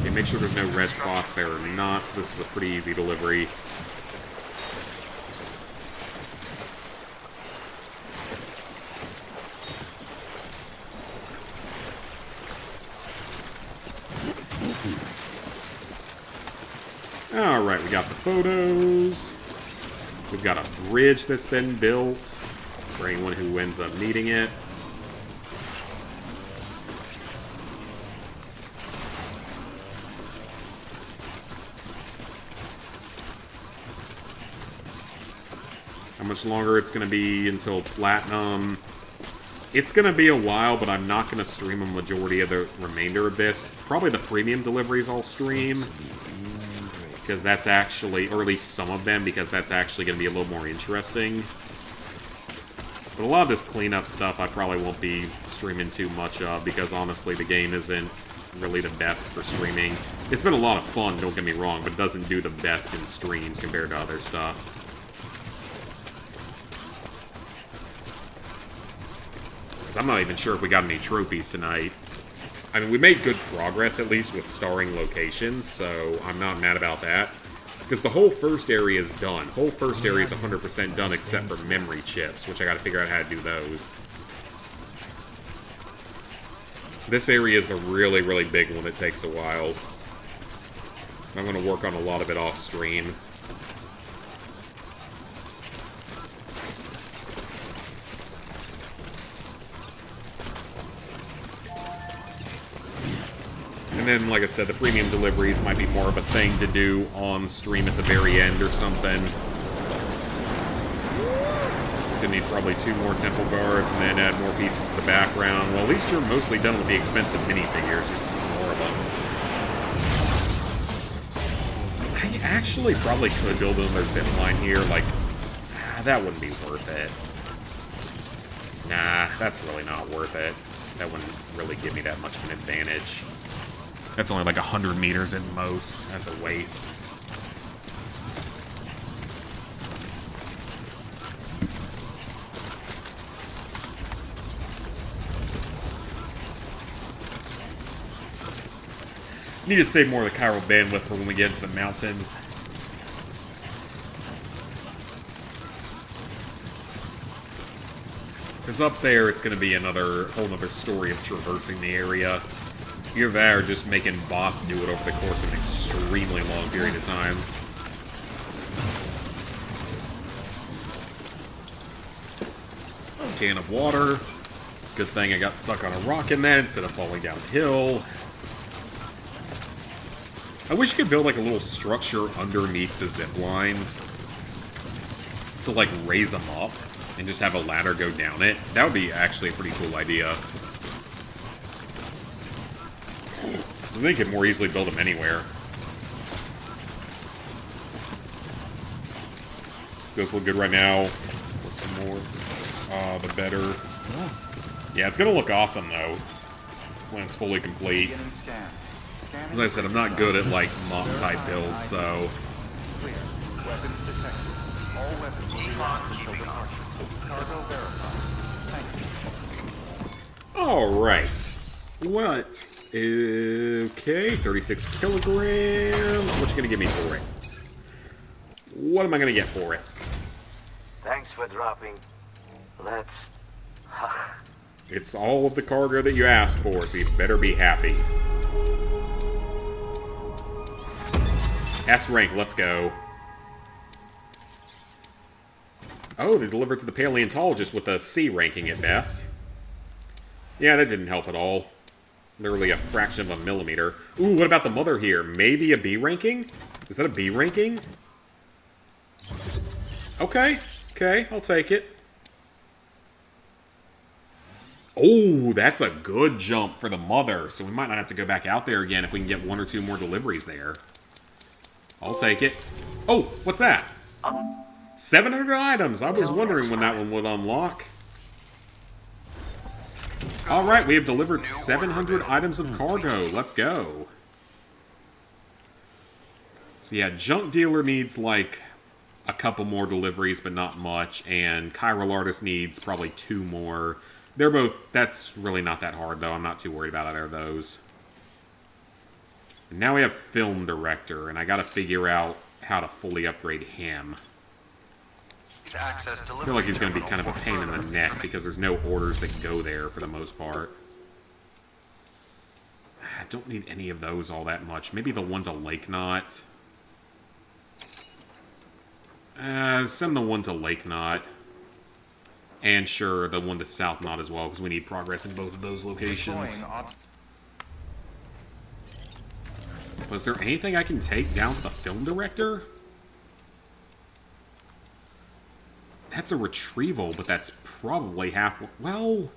Okay, make sure there's no red spots. There are not, so this is a pretty easy delivery. Alright, we got the photos. We've got a bridge that's been built for anyone who ends up needing it. How much longer it's going to be until Platinum? It's going to be a while, but I'm not going to stream a majority of the remainder of this. Probably the premium deliveries I'll stream. Because that's actually, or at least some of them, because that's actually going to be a little more interesting. But a lot of this cleanup stuff I probably won't be streaming too much of, because honestly the game isn't really the best for streaming. It's been a lot of fun, don't get me wrong, but it doesn't do the best in streams compared to other stuff. Because I'm not even sure if we got any trophies tonight. I mean, we made good progress, at least, with starring locations, so I'm not mad about that. Because the whole first area is done. Whole first area is 100% done except for memory chips, which I gotta figure out how to do those. This area is the really, really big one that takes a while. I'm gonna work on a lot of it off stream. And then, like I said, the premium deliveries might be more of a thing to do on stream at the very end or something. Gonna need probably 2 more temple guards and then add more pieces to the background. Well, at least you're mostly done with the expensive minifigures, just more of them. I actually probably could build another zip line here, like, that wouldn't be worth it. Nah, that's really not worth it. That wouldn't really give me that much of an advantage. That's only like 100 meters at most. That's a waste. Need to save more of the chiral bandwidth for when we get into the mountains. Because up there, it's going to be another whole nother story of traversing the area. Either that or just making bots do it over the course of an extremely long period of time. Can of water. Good thing I got stuck on a rock in that instead of falling downhill. I wish you could build like a little structure underneath the zip lines to like raise them up and just have a ladder go down it. That would be actually a pretty cool idea. I think you could more easily build them anywhere. Does look good right now. With some more, the better. Yeah, it's gonna look awesome though when it's fully complete. As I said, I'm not good at like mock type builds, so. Clear. Weapons detected. All weapons will be locked until departure. Cargo verified. Thank you. Alright. What? Okay, 36 kilograms. What you gonna give me for it? What am I gonna get for it? Thanks for dropping. Let's... It's all of the cargo that you asked for, so you better be happy. S rank, let's go. Oh, they delivered to the paleontologist with a C ranking at best. Yeah, that didn't help at all. Literally a fraction of a millimeter. Ooh, what about the mother here? Maybe a B ranking? Is that a B ranking? Okay, okay, I'll take it. Oh, that's a good jump for the mother, so we might not have to go back out there again if we can get 1 or 2 more deliveries there. I'll take it. Oh, what's that? 700 items! I was wondering when that one would unlock. Alright, we have delivered 700 items of cargo. Let's go. So yeah, Junk Dealer needs like a couple more deliveries, but not much. And Chiral Artist needs probably 2 more. They're both... That's really not that hard, though. I'm not too worried about either of those. And now we have Film Director, and I gotta figure out how to fully upgrade him. I feel like he's going to be kind of a pain in the neck because there's no orders that go there for the most part. I don't need any of those all that much. Maybe the one to Lake Knot. Send the one to Lake Knot. And sure, the one to South Knot as well, because we need progress in both of those locations. Was there anything I can take down to the Film Director? That's a retrieval, but that's probably half... Well,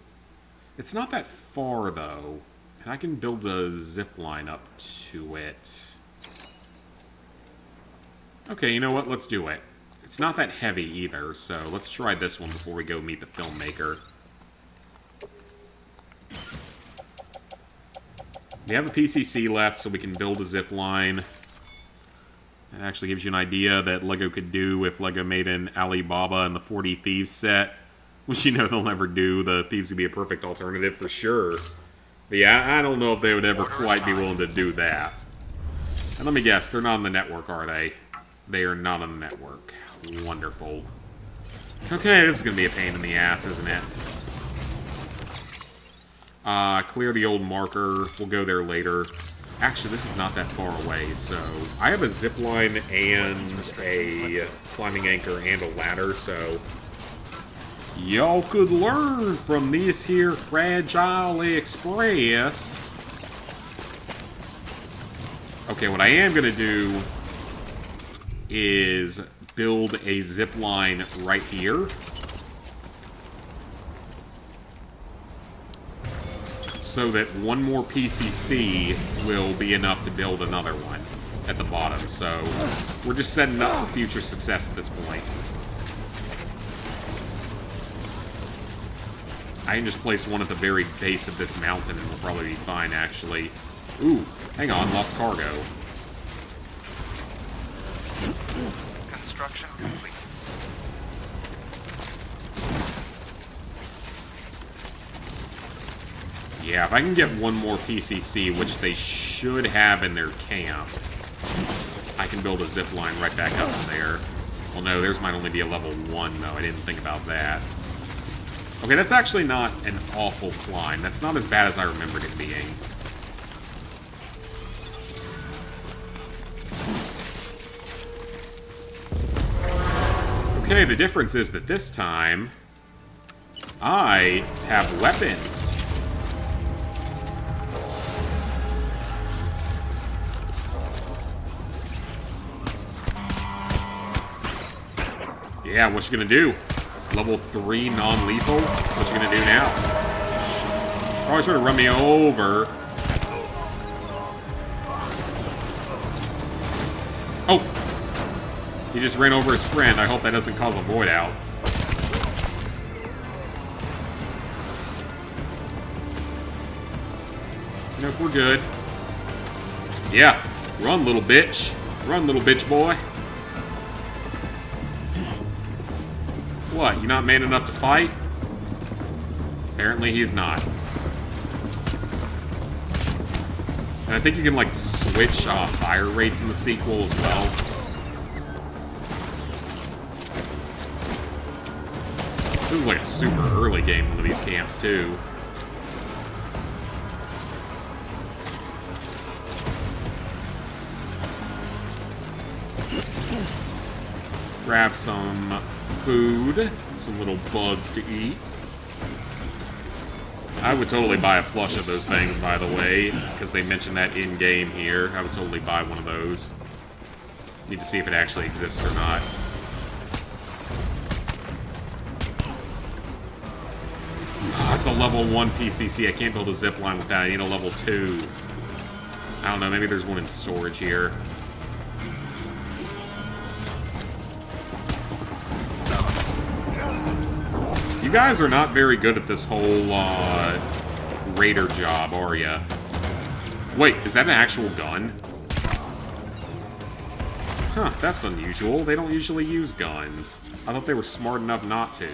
it's not that far, though. And I can build a zip line up to it. Okay, you know what? Let's do it. It's It's not that heavy either, so let's try this one before we go meet the filmmaker. We have a PCC left, so we can build a zip line. It actually gives you an idea that LEGO could do if LEGO made an Alibaba and the 40 Thieves set. Which, you know, they'll never do. The Thieves would be a perfect alternative for sure. But yeah, I don't know if they would ever quite be willing to do that. And let me guess, they're not on the network, are they? They are not on the network. Wonderful. Okay, this is going to be a pain in the ass, isn't it? Clear the old marker. We'll go there later. Actually, this is not that far away, so... I have a zipline and a climbing anchor and a ladder, so... y'all could learn from this here Fragile Express. Okay, what I am going to do is build a zip line right here. So that one more PCC will be enough to build another one at the bottom. So we're just setting up for future success at this point. I can just place one at the very base of this mountain and we'll probably be fine, actually. Ooh, hang on, lost cargo. Construction complete. Yeah, if I can get one more PCC, which they should have in their camp, I can build a zip line right back up to there. Well, no, theirs might only be a level 1, though. I didn't think about that. Okay, that's actually not an awful climb. That's not as bad as I remembered it being. Okay, the difference is that this time, I have weapons. Yeah, what you gonna do? Level 3 non-lethal? What you gonna do now? Probably try to run me over. Oh! He just ran over his friend. I hope that doesn't cause a void out. Nope, we're good. Yeah. Run, little bitch. Run, little bitch boy. What, you not man enough to fight? Apparently he's not. And I think you can, like, switch fire rates in the sequel as well. This is like a super early game, one of these camps, too. Grab some food, some little bugs to eat. I would totally buy a plush of those things, by the way, because they mentioned that in-game here. I would totally buy one of those. Need to see if it actually exists or not. It's a level 1 PCC. I can't build a zipline with that. I need a level 2. I don't know, maybe there's one in storage here. You guys are not very good at this whole, raider job, are ya? Wait, is that an actual gun? Huh, that's unusual. They don't usually use guns. I thought they were smart enough not to.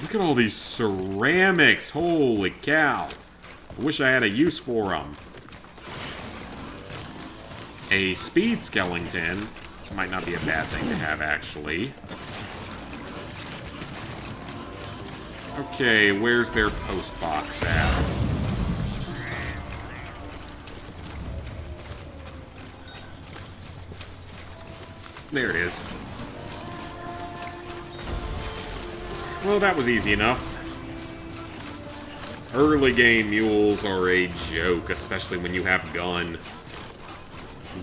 Look at all these ceramics! Holy cow! I wish I had a use for them. A speed skeleton might not be a bad thing to have, actually. Okay, where's their post box at? There it is. Well, that was easy enough. Early game mules are a joke, especially when you have gun.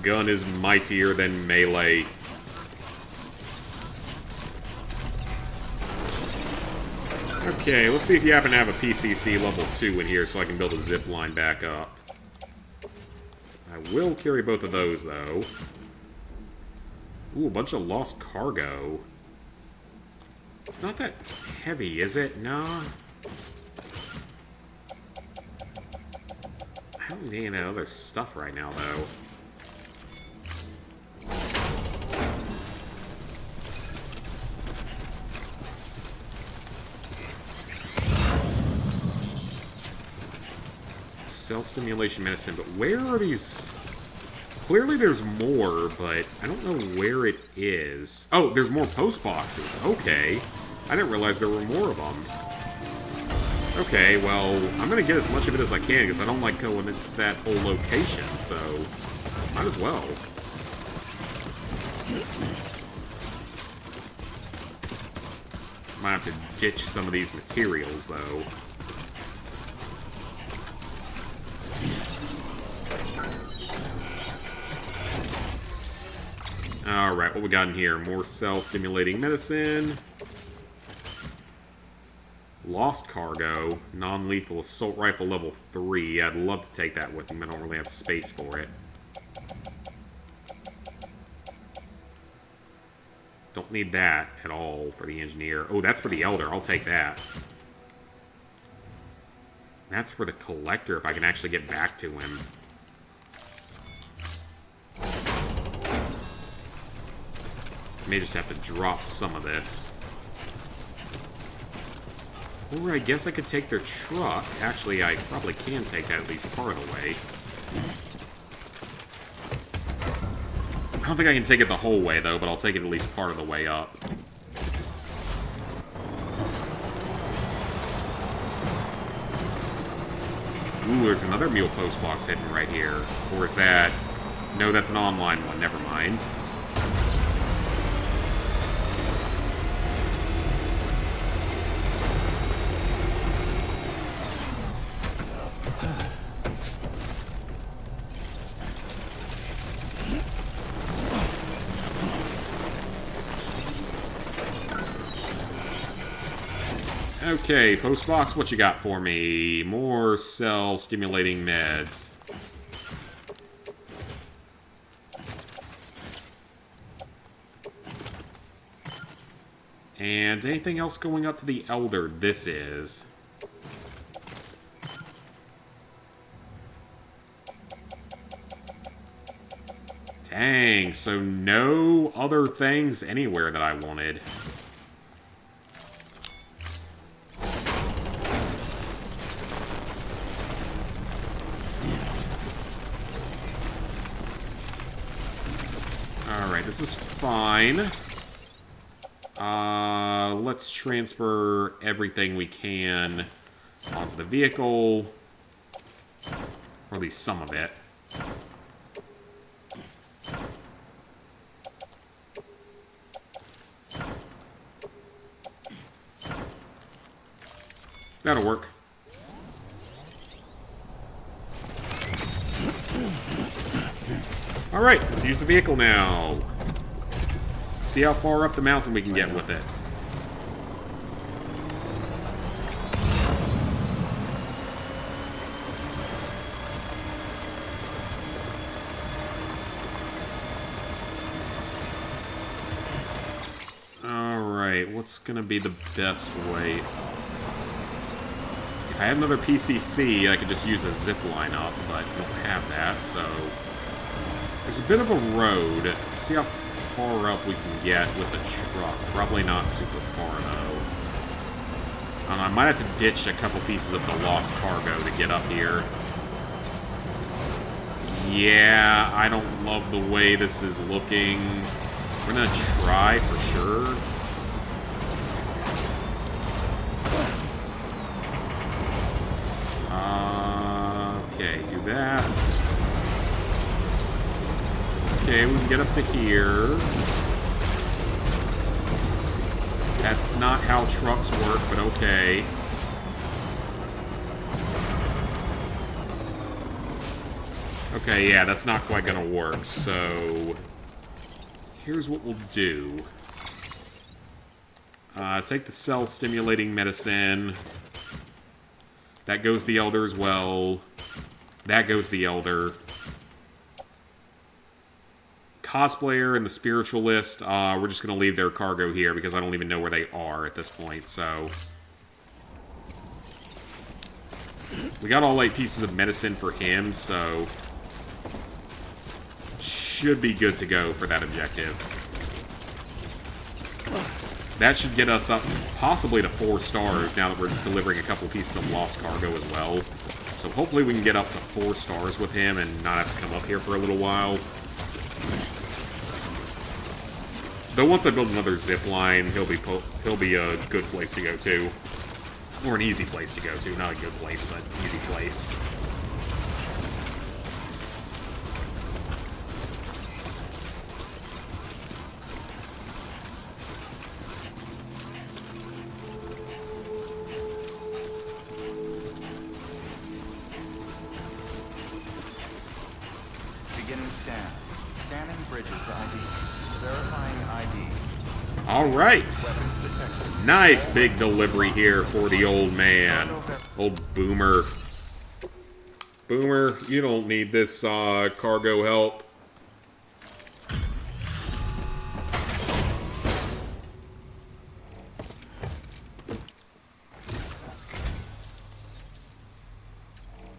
Gun is mightier than melee. Okay, let's see if you happen to have a PCC level 2 in here so I can build a zip line back up. I will carry both of those, though. Ooh, a bunch of lost cargo. It's not that heavy, is it? No. I don't need any other stuff right now, though. Self-stimulation medicine, but where are these? Clearly there's more, but I don't know where it is. Oh, there's more post boxes. Okay. I didn't realize there were more of them. Okay, well, I'm going to get as much of it as I can, because I don't like going into that whole location, so might as well. Might have to ditch some of these materials, though. Alright, what we got in here? More cell-stimulating medicine. Lost cargo. Non-lethal assault rifle level 3. I'd love to take that with me. I don't really have space for it. Don't need that at all for the engineer. Oh, that's for the elder. I'll take that. That's for the collector, if I can actually get back to him. May just have to drop some of this. Or I guess I could take their truck. Actually, I probably can take that at least part of the way. I don't think I can take it the whole way, though, but I'll take it at least part of the way up. Ooh, there's another meal post box hidden right here. Or is that... No, that's an online one. Never mind. Okay, post box, what you got for me? More cell-stimulating meds. And anything else going up to the Elder? This is. Dang, so no other things anywhere that I wanted. Alright, this is fine. Let's transfer everything we can onto the vehicle. Or at least some of it. That'll work. Alright, let's use the vehicle now. See how far up the mountain we can get with it. Alright, what's gonna be the best way? If I had another PCC, I could just use a zip line up, but I don't have that, so... There's a bit of a road. Let's see how far up we can get with the truck. Probably not super far, though. I might have to ditch a couple pieces of the lost cargo to get up here. Yeah, I don't love the way this is looking. We're gonna try for sure. Okay, do that. Okay, we can get up to here. That's not how trucks work, but okay. Okay, yeah, that's not quite gonna work, so... Here's what we'll do. Take the cell-stimulating medicine. That goes the Elder as well. That goes the Elder. cosplayer and the spiritualist, we're just going to leave their cargo here because I don't even know where they are at this point, so... We got all 8 pieces of medicine for him, so... Should be good to go for that objective. That should get us up possibly to 4 stars now that we're delivering a couple pieces of lost cargo as well. So hopefully we can get up to 4 stars with him and not have to come up here for a little while. Though once I build another zip line, he'll be a good place to go to. Or an easy place to go to. Not a good place, but easy place. Beginning scan. Scanning bridges ID. Verifying ID. Alright. Weapons detected. Nice big delivery here for the old man. Old Boomer. Boomer, you don't need this cargo help.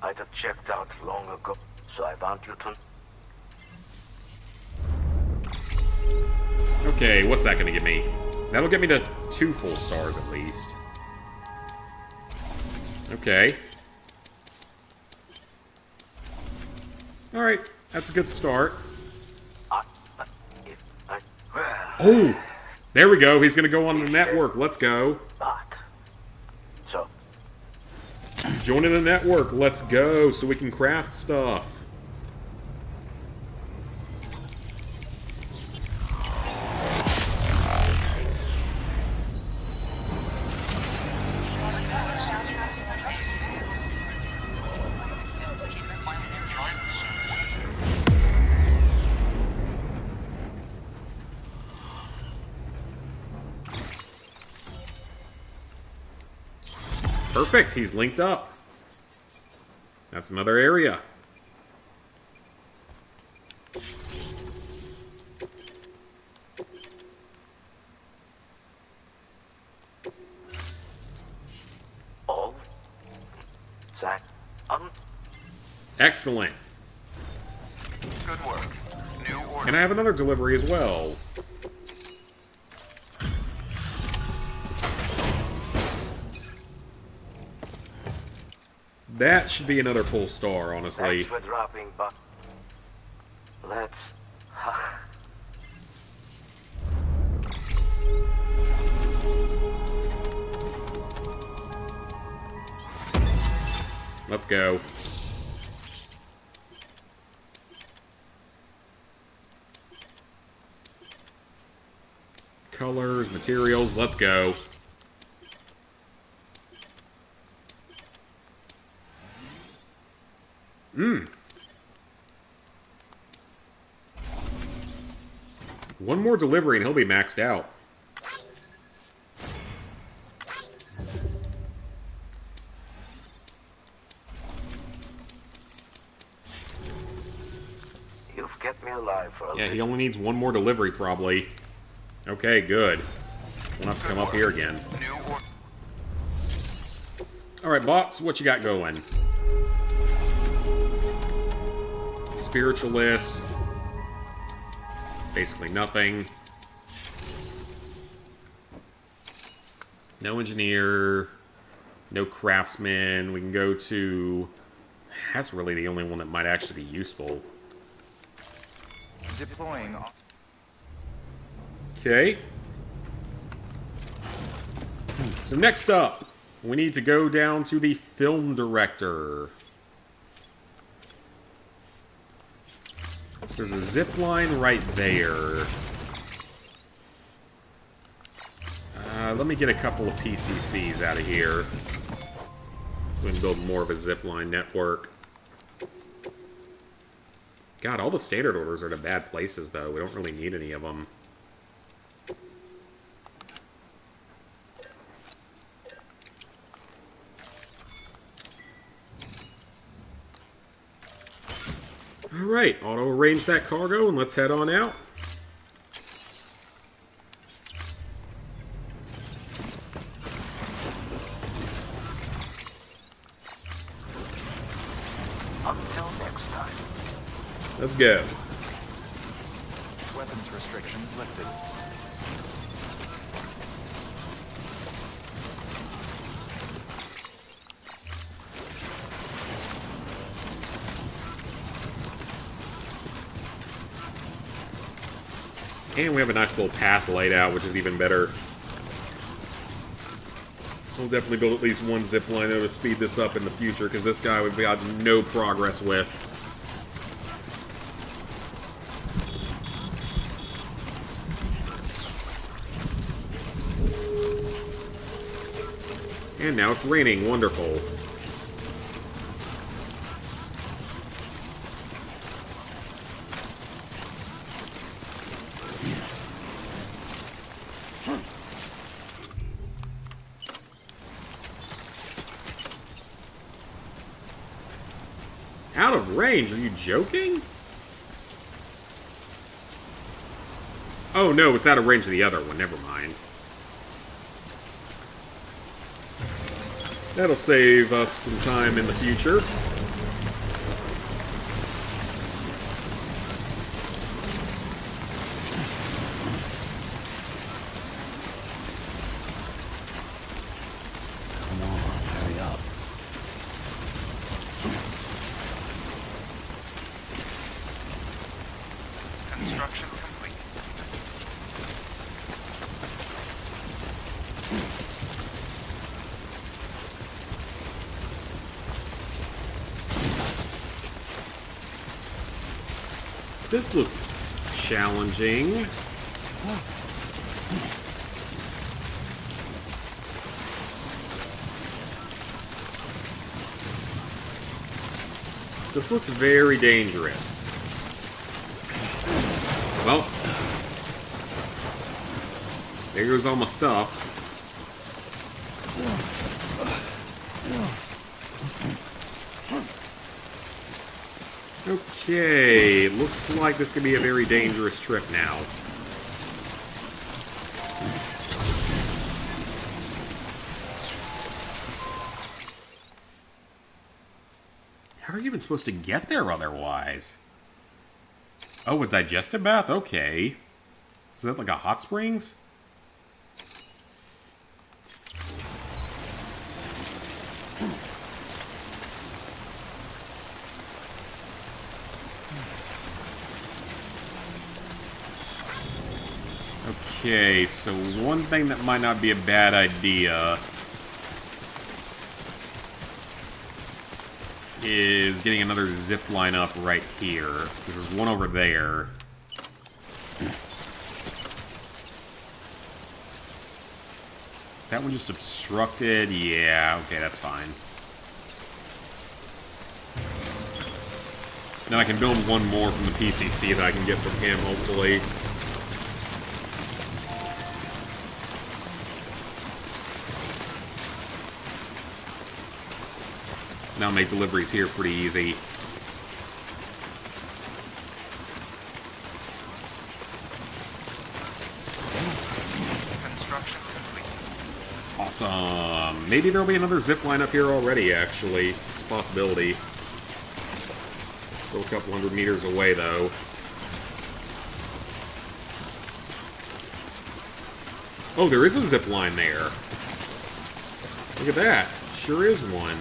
I'd have checked out long ago, so I want you to... Okay, what's that gonna give me? That'll get me to 2 full stars at least. Okay. Alright, that's a good start. Oh! There we go, he's gonna go on the network. Let's go. But... So, He's joining the network. Let's go, so we can craft stuff. Perfect, he's linked up. That's another area. all... Zach... Excellent. Good work. New order. And I have another delivery as well. That should be another full star, honestly. Thanks for dropping by. Let's... Let's go. Colors, materials, let's go. One more delivery and he'll be maxed out. You've kept me alive for a Yeah, he only needs one more delivery, probably. Okay, good. Won't have to come up here again. New order. Alright, bots, what you got going? Spiritualist. Basically nothing. No engineer. No craftsman. We can go to... That's really the only one that might actually be useful. Deploying. Okay. So next up, we need to go down to the film director. There's a zip line right there. Let me get a couple of PCCs out of here. We can build more of a zip line network. God, all the standard orders are to bad places, though. We don't really need any of them. Alright, auto-arrange that cargo and let's head on out. Until next time. Let's go. Weapons restrictions lifted. And we have a nice little path laid out, which is even better. We'll definitely build at least one zip line though to speed this up in the future, because this guy we've got no progress with. And now it's raining. Wonderful. Out of range? Are you joking? Oh no, it's out of range of the other one. Never mind. That'll save us some time in the future. Come on, hurry up. Construction complete. This looks challenging. This looks very dangerous. Well, there goes all my stuff. Okay, looks like this could be a very dangerous trip now. How are you even supposed to get there otherwise? Oh, a digestive bath? Okay. Is that like a hot springs? Okay, so one thing that might not be a bad idea is getting another zip line up right here. Because there's one over there. Is that one just obstructed? Yeah, okay, that's fine. Then I can build one more from the PCC that I can get from him, hopefully. Now make deliveries here pretty easy. Construction complete. Awesome. Maybe there'll be another zip line up here already, actually. It's a possibility. Still a couple hundred meters away, though. Oh, there is a zip line there. Look at that. Sure is one.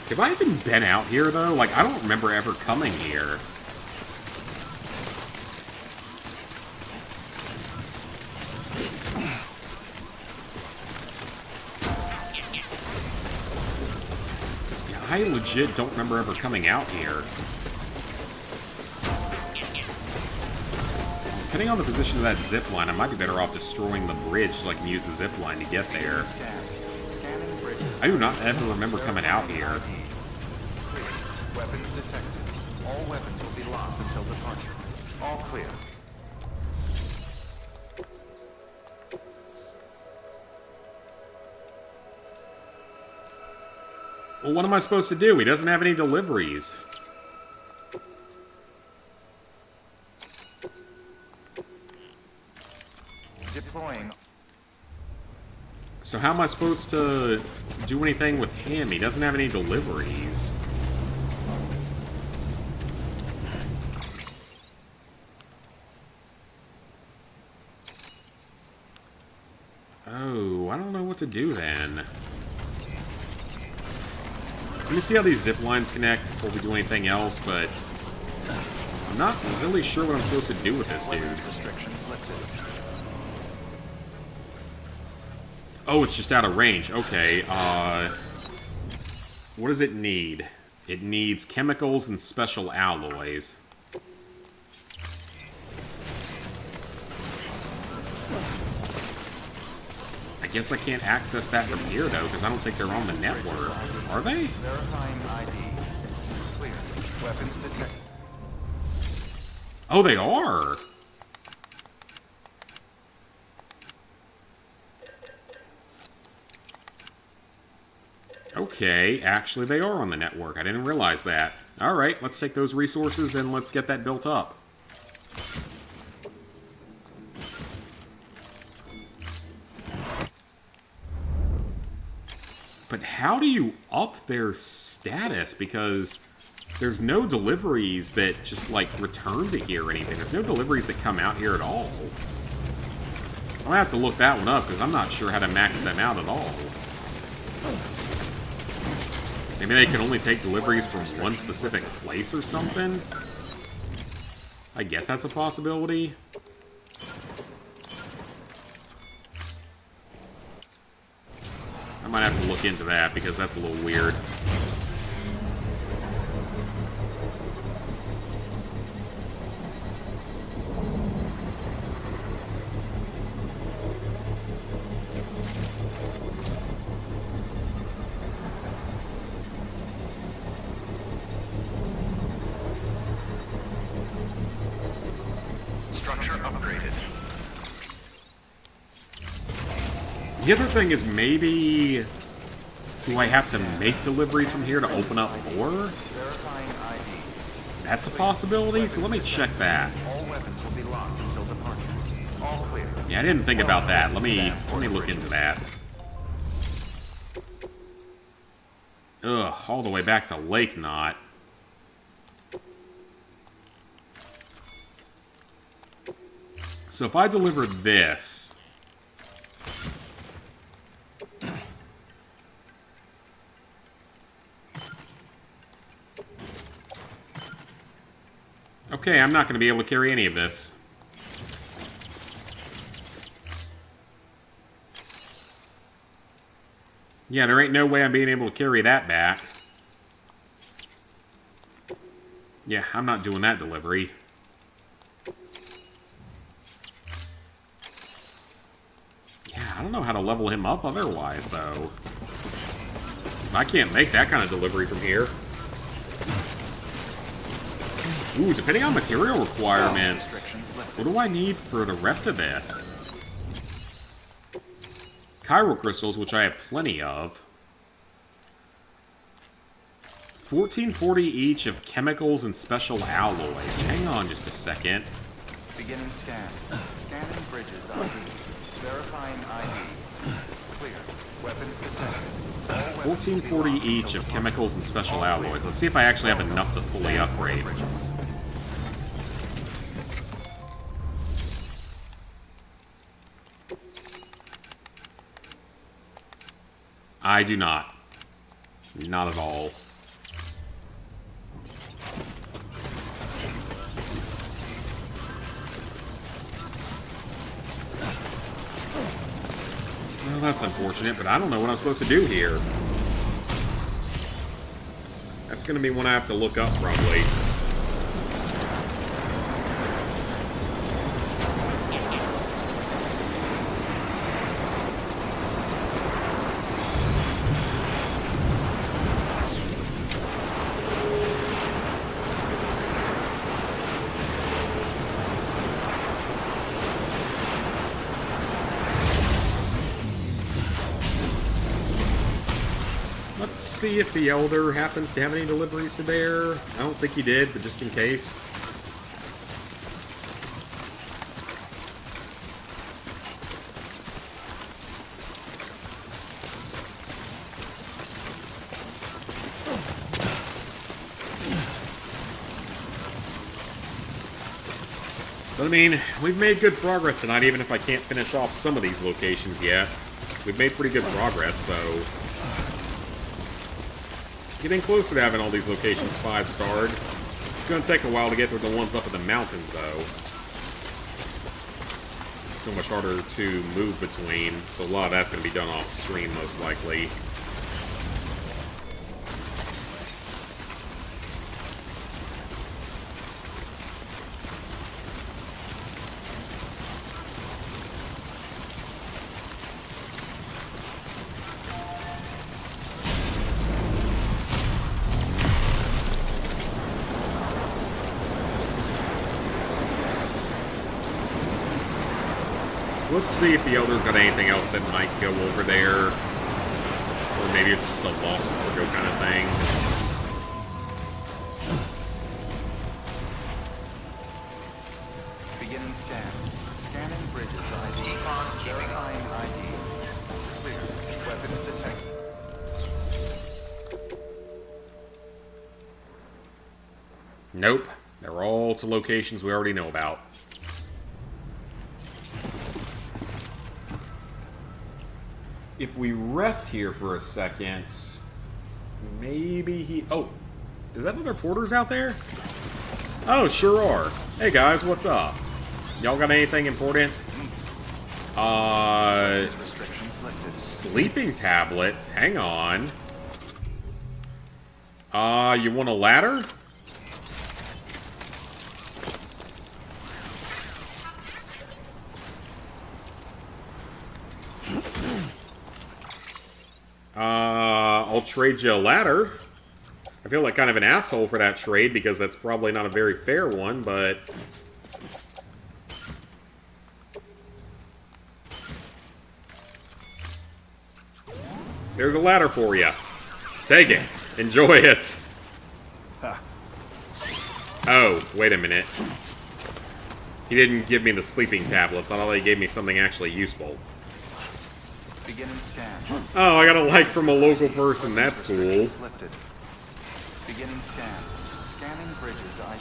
Have I even been out here, though? Like, I don't remember ever coming here. Yeah, I legit don't remember ever coming out here. Depending on the position of that zip line, I might be better off destroying the bridge so I can use the zip line to get there. Scanning bridges. I do not ever remember coming out here. Weapons detected. All weapons will be locked until departure. All clear. Well, what am I supposed to do? He doesn't have any deliveries. Deploying. So how am I supposed to do anything with him? He doesn't have any deliveries. Oh, I don't know what to do then. Let me see how these zip lines connect before we do anything else, but I'm not really sure what I'm supposed to do with this dude. Restrictions lifted. Oh, it's just out of range. Okay, what does it need? It needs chemicals and special alloys. I guess I can't access that from here, though, because I don't think they're on the network. Are they? Verifying ID. Clear. Weapons detected. Oh, they are! Okay, actually they are on the network. I didn't realize that. Alright, let's take those resources and let's get that built up. But how do you up their status? Because there's no deliveries that just, like, return to here or anything. There's no deliveries that come out here at all. I'll have to look that one up, because I'm not sure how to max them out at all. Maybe they can only take deliveries from one specific place or something? I guess that's a possibility. I might have to look into that, because that's a little weird. Structure upgraded. The other thing is maybe... do I have to make deliveries from here to open up more? Verifying ID. That's a possibility, so let me check that. All weapons will be locked until departure. All clear. Yeah, I didn't think about that. Let me look into that. Ugh, all the way back to Lake Knot. So if I deliver this... okay, I'm not going to be able to carry any of this. Yeah, there ain't no way I'm being able to carry that back. Yeah, I'm not doing that delivery. Yeah, I don't know how to level him up otherwise, though. I can't make that kind of delivery from here. Ooh, depending on material requirements, what do I need for the rest of this? Chiral crystals, which I have plenty of. 1440 each of chemicals and special alloys. Hang on just a second. Beginning scan. Scanning bridges ID. Verifying ID. Clear. Weapons detected. 1440 each of chemicals and special alloys. Let's see if I actually have enough to fully upgrade. Bridges. I do not. Not at all. Well, that's unfortunate, but I don't know what I'm supposed to do here. That's going to be one I have to look up, probably. Let's see if the Elder happens to have any deliveries to there. I don't think he did, but just in case. But I mean, we've made good progress tonight, even if I can't finish off some of these locations yet. We've made pretty good progress, so... Getting closer to having all these locations 5-starred. It's gonna take a while to get through the ones up in the mountains, though. So much harder to move between, so a lot of that's gonna be done off screen, most likely. Let's see if the Elder's got anything else that might go over there. Or maybe it's just a lost cargo kind of thing. Beginning scan. Scanning bridges ID. Verifying ID. Clear. Weapons detected. Nope. They're all to locations we already know about. If we rest here for a second, maybe he... Oh, is that other porters out there? Oh, sure are. Hey guys, what's up? Y'all got anything important? Sleeping tablets? Hang on. You want a ladder? I'll trade you a ladder. I feel like kind of an asshole for that trade because that's probably not a very fair one, but... There's a ladder for you. Take it. Enjoy it. Oh, wait a minute. He didn't give me the sleeping tablets. I thought he gave me something actually useful. Beginning scan. Oh, I got a like from a local person. That's cool. Lifted. Beginning scan. Scanning bridges ID.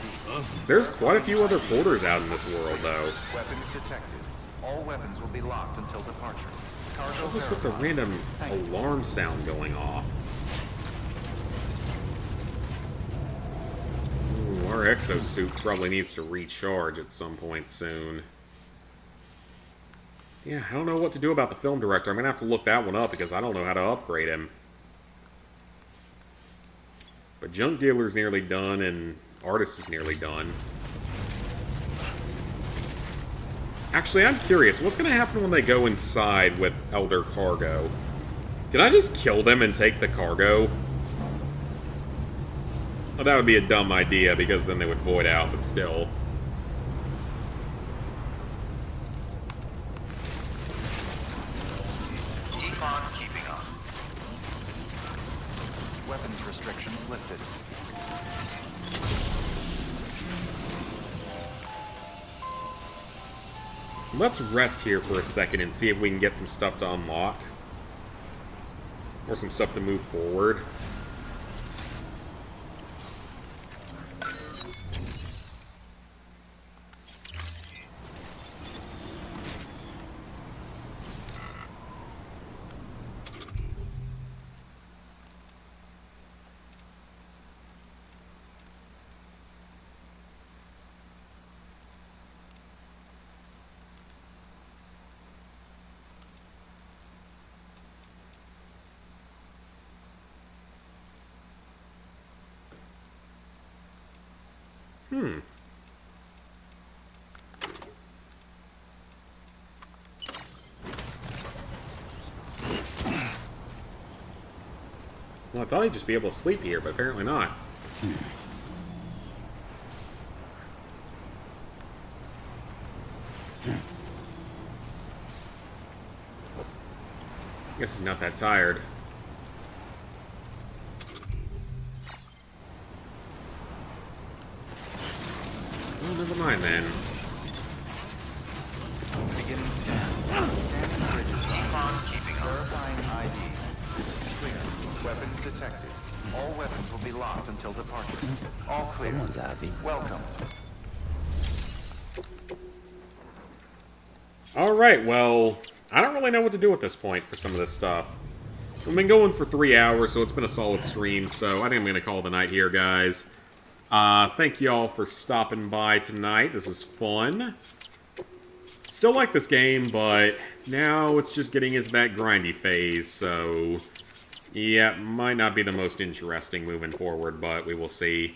There's quite a few other porters out in this world, though. Weapons detected. All weapons will be locked until departure. Cargo What's with the random alarm sound going off? Ooh, our exosuit probably needs to recharge at some point soon. Yeah, I don't know what to do about the film director. I'm going to have to look that one up because I don't know how to upgrade him. But Junk Dealer's nearly done and Artist is nearly done. Actually, I'm curious. What's going to happen when they go inside with Elder Cargo? Can I just kill them and take the cargo? Well, that would be a dumb idea because then they would void out, but still. Keeping up. Weapons restrictions lifted. Let's rest here for a second and see if we can get some stuff to unlock. Or some stuff to move forward. Well, I thought he'd just be able to sleep here, but apparently not. Guess he's not that tired. Well, never mind then. Beginning scan. Scanning bridges. Keeping up. Verifying ID. Clear. Weapons detected. All weapons will be locked until departure. All clear. Someone's happy. Welcome. Alright, well, I don't really know what to do at this point for some of this stuff. We've been going for 3 hours, so it's been a solid stream, so I think I'm going to call it a night here, guys. Thank y'all for stopping by tonight. This is fun. Still like this game, but now it's just getting into that grindy phase, so... yeah, might not be the most interesting moving forward, but we will see.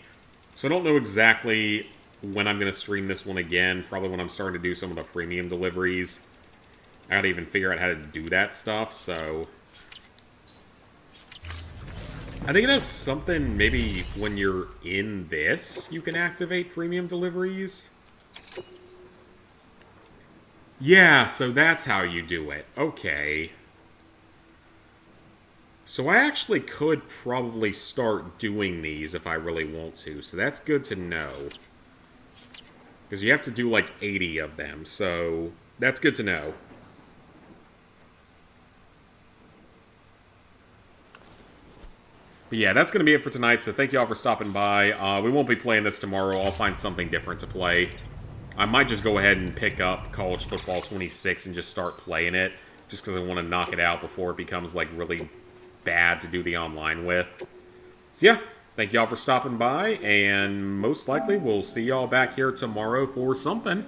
So I don't know exactly when I'm going to stream this one again. Probably when I'm starting to do some of the premium deliveries. I gotta even figure out how to do that stuff, so... I think it has something, maybe when you're in this, you can activate premium deliveries. Yeah, so that's how you do it. Okay. So I actually could probably start doing these if I really want to, so that's good to know. Because you have to do like 80 of them, so that's good to know. But yeah, that's going to be it for tonight, so thank you all for stopping by. We won't be playing this tomorrow. I'll find something different to play. I might just go ahead and pick up College Football 26 and just start playing it, just because I want to knock it out before it becomes, like, really bad to do the online with. So yeah, thank you all for stopping by, and most likely we'll see y'all back here tomorrow for something.